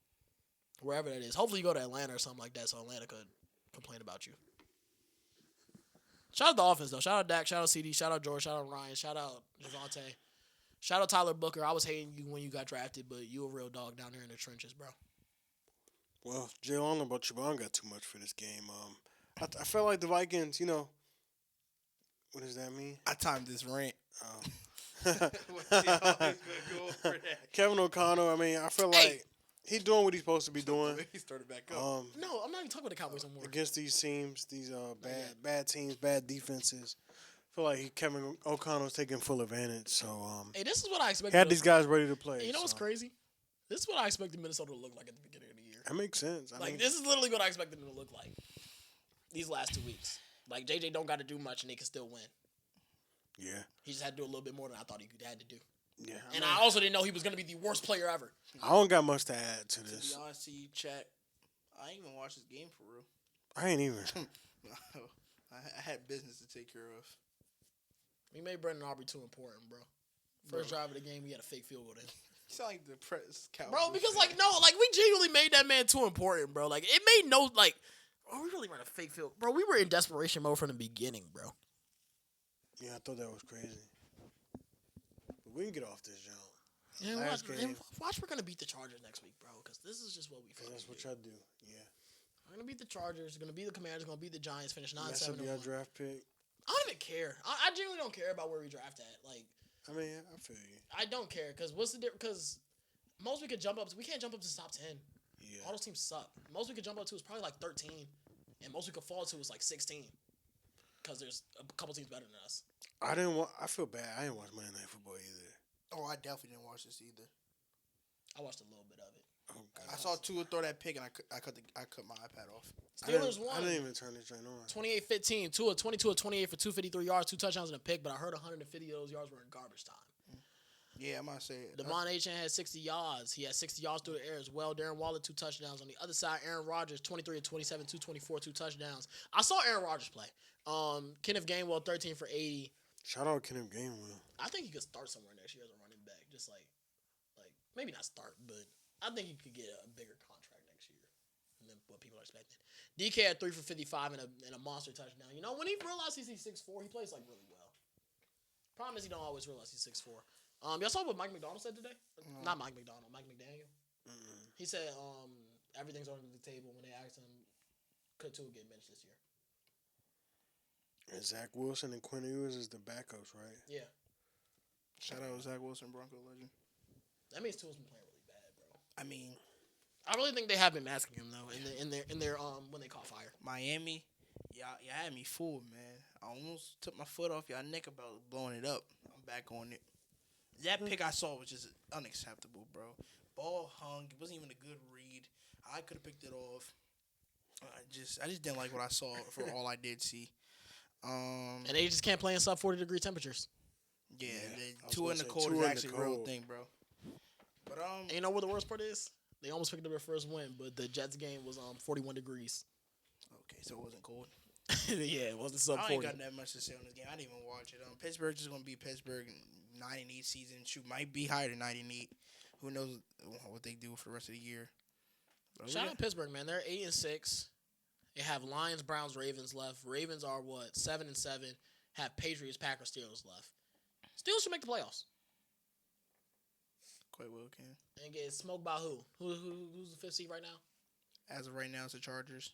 Wherever that is. Hopefully you go to Atlanta or something like that so Atlanta could complain about you. Shout out the offense, though. Shout out Dak. Shout out CD. Shout out George. Shout out Ryan. Shout out Javonte. Shout out Tyler Booker. I was hating you when you got drafted, but you a real dog down there in the trenches, bro. Well, Jay, I don't know about you, but I don't got too much for this game. I felt like the Vikings, what does that mean? I timed this rant. Kevin O'Connell, I feel like he's doing what he's supposed to be doing. He started back up. No, I'm not even talking about the Cowboys anymore. Against these teams, these bad teams, bad defenses. I feel like Kevin O'Connell's taking full advantage. So, hey, this is what I expected. He had these guys ready to play. You know what's crazy? This is what I expected Minnesota to look like at the beginning of the year. That makes sense. This is literally what I expected them to look like these last 2 weeks. JJ don't got to do much and they can still win. Yeah. He just had to do a little bit more than I thought he had to do. Yeah. I also didn't know he was going to be the worst player ever. I don't got much to add to this. To be honest, chat, I ain't even watched this game for real. I ain't even. I had business to take care of. We made Brendan Aubrey too important, bro. First drive of the game, we had a fake field goal. You sound like the press Cowboys. Bro, because like no, like we genuinely made that man too important, bro. Like it made no like. Oh, we really ran a fake field, bro. We were in desperation mode from the beginning, bro. Yeah, I thought that was crazy. But we can get off this jump. Yeah, Last game. watch, we're gonna beat the Chargers next week, bro. Because this is just what we. That's what y'all do. Yeah. We're gonna beat the Chargers. We're gonna beat the Commanders. We're gonna beat the Giants. Finish 9-7. Mess up your draft pick. I don't even care. I genuinely don't care about where we draft at. Like, I mean, I feel you. I don't care because what's the difference? Because most we could jump up. We can't jump up to the top 10. Yeah. All those teams suck. Most we could jump up to is probably like 13, and most we could fall to is like 16. Because there's a couple teams better than us. I feel bad. I didn't watch Monday Night Football either. Oh, I definitely didn't watch this either. I watched a little bit of it. Oh, God. I saw Tua throw that pick, and I cut my iPad off. Steelers won. I didn't even turn this joint on. 28-15. Tua 22 of 28 for 253 yards, 2 touchdowns and a pick, but I heard 150 of those yards were in garbage time. Yeah, I might say it. Devon Achane had 60 yards. He had 60 yards through the air as well. Darren Waller, 2 touchdowns. On the other side, Aaron Rodgers, 23 of 27, 224, 2 touchdowns. I saw Aaron Rodgers play. Kenneth Gainwell, 13 for 80. Shout out Kenneth Gainwell. I think he could start somewhere next year as a running back. Just like maybe not start, but I think he could get a bigger contract next year than what people are expecting. DK had 3 for 55 and a monster touchdown. You know, when he realizes he's 6'4", he plays like really well. Problem is he don't always realize he's 6'4". Y'all saw what Mike McDonald said today? Not Mike McDonald, Mike McDaniel. Mm-mm. He said everything's on the table when they asked him could Tua get benched this year. And Zach Wilson and Quinn Ewers is the backups, right? Yeah. Shout out Zach Wilson, Bronco legend. That means Tua's been playing really bad, bro. I mean, I really think they have been masking him though in their when they caught fire. Miami, y'all had me fooled, man. I almost took my foot off y'all neck about blowing it up. I'm back on it. That pick I saw was just unacceptable, bro. Ball hung. It wasn't even a good read. I could have picked it off. I just didn't like what I saw for all I did see. And they just can't play in sub 40-degree temperatures. Yeah, I Two was in the gonna say, cold two is in the actually a real cold. thing, bro. But And you know what the worst part is? They almost picked up their first win, but the Jets game was 41 degrees. okay, so it wasn't cold. Yeah, it wasn't sub I ain't 40. got that much to say on this game. I didn't even watch it. Pittsburgh is gonna be Pittsburgh 9-8 season. Shoot, might be higher than 9-8. Who knows what they do for the rest of the year? But Shout out Pittsburgh, man. They're 8-6. They have Lions, Browns, Ravens left. Ravens are 7-7. Have Patriots, Packers, Steelers left. Steelers should make the playoffs. quite well can. And get smoked by who? Who's the 5th seed right now? As of right now, it's the Chargers.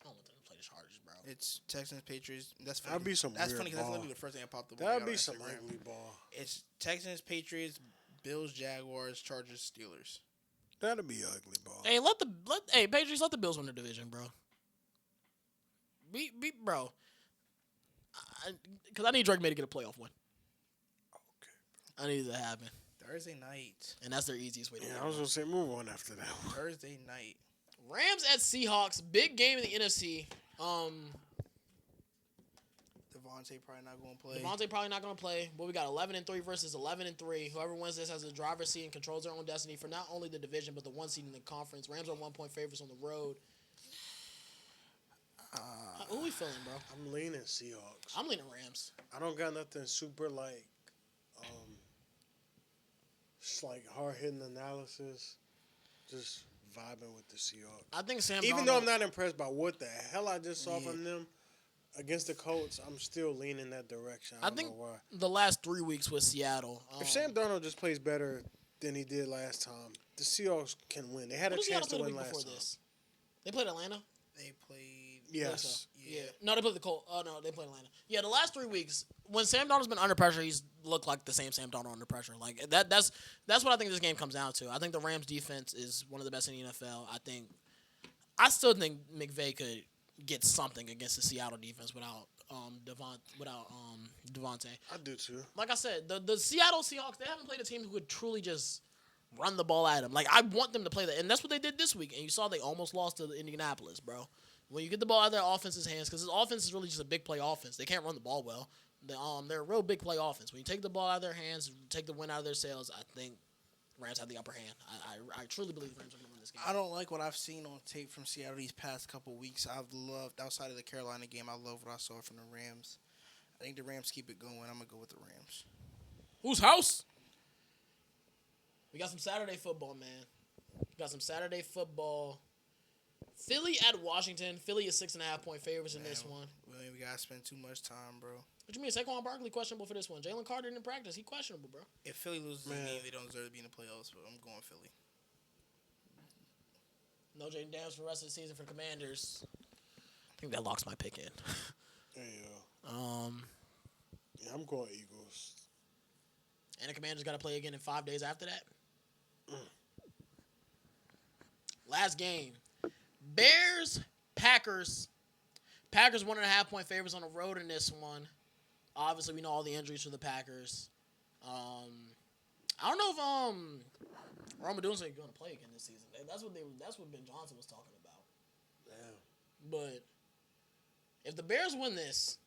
I don't want them to play the Chargers, bro. It's Texans, Patriots. That's funny. That'd be some That's weird funny because that's ball. literally the first thing that popped up. That'd on be some Instagram. ugly ball. It's Texans, Patriots, Bills, Jaguars, Chargers, Steelers. That'd be ugly ball. Hey, Patriots, let the Bills win the division, bro. Bro. Because I need Drake May to get a playoff win. Okay. I need it to happen. Thursday night. And that's their easiest way to Yeah, win. I was gonna say move on after that one. Thursday night. Rams at Seahawks. Big game in the NFC. Devontae probably not going to play. Devontae probably not going to play. But we got 11-3 versus 11-3. Whoever wins this has a driver's seat and controls their own destiny for not only the division, but the 1 seed in the conference. Rams are 1-point favorites on the road. Who we feeling, bro? I'm leaning Seahawks. I'm leaning Rams. I don't got nothing super just like hard hitting analysis. Just vibing with the Seahawks. I think Sam Even Darnold, though I'm not impressed by what the hell I just saw Yeah. from them against the Colts, I'm still leaning that direction. I don't think know why. the last 3 weeks with Seattle. If Sam Darnold just plays better than he did last time, the Seahawks can win. They had a Who did chance Seattle to play the win week last before time. this? They played Atlanta? They played. Yes. Yeah. No, they played the Colts. Oh, no, they played Atlanta. Yeah, the last 3 weeks, when Sam Darnold's been under pressure, he's looked like the same Sam Darnold under pressure. Like that's what I think this game comes down to. I think the Rams defense is one of the best in the NFL. I still think McVay could get something against the Seattle defense without Devontae. I do too. Like I said, the Seattle Seahawks, they haven't played a team who could truly just run the ball at them. Like, I want them to play that. And that's what they did this week. And you saw they almost lost to Indianapolis, bro. When you get the ball out of their offense's hands, because this offense is really just a big play offense. They can't run the ball well. They're a real big play offense. When you take the ball out of their hands, take the win out of their sails, I think Rams have the upper hand. I truly believe the Rams are going to win this game. I don't like what I've seen on tape from Seattle these past couple weeks. I've loved, outside of the Carolina game, I love what I saw from the Rams. I think the Rams keep it going. I'm going to go with the Rams. Whose house? We got some Saturday football, man. We got some Saturday football. Philly at Washington. Philly is 6.5-point favorites in this one. We gotta spend too much time, bro. What you mean? Saquon Barkley questionable for this one. Jalen Carter didn't practice. He questionable, bro. If Philly loses the game, they don't deserve to be in the playoffs. But I'm going Philly. No Jaden Daniels for the rest of the season for Commanders. I think that locks my pick in. There you go. Yeah, I'm going Eagles. And the Commanders got to play again in 5 days after that. Last game. Bears, Packers. Packers 1.5-point favorites on the road in this one. Obviously, we know all the injuries for the Packers. I don't know if Roma Dunze is going to play again this season. That's what Ben Johnson was talking about. Damn. But if the Bears win this,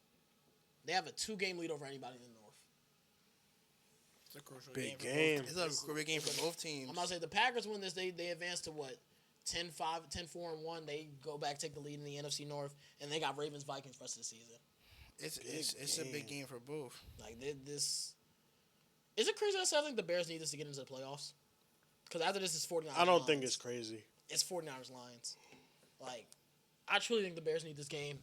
they have a 2-game lead over anybody in the North. It's a crucial Big game. game. It's a big game for both teams. I'm about to say the Packers win this, they advance to what? 10-5, 10-4-1. They go back, take the lead in the NFC North, and they got Ravens Vikings rest of the season. It's a big game for both. Like this, is it crazy? I think the Bears need this to get into the playoffs. Because after this is 49ers. I don't think it's crazy. It's 49ers Lions. Like, I truly think the Bears need this game.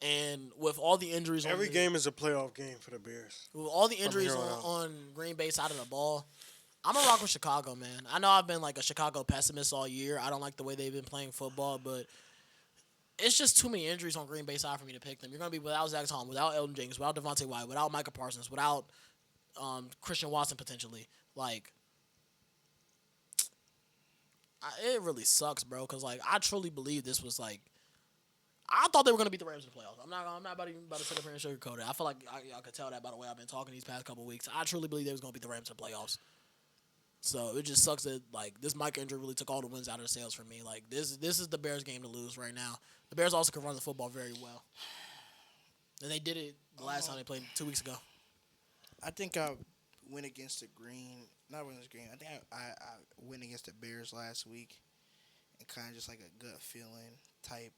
And with all the injuries, Every game is a playoff game for the Bears. With all the injuries here on out. on Green Bay side of the ball, I'm gonna rock with Chicago, man. I know I've been like a Chicago pessimist all year. I don't like the way they've been playing football, but it's just too many injuries on Green Bay side for me to pick them. You're gonna be without Zach Tom, without Elton Jenkins, without Devontae White, without Micah Parsons, without Christian Watson potentially. Like, it really sucks, bro. Because like I truly believe this was like. I thought they were going to beat the Rams in the playoffs. I'm not about to sit up here and sugarcoat it. I feel like y'all could tell that by the way I've been talking these past couple of weeks. I truly believe they was going to beat the Rams in the playoffs. So it just sucks that like this Mike injury really took all the wins out of the sails for me. Like this is the Bears game to lose right now. The Bears also can run the football very well, and they did it the last time they played 2 weeks ago. I think I went against the Green. Not against the Green. I think I went against the Bears last week, and kind of just like a gut feeling type.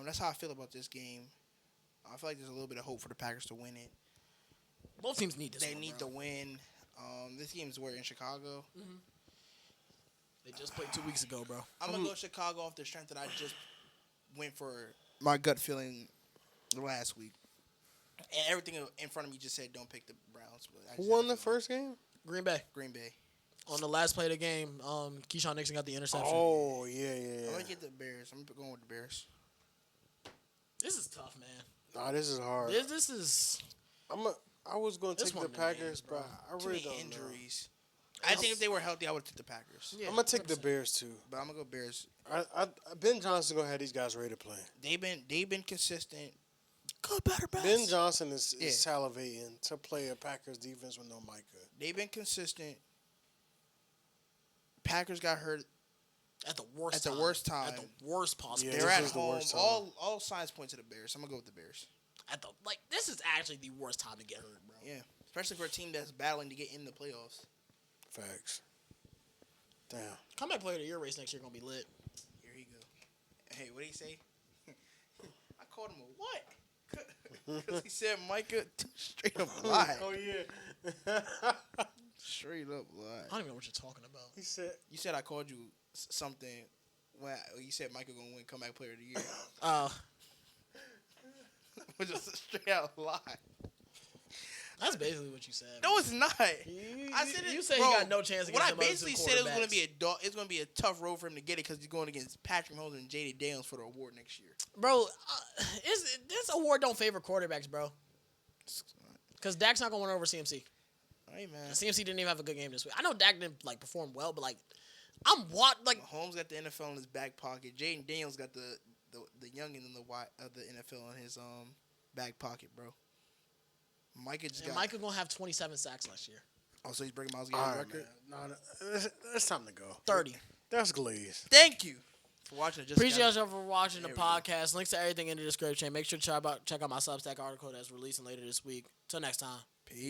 That's how I feel about this game. I feel like there's a little bit of hope for the Packers to win it. Both teams need this. They need to win. This game is where in Chicago. Mm-hmm. They just played 2 weeks ago, bro. I'm gonna go Chicago off the strength that I just went for my gut feeling last week, and everything in front of me just said don't pick the Browns. But Who won the first game? Green Bay. Green Bay. On the last play of the game, Keyshawn Nixon got the interception. Oh yeah. I'm gonna get the Bears. I'm going with the Bears. This is tough, man. Nah, this is hard. This is. I was going to This take one the of them Packers, games, bro. but I Too really many don't injuries. I think if they were healthy, I would take the Packers. Yeah, know. I'm gonna take the 100%. Bears too. But I'm gonna go Bears. Ben Johnson gonna have these guys ready to play. They've been consistent. Good, better, best. Ben Johnson is Yeah. salivating to play a Packers defense with no Micah. They've been consistent. Packers got hurt. At the worst At time. the worst time. At the worst possible. Yeah, They're this at is the home. worst time. All signs point to the Bears. I'm gonna go with the Bears. This is actually the worst time to get hurt, bro. Yeah, especially for a team that's battling to get in the playoffs. Facts. Damn. Comeback player of the year race next year gonna be lit. Here he go. Hey, what did he say? I called him a what? Because he said Micah straight up lie. Oh yeah. Straight up lie. I don't even know what you're talking about. He said. You said I called you something when you said Micah gonna win comeback player of the year. Which is a straight out lie. That's basically what you said. No, it's not. I said it. You said Bro, he got no chance against what I them other two basically said it was quarterbacks. it's gonna be a tough road for him to get it because he's going against Patrick Mahomes and J.D. Daniels for the award next year. Bro, this award don't favor quarterbacks, bro. Because Dak's not gonna win over CMC. Hey man, CMC didn't even have a good game this week. I know Dak didn't perform well, but Mahomes got the NFL in his back pocket. J.D. Daniels got the youngin in the NFL in his back pocket, bro. Micah gonna have 27 sacks next year. Oh, so he's breaking Miles All Garrett's right, record. man. No, it's time to go. 30. That's glazed. Thank you for watching. Appreciate y'all for watching the There we go. podcast. Links to everything in the description. Make sure to check out my Substack article that's releasing later this week. Till next time.